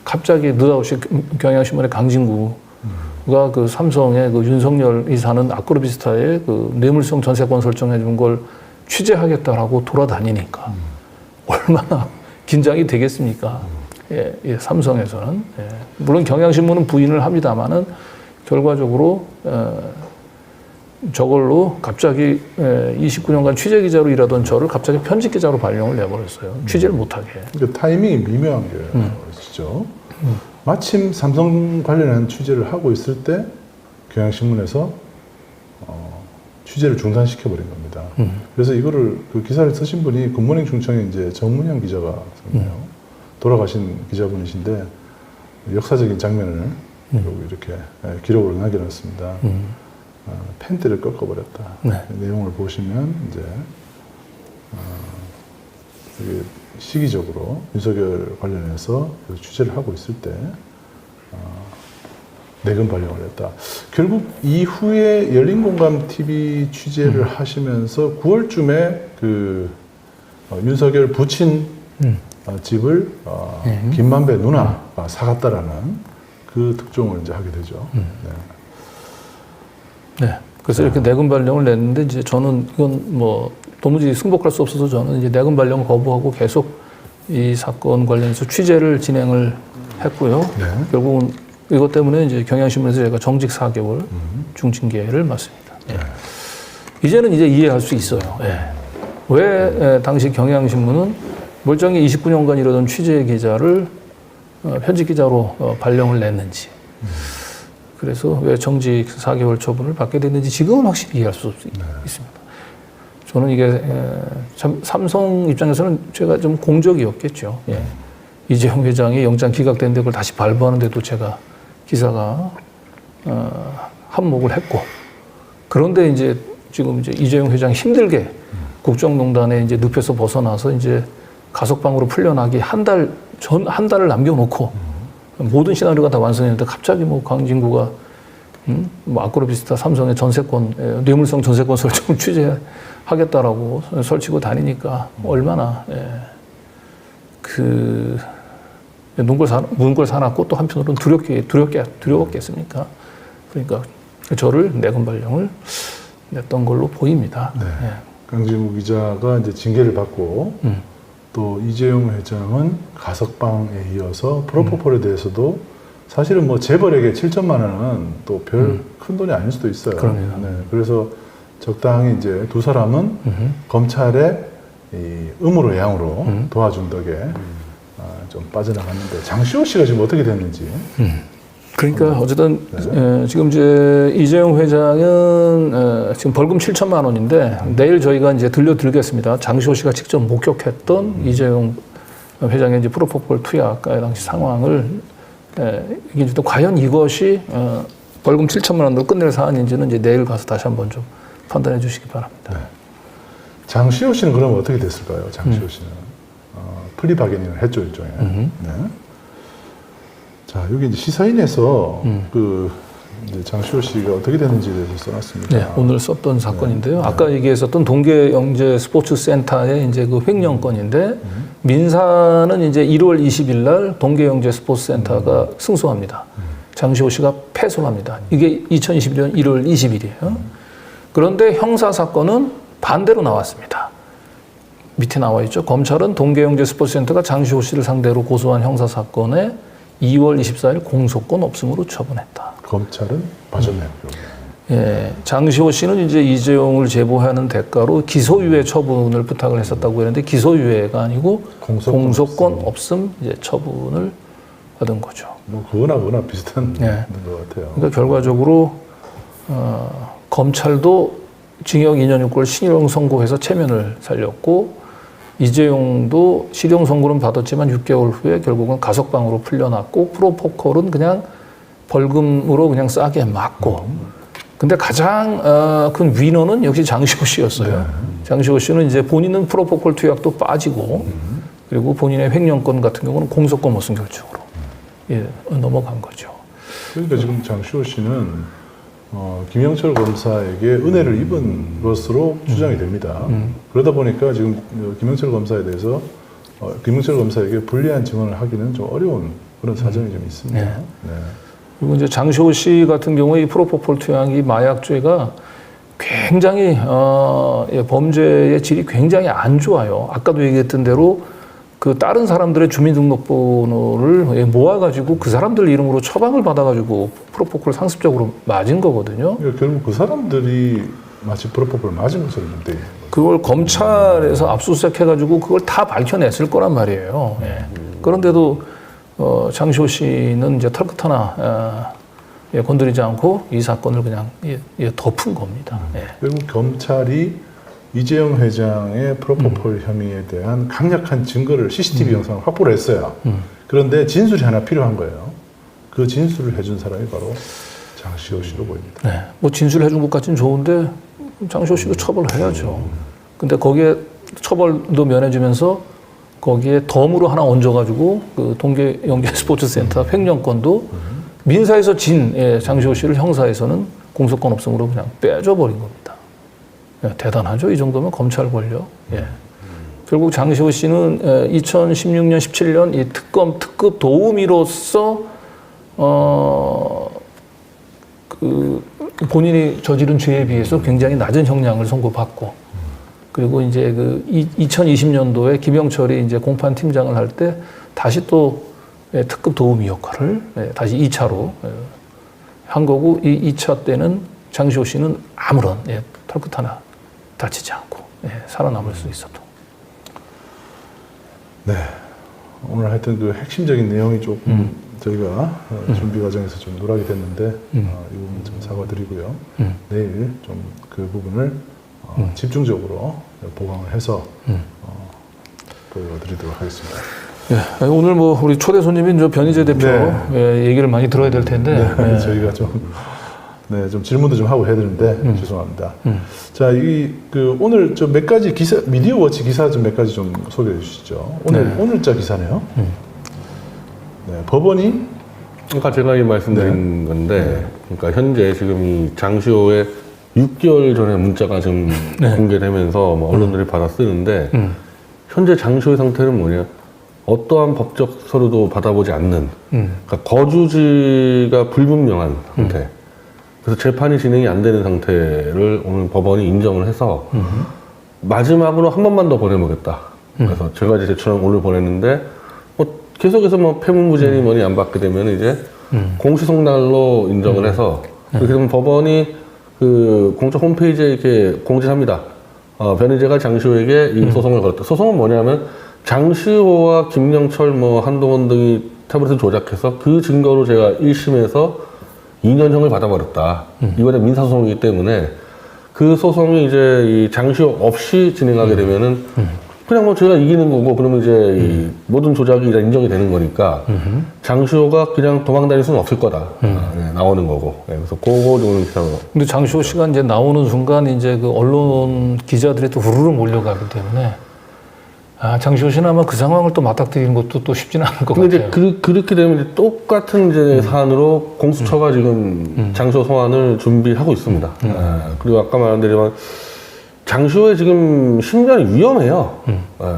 갑자기 느닷없이 경향신문의 강진구가 그 삼성의 그 윤석열 이사는 아크로비스타에 그 뇌물성 전세권 설정해 준 걸 취재하겠다라고 돌아다니니까 얼마나 긴장이 되겠습니까? 예, 삼성에서는. 예. 물론 경향신문은 부인을 합니다만은 결과적으로 저걸로 갑자기 29년간 취재 기자로 일하던 저를 갑자기 편집 기자로 발령을 내버렸어요. 취재를 못하게. 그러니까 타이밍이 미묘한 게죠. 마침 삼성 관련한 취재를 하고 있을 때 경향신문에서 취재를 중단시켜 버린 겁니다. 그래서 이거를 그 기사를 쓰신 분이 굿모닝 충청의 이제 정문영 기자가 있네요. 돌아가신 기자분이신데 역사적인 장면을 이렇게 기록으로 남겨놨습니다. 펜트를 꺾어버렸다. 네. 내용을 보시면 이제 이게 시기적으로 윤석열 관련해서 취재를 하고 있을 때 내근 발령을 했다. 결국 이후에 열린공감 TV 취재를 하시면서 9월쯤에 그 윤석열 부친 집을 김만배 누나가 사갔다라는 그 특종을 이제 하게 되죠. 네. 그래서 이렇게 내근 발령을 냈는데 이제 저는 이건 뭐 도무지 승복할 수 없어서 저는 이제 내근 발령을 거부하고 계속 이 사건 관련해서 취재를 진행을 했고요. 결국은 이것 때문에 이제 경향신문에서 제가 정직 4개월 중징계를 맞습니다. 예. 이제는 이제 이해할 수 있어요. 예. 왜 당시 경향신문은 멀쩡히 29년간 이러던 취재 기자를 편집 기자로 발령을 냈는지, 그래서 왜 정직 4개월 처분을 받게 됐는지 지금은 확실히 이해할 수 있습니다. 저는 이게 참 삼성 입장에서는 제가 좀 공적이었겠죠. 예. 이재용 회장이 영장 기각됐는데 그걸 다시 발부하는데도 제가 기사가 한몫을 했고, 그런데 이제 지금 이제 이재용 회장이 힘들게 국정농단에 이제 늪에서 벗어나서 이제 가석방으로 풀려나기 한 달을 남겨놓고 모든 시나리오가 다 완성했는데 갑자기 뭐 강진구가 뭐 아크로비스타 삼성의 전세권, 뇌물성 전세권 설정 취재하겠다라고 설치고 다니니까 얼마나 그 문걸 사놨고 또 한편으로는 두렵겠습니까? 그러니까 저를 내근 발령을 냈던 걸로 보입니다. 네. 예. 강진구 기자가 이제 징계를 받고 또 이재용 회장은 가석방에 이어서 프로포폴에 대해서도 사실은 뭐 재벌에게 7천만 원은 또 별 큰 돈이 아닐 수도 있어요. 그럼요. 네. 그래서 적당히 이제 두 사람은 검찰의 이 음으로 양으로 도와준 덕에 좀 빠져나갔는데 장시호 씨가 지금 어떻게 됐는지. 그러니까 어쨌든 지금 이제 이재용 회장은 지금 벌금 7천만 원인데 내일 저희가 이제 들려드리겠습니다. 장시호 씨가 직접 목격했던 이재용 회장의 이제 프로포폴 투약 당시 상황을 이게 과연 이것이 벌금 7천만 원으로 끝낼 사안인지는 이제 내일 가서 다시 한번 좀 판단해 주시기 바랍니다. 네. 장시호 씨는 그러면 어떻게 됐을까요? 장시호 씨는 플리바게닝을 했죠 일종의. 네. 자 여기 이제 시사인에서 그 이제 장시호 씨가 어떻게 됐는지에 대해서 써놨습니다. 네, 오늘 썼던 사건인데요. 아까 얘기했었던 동계영재 스포츠센터의 이제 그 횡령건인데 민사는 이제 1월 20일 날 동계영재 스포츠센터가 승소합니다. 장시호 씨가 패소를 합니다. 이게 2021년 1월 20일이에요. 그런데 형사 사건은 반대로 나왔습니다. 밑에 나와 있죠. 검찰은 동계영재 스포츠센터가 장시호 씨를 상대로 고소한 형사 사건에 2월 24일 공소권 없음으로 처분했다. 검찰은 봐줬네요. 예, 장시호 씨는 이제 이재용을 제보하는 대가로 기소유예 처분을 부탁을 했었다고 했는데 기소유예가 아니고 공소권 없음 이제 처분을 받은 거죠. 뭐 그거나 비슷한 것 같아요. 그러니까 결과적으로 검찰도 징역 2년 6개월 실형 선고해서 체면을 살렸고 이재용도 실형 선고는 받았지만 6개월 후에 결국은 가석방으로 풀려났고 프로포콜은 그냥 벌금으로 그냥 싸게 맞고 근데 가장 큰 위너는 역시 장시호 씨였어요. 장시호 씨는 이제 본인은 프로포콜 투약도 빠지고 그리고 본인의 횡령권 같은 경우는 공소권 없음 결정으로 넘어간 거죠. 그러니까 지금 장시호 씨는 김영철 검사에게 은혜를 입은 것으로 추정이 됩니다. 그러다 보니까 지금 김영철 검사에 대해서 김영철 검사에게 불리한 증언을 하기는 좀 어려운 그런 사정이 좀 있습니다. 네. 그리고 이제 장시호 씨 같은 경우에 이 프로포폴 투약이 마약죄가 굉장히 범죄의 질이 굉장히 안 좋아요. 아까도 얘기했던 대로 그 다른 사람들의 주민등록번호를 모아가지고 그 사람들 이름으로 처방을 받아가지고 프로포콜 상습적으로 맞은 거거든요. 그러니까 결국 그 사람들이 마치 프로포폴 맞은 것처럼 좀 돼요. 그걸 검찰에서 압수수색해가지고 그걸 다 밝혀냈을 거란 말이에요. 그런데도 장시호 씨는 이제 털끝 하나 건드리지 않고 이 사건을 그냥 덮은 겁니다. 결국 검찰이 이재용 회장의 프로포폴 혐의에 대한 강력한 증거를 CCTV 영상을 확보를 했어요. 그런데 진술이 하나 필요한 거예요. 그 진술을 해준 사람이 바로 장시호 씨로 보입니다. 네, 뭐 진술해준 것까지는 좋은데 장시호 씨도 처벌해야죠. 근데 거기에 처벌도 면해주면서 거기에 덤으로 하나 얹어가지고 그 동계영재 스포츠센터 횡령권도 민사에서 진 장시호 씨를 형사에서는 공소권 없음으로 그냥 빼줘버린 겁니다. 대단하죠. 이 정도면 검찰 권력. 결국 장시호 씨는 2016년, 17년 이 특급 도우미로서 그 본인이 저지른 죄에 비해서 굉장히 낮은 형량을 선고받고 그리고 이제 그 2020년도에 김영철이 이제 공판 팀장을 할 때 다시 또 특급 도우미 역할을 다시 2차로 한 거고 이 2차 때는 장시호 씨는 아무런 털끝 하나 다치지 않고 살아남을 수 있었던. 네, 오늘 하여튼 그 핵심적인 내용이 조금 저희가 준비 과정에서 좀 누락이 됐는데 이 부분 좀 사과드리고요. 내일 좀 그 부분을 집중적으로 보강을 해서 보여드리도록 하겠습니다. 오늘 뭐 우리 초대 손님인 저 변희재 대표 얘기를 많이 들어야 될 텐데 저희가 좀 질문도 좀 하고 해야 되는데 죄송합니다. 자, 그 오늘 좀 몇 가지 기사, 미디어 워치 기사 좀 몇 가지 좀 소개해 주시죠. 오늘자 기사네요. 법원이 그러니까 제가 말씀드린 건데, 그러니까 현재 지금 이 장시호의 6개월 전에 문자가 지금 공개되면서 뭐 언론들이 받아 쓰는데 현재 장시호의 상태는 뭐냐? 어떠한 법적 서류도 받아보지 않는, 그러니까 거주지가 불분명한 상태. 그래서 재판이 진행이 안 되는 상태를 오늘 법원이 인정을 해서 마지막으로 한 번만 더 보내보겠다. 그래서 제가 이제 제출한 오늘 보냈는데 뭐 계속해서 뭐 폐문부제니 뭐니 안 받게 되면 이제 공시송달로 인정을 해서 그렇게 되면 법원이 그 공적 홈페이지에 이렇게 공지합니다. 변희재가 장시호에게 이 소송을 걸었다. 소송은 뭐냐면 장시호와 김영철, 뭐 한동훈 등이 태블릿을 조작해서 그 증거로 제가 1심에서 2년형을 받아버렸다. 이번에 민사소송이기 때문에 그 소송이 이제 이 장시호 없이 진행하게 되면은 그냥 뭐 제가 이기는 거고 그러면 이제 이 모든 조작이 인정이 되는 거니까 장시호가 그냥 도망다닐 수는 없을 거다. 네, 나오는 거고. 네, 그래서 그거 좀 이상하고. 근데 장시호 씨가 이제 나오는 순간 이제 그 언론 기자들이 또 후루룩 몰려가기 때문에 장시호 씨는 아마 그 상황을 또 맞닥뜨리는 것도 또 쉽지는 않을 것 근데 같아요. 이제 그렇게 되면 이제 똑같은 이제 사안으로 공수처가 지금 장시호 소환을 준비하고 있습니다. 그리고 아까 말한대로만 장시호의 지금 신변이 위험해요.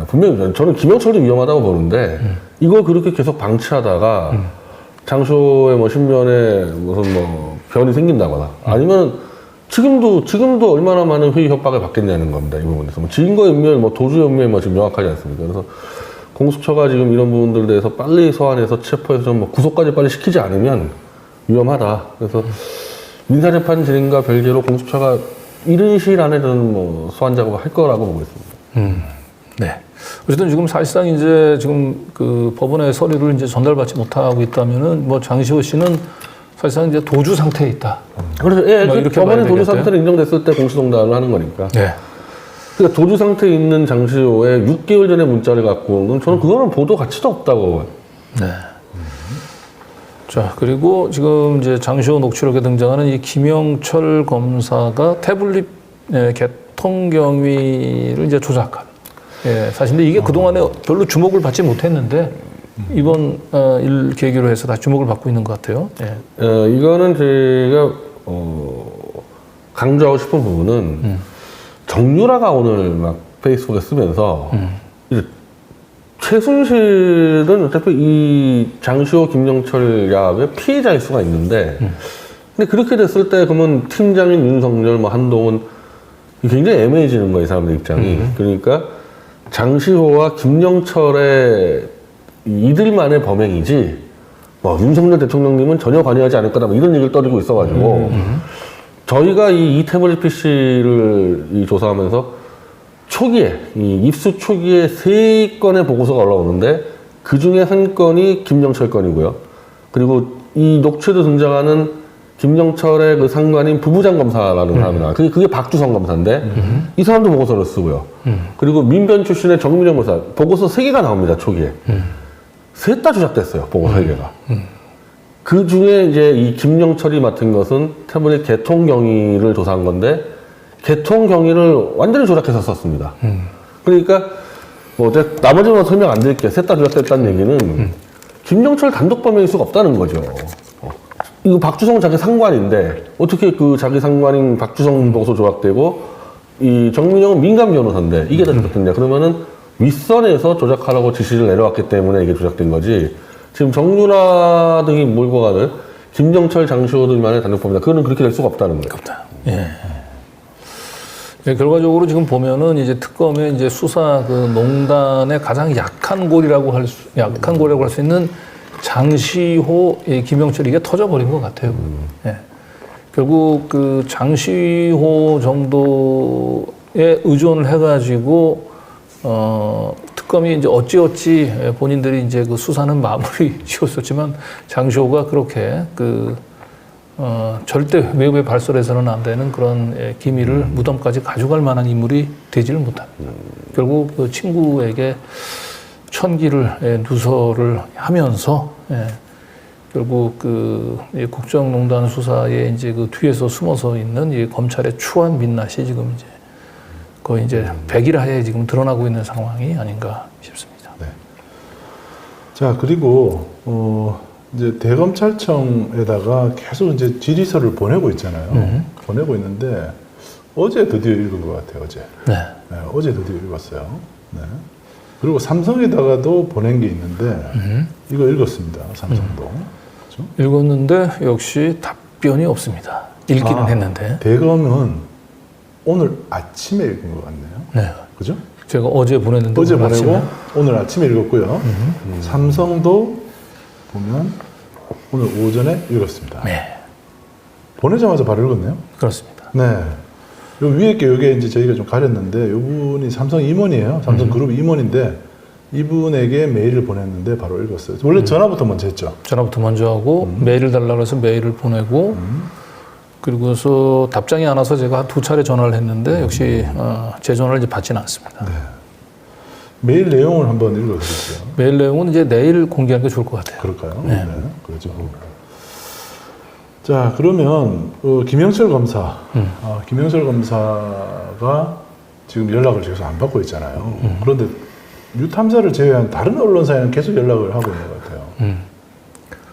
분명히 저는 김영철도 위험하다고 보는데 이걸 그렇게 계속 방치하다가 장시호의 뭐 신변에 무슨 뭐 변이 생긴다거나 아니면 지금도 얼마나 많은 회의 협박을 받겠냐는 겁니다. 이 부분에서. 뭐 증거인멸, 뭐 도주연멸, 뭐 지금 명확하지 않습니까? 그래서 공수처가 지금 이런 부분들에 대해서 빨리 소환해서 체포해서 좀 뭐 구속까지 빨리 시키지 않으면 위험하다. 그래서 민사재판 진행과 별개로 공수처가 이른 시일 안에 저는 뭐 소환 작업을 할 거라고 보고 있습니다. 네. 어쨌든 지금 사실상 이제 지금 그 법원의 서류를 이제 전달받지 못하고 있다면은 뭐 장시호 씨는 사실상 이제 도주 상태에 있다. 그래서 예, 뭐 그 이렇게 법원의 봐야 도주 되겠대요? 상태를 인정됐을 때 공시송달을 하는 거니까. 네. 그러니까 도주 상태에 있는 장시호의 6개월 전에 문자를 갖고 온 건 저는 그거는 보도 가치도 없다고 봐요. 네. 자, 그리고 지금 이제 장시호 녹취록에 등장하는 이 김영철 검사가 태블릿 개통 경위를 이제 조작한. 예, 사실 근데 이게 그동안에 별로 주목을 받지 못했는데 이번 일 계기로 해서 다시 주목을 받고 있는 것 같아요. 예. 이거는 제가 강조하고 싶은 부분은 정유라가 오늘 막 페이스북에 쓰면서 이제 최순실은 어차피 이 장시호 김영철 야합의 피해자일 수가 있는데 근데 그렇게 됐을 때 그러면 팀장인 윤석열 뭐 한동훈 굉장히 애매해지는 거예요, 이 사람들 입장이. 그러니까 장시호와 김영철의 이들만의 범행이지 뭐 윤석열 대통령님은 전혀 관여하지 않을 거다 뭐 이런 얘기를 떠들고 있어가지고 저희가 이 태블릿 PC를 조사하면서 초기에 이 입수 초기에 3건의 보고서가 올라오는데 그 중에 한 건이 김영철 건이고요. 그리고 이 녹취에도 등장하는 김영철의 그 상관인 부부장 검사라는 사람이 나와요. 그게 박주성 검사인데 이 사람도 보고서를 쓰고요. 그리고 민변 출신의 정민영 검사 보고서 3개가 나옵니다. 초기에. 셋 다 조작됐어요. 보고서 3개가. 그 중에 이제 이 김영철이 맡은 것은 태블릿 개통 경위를 조사한 건데 개통 경위를 완전히 조작해서 썼습니다. 그러니까 뭐 나머지는 설명 안 드릴게요. 셋 다 조작됐다는 얘기는 김영철 단독 범행일 수가 없다는 거죠. 이거 박주성 자기 상관인데 어떻게 그 자기 상관인 박주성 보고서 조작되고 이 정민영은 민간 변호사인데 이게 다 조작됐냐? 그러면은 윗선에서 조작하라고 지시를 내려왔기 때문에 이게 조작된 거지. 지금 정유라 등이 몰고 가는 김영철, 장시호 등만의 단독 범죄다. 그거는 그렇게 될 수가 없다는 거예요. 없다. 예. 예, 결과적으로 지금 보면은 이제 특검의 이제 수사 그 농단의 가장 약한 고리라고 할 수 있는 장시호, 김영철 이게 터져버린 것 같아요. 예. 결국 그 장시호 정도에 의존을 해가지고 특검이 이제 어찌어찌 본인들이 이제 그 수사는 마무리 지었었지만 장시호가 그렇게 절대 외부에 발설해서는 안 되는 그런 기밀을 무덤까지 가져갈 만한 인물이 되지를 못합니다. 결국 그 친구에게 천기를 누설을 하면서 결국 그 국정농단 수사에 이제 그 뒤에서 숨어서 있는 이 검찰의 추한 민낯이 지금 이제 거의 이제 백일하에 지금 드러나고 있는 상황이 아닌가 싶습니다. 네. 자, 그리고 이제 대검찰청에다가 계속 이제 질의서를 보내고 있잖아요. 보내고 있는데 어제 드디어 읽은 것 같아요. 어제. 네. 네, 어제 드디어 읽었어요. 네. 그리고 삼성에다가도 보낸 게 있는데 이거 읽었습니다. 삼성도. 그렇죠? 읽었는데 역시 답변이 없습니다. 읽기는 했는데. 대검은 오늘 아침에 읽은 것 같네요. 네. 그죠? 제가 어제 보냈는데 어제 오늘 보내고 아침에. 오늘 아침에 읽었고요. 삼성도 보면 오늘 오전에 읽었습니다. 네. 보내자마자 바로 읽었네요. 그렇습니다. 네. 요 위에 게 요게 이제 저희가 좀 가렸는데 이분이 삼성 임원이에요. 삼성그룹 임원인데 이분에게 메일을 보냈는데 바로 읽었어요. 원래 전화부터 먼저 했죠. 전화부터 먼저 하고 메일을 달라고 해서 메일을 보내고 그리고서 답장이 안 와서 제가 한 2차례 전화를 했는데 역시 제 전화를 이제 받지는 않습니다. 네. 메일 내용을 한번 읽어주세요. 메일 내용은 이제 내일 공개하는 게 좋을 것 같아요. 그럴까요? 네. 그렇죠. 자, 그러면 김영철 검사, 김영철 검사가 지금 연락을 계속 안 받고 있잖아요. 그런데 뉴탐사를 제외한 다른 언론사에는 계속 연락을 하고 있는 것 같아요.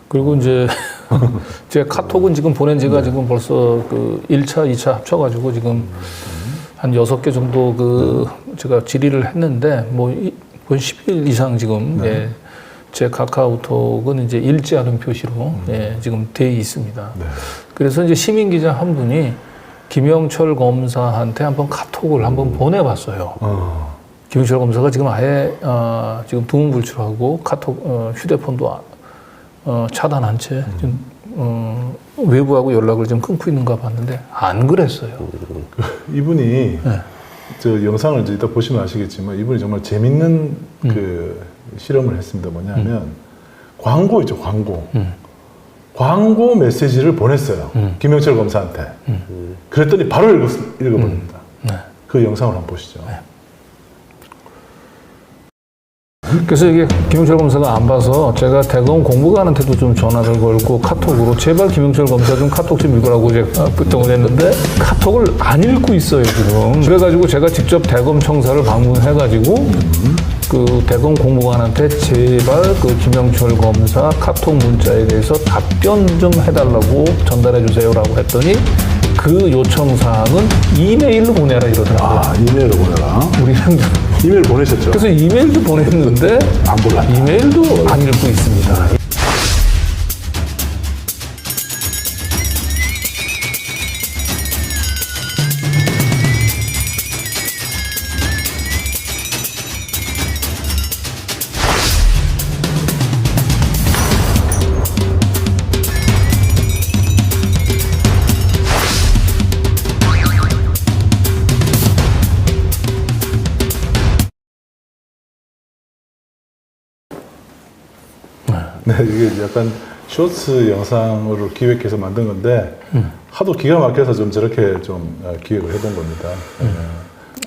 그리고 이제 제 카톡은 지금 보낸 지가 지금 벌써 그 1차, 2차 합쳐가지고 지금 한 6개 정도 제가 질의를 했는데 뭐 10일 이상 지금 예, 제 카카오톡은 이제 읽지 않은 표시로 예, 지금 돼 있습니다. 그래서 이제 시민 기자 한 분이 김영철 검사한테 한번 카톡을 한번 보내봤어요. 김영철 검사가 지금 아예 지금 두문불출하고 카톡 휴대폰도 차단한 채 지금 외부하고 연락을 좀 끊고 있는가 봤는데 안 그랬어요. 이분이 저 영상을 이제 이따 보시면 아시겠지만 이분이 정말 재밌는 그 실험을 했습니다. 뭐냐면 광고 있죠, 광고. 광고 메시지를 보냈어요. 김영철 검사한테. 그랬더니 바로 읽어버립니다. 그 영상을 한번 보시죠. 그래서 이게 김영철 검사가 안 봐서 제가 대검 공무관한테도 좀 전화를 걸고 카톡으로 제발 김영철 검사 좀 카톡 좀 읽으라고 제가 부탁을 했는데 카톡을 안 읽고 있어요 지금. 그래가지고 제가 직접 대검 청사를 방문해가지고 그 대검 공무관한테 제발 그 김영철 검사 카톡 문자에 대해서 답변 좀 해달라고 전달해 주세요라고 했더니 그 요청 사항은 이메일로 보내라 이러더라고요. 아, 이메일로 보내라. 우리는 이메일 보내셨죠? 그래서 이메일도 보냈는데 안 볼라. 이메일도 안 읽고 있습니다. 네, 이게 약간 쇼츠 영상으로 기획해서 만든 건데 하도 기가 막혀서 좀 저렇게 좀 기획을 해본 겁니다. 네.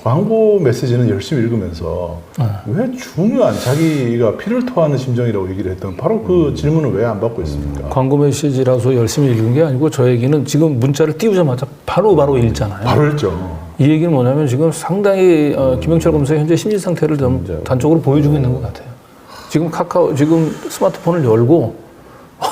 광고 메시지는 열심히 읽으면서 왜 중요한 자기가 피를 토하는 심정이라고 얘기를 했던 바로 그 질문을 왜 안 받고 있습니까? 광고 메시지라서 열심히 읽은 게 아니고 저 얘기는 지금 문자를 띄우자마자 바로 읽잖아요. 바로 읽죠. 이 얘기는 뭐냐면 지금 상당히 김영철 검사의 현재 심리 상태를 좀 단적으로 보여주고 있는 것 같아요. 지금 지금 스마트폰을 열고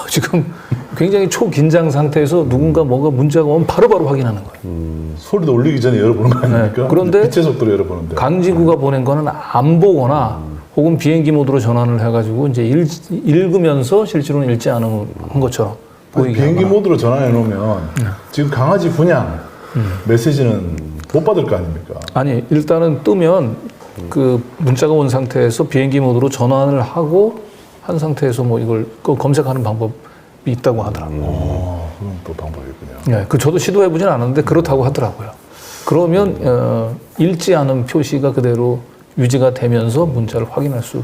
지금 굉장히 초긴장 상태에서 누군가 뭔가 문자가 오면 바로바로 확인하는 거예요. 소리도 울리기 전에 열어보는 거 아닙니까? 네. 그런데 빛의 속도로 열어보는데. 강지구가 보낸 거는 안 보거나 혹은 비행기 모드로 전환을 해가지고 이제 읽으면서 실제로는 읽지 않은 것처럼 보이게 비행기 하거나. 모드로 전환해 놓으면 지금 강아지 분양 메시지는 못 받을 거 아닙니까? 아니 일단은 뜨면 그 문자가 온 상태에서 비행기 모드로 전환을 하고 한 상태에서 뭐 이걸 검색하는 방법이 있다고 하더라고요. 그건 또 방법이군요. 네, 그 저도 시도해보진 않았는데 그렇다고 하더라고요. 그러면 읽지 않은 표시가 그대로 유지가 되면서 문자를 확인할 수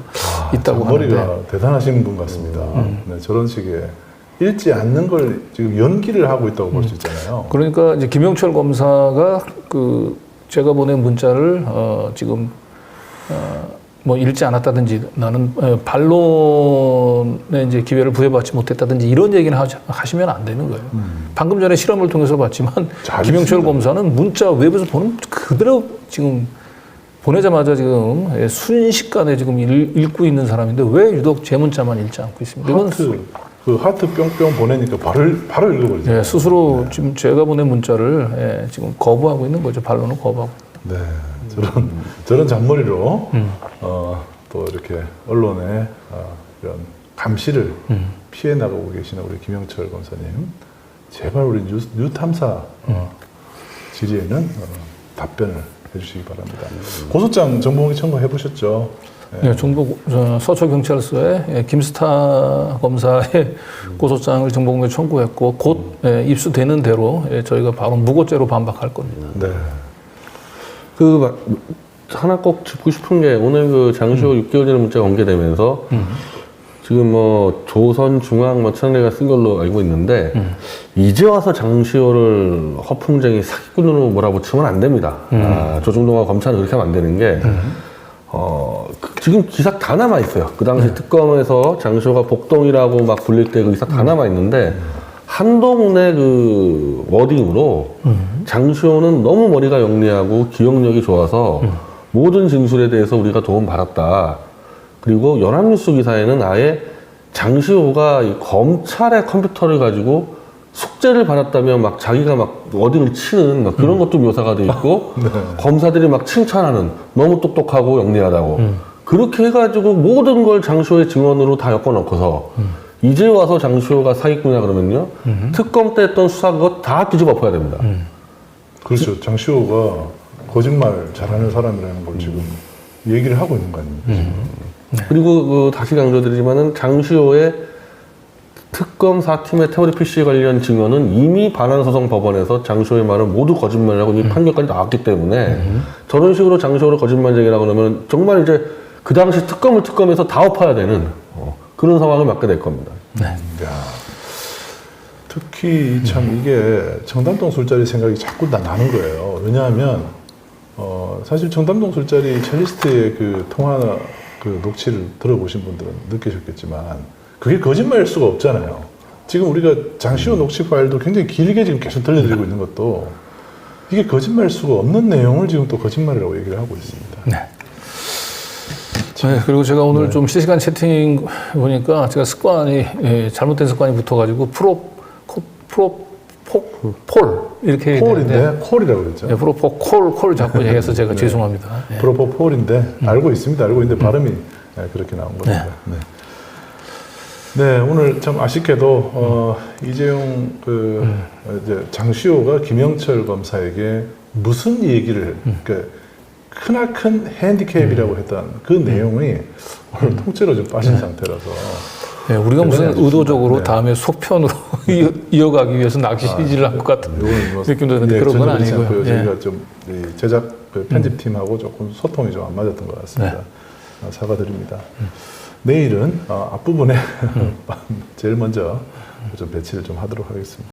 있다고 하는데. 머리가 대단하신 분 같습니다. 네, 저런 식의 읽지 않는 걸 지금 연기를 하고 있다고 볼 수 있잖아요. 그러니까 이제 김영철 검사가 그 제가 보낸 문자를 지금 뭐 읽지 않았다든지 나는 반론에 이제 기회를 부여받지 못했다든지 이런 얘기는 하시면 안 되는 거예요. 방금 전에 실험을 통해서 봤지만 김영철 검사는 문자 웹에서 보는 그대로 지금 보내자마자 지금 순식간에 지금 읽고 있는 사람인데 왜 유독 제 문자만 읽지 않고 있습니까? 하트 뿅뿅 보내니까 바로 읽어버리죠. 네, 스스로 지금 제가 보낸 문자를 지금 거부하고 있는 거죠. 반론을 거부하고. 네, 저런 잔머리로 또 이렇게 언론의 이런 감시를 피해 나가고 계시는 우리 김영철 검사님 제발 우리 뉴 탐사 질의에는 답변을 해주시기 바랍니다. 고소장 정보공개 청구해 보셨죠? 네, 정부 서초경찰서에 김스타 검사의 고소장을 정보공개 청구했고 곧 입수되는 대로 저희가 바로 무고죄로 반박할 겁니다. 네. 하나 꼭 짚고 싶은 게 오늘 그 장시호 6개월 전에 문자가 공개되면서 지금 뭐 조선 중앙 뭐 채널가 쓴 걸로 알고 있는데 이제 와서 장시호를 허풍쟁이 사기꾼으로 몰아붙이면 안 됩니다. 조중동과 검찰은 그렇게 하면 안 되는 게 지금 기사 다 남아 있어요. 그 당시 특검에서 장시호가 복동이라고 막 불릴 때 그 기사 다 남아 있는데 한동훈의 그 워딩으로 장시호는 너무 머리가 영리하고 기억력이 좋아서 모든 진술에 대해서 우리가 도움 받았다. 그리고 연합뉴스 기사에는 아예 장시호가 이 검찰의 컴퓨터를 가지고 숙제를 받았다며 막 자기가 막 워딩을 치는 막 그런 것도 묘사가 돼 있고 네. 검사들이 막 칭찬하는 너무 똑똑하고 영리하다고 그렇게 해가지고 모든 걸 장시호의 증언으로 다 엮어놓고서 이제 와서 장시호가 사기꾼이야 그러면요 특검 때 했던 수사 그거 다 뒤집어 엎어야 됩니다. 그렇죠. 장시호가 거짓말 잘하는 사람이라는 걸 지금 얘기를 하고 있는 거 아닙니까? 지금. 그리고 다시 강조드리지만은 장시호의 특검 4팀의 태블릿 PC 관련 증언은 이미 반환소송 법원에서 장시호의 말은 모두 거짓말이라고 이미 판결까지 나왔기 때문에 저런 식으로 장시호를 거짓말쟁이라고 그러면 정말 이제 그 당시 특검에서 다 엎어야 되는 그런 상황을 맞게 될 겁니다. 네. 야, 특히 참 이게 청담동 술자리 생각이 자꾸 나는 거예요. 왜냐하면 사실 청담동 술자리 첼리스트의 그 통화 그 녹취를 들어보신 분들은 느끼셨겠지만 그게 거짓말일 수가 없잖아요. 지금 우리가 장시호 녹취 파일도 굉장히 길게 지금 계속 들려드리고 있는 것도 이게 거짓말일 수가 없는 내용을 지금 또 거짓말이라고 얘기를 하고 있습니다. 네. 네, 그리고 제가 오늘 좀 실시간 채팅 보니까 제가 잘못된 습관이 붙어가지고 폴 이렇게 폴인데 콜이라고 그랬죠. 네, 콜 자꾸 얘기해서 제가 죄송합니다. 네. 프로포폴인데 알고 있습니다. 알고 있는데 발음이 그렇게 나온 겁니다. 네. 네, 오늘 참 아쉽게도 이재용 이제 장시호가 김영철 검사에게 무슨 얘기를 크나큰 핸디캡이라고 했던 그 내용이 오늘 통째로 좀 빠진 상태라서 네, 우리가 무슨 의도적으로 네. 다음에 속편으로 이어가기 위해서 낚시질을 한 것 같은 느낌도 드는데 그런 건 아니고요. 저희가 좀 제작 편집팀하고 조금 소통이 좀 안 맞았던 것 같습니다. 사과드립니다. 내일은 앞부분에 제일 먼저 좀 배치를 좀 하도록 하겠습니다.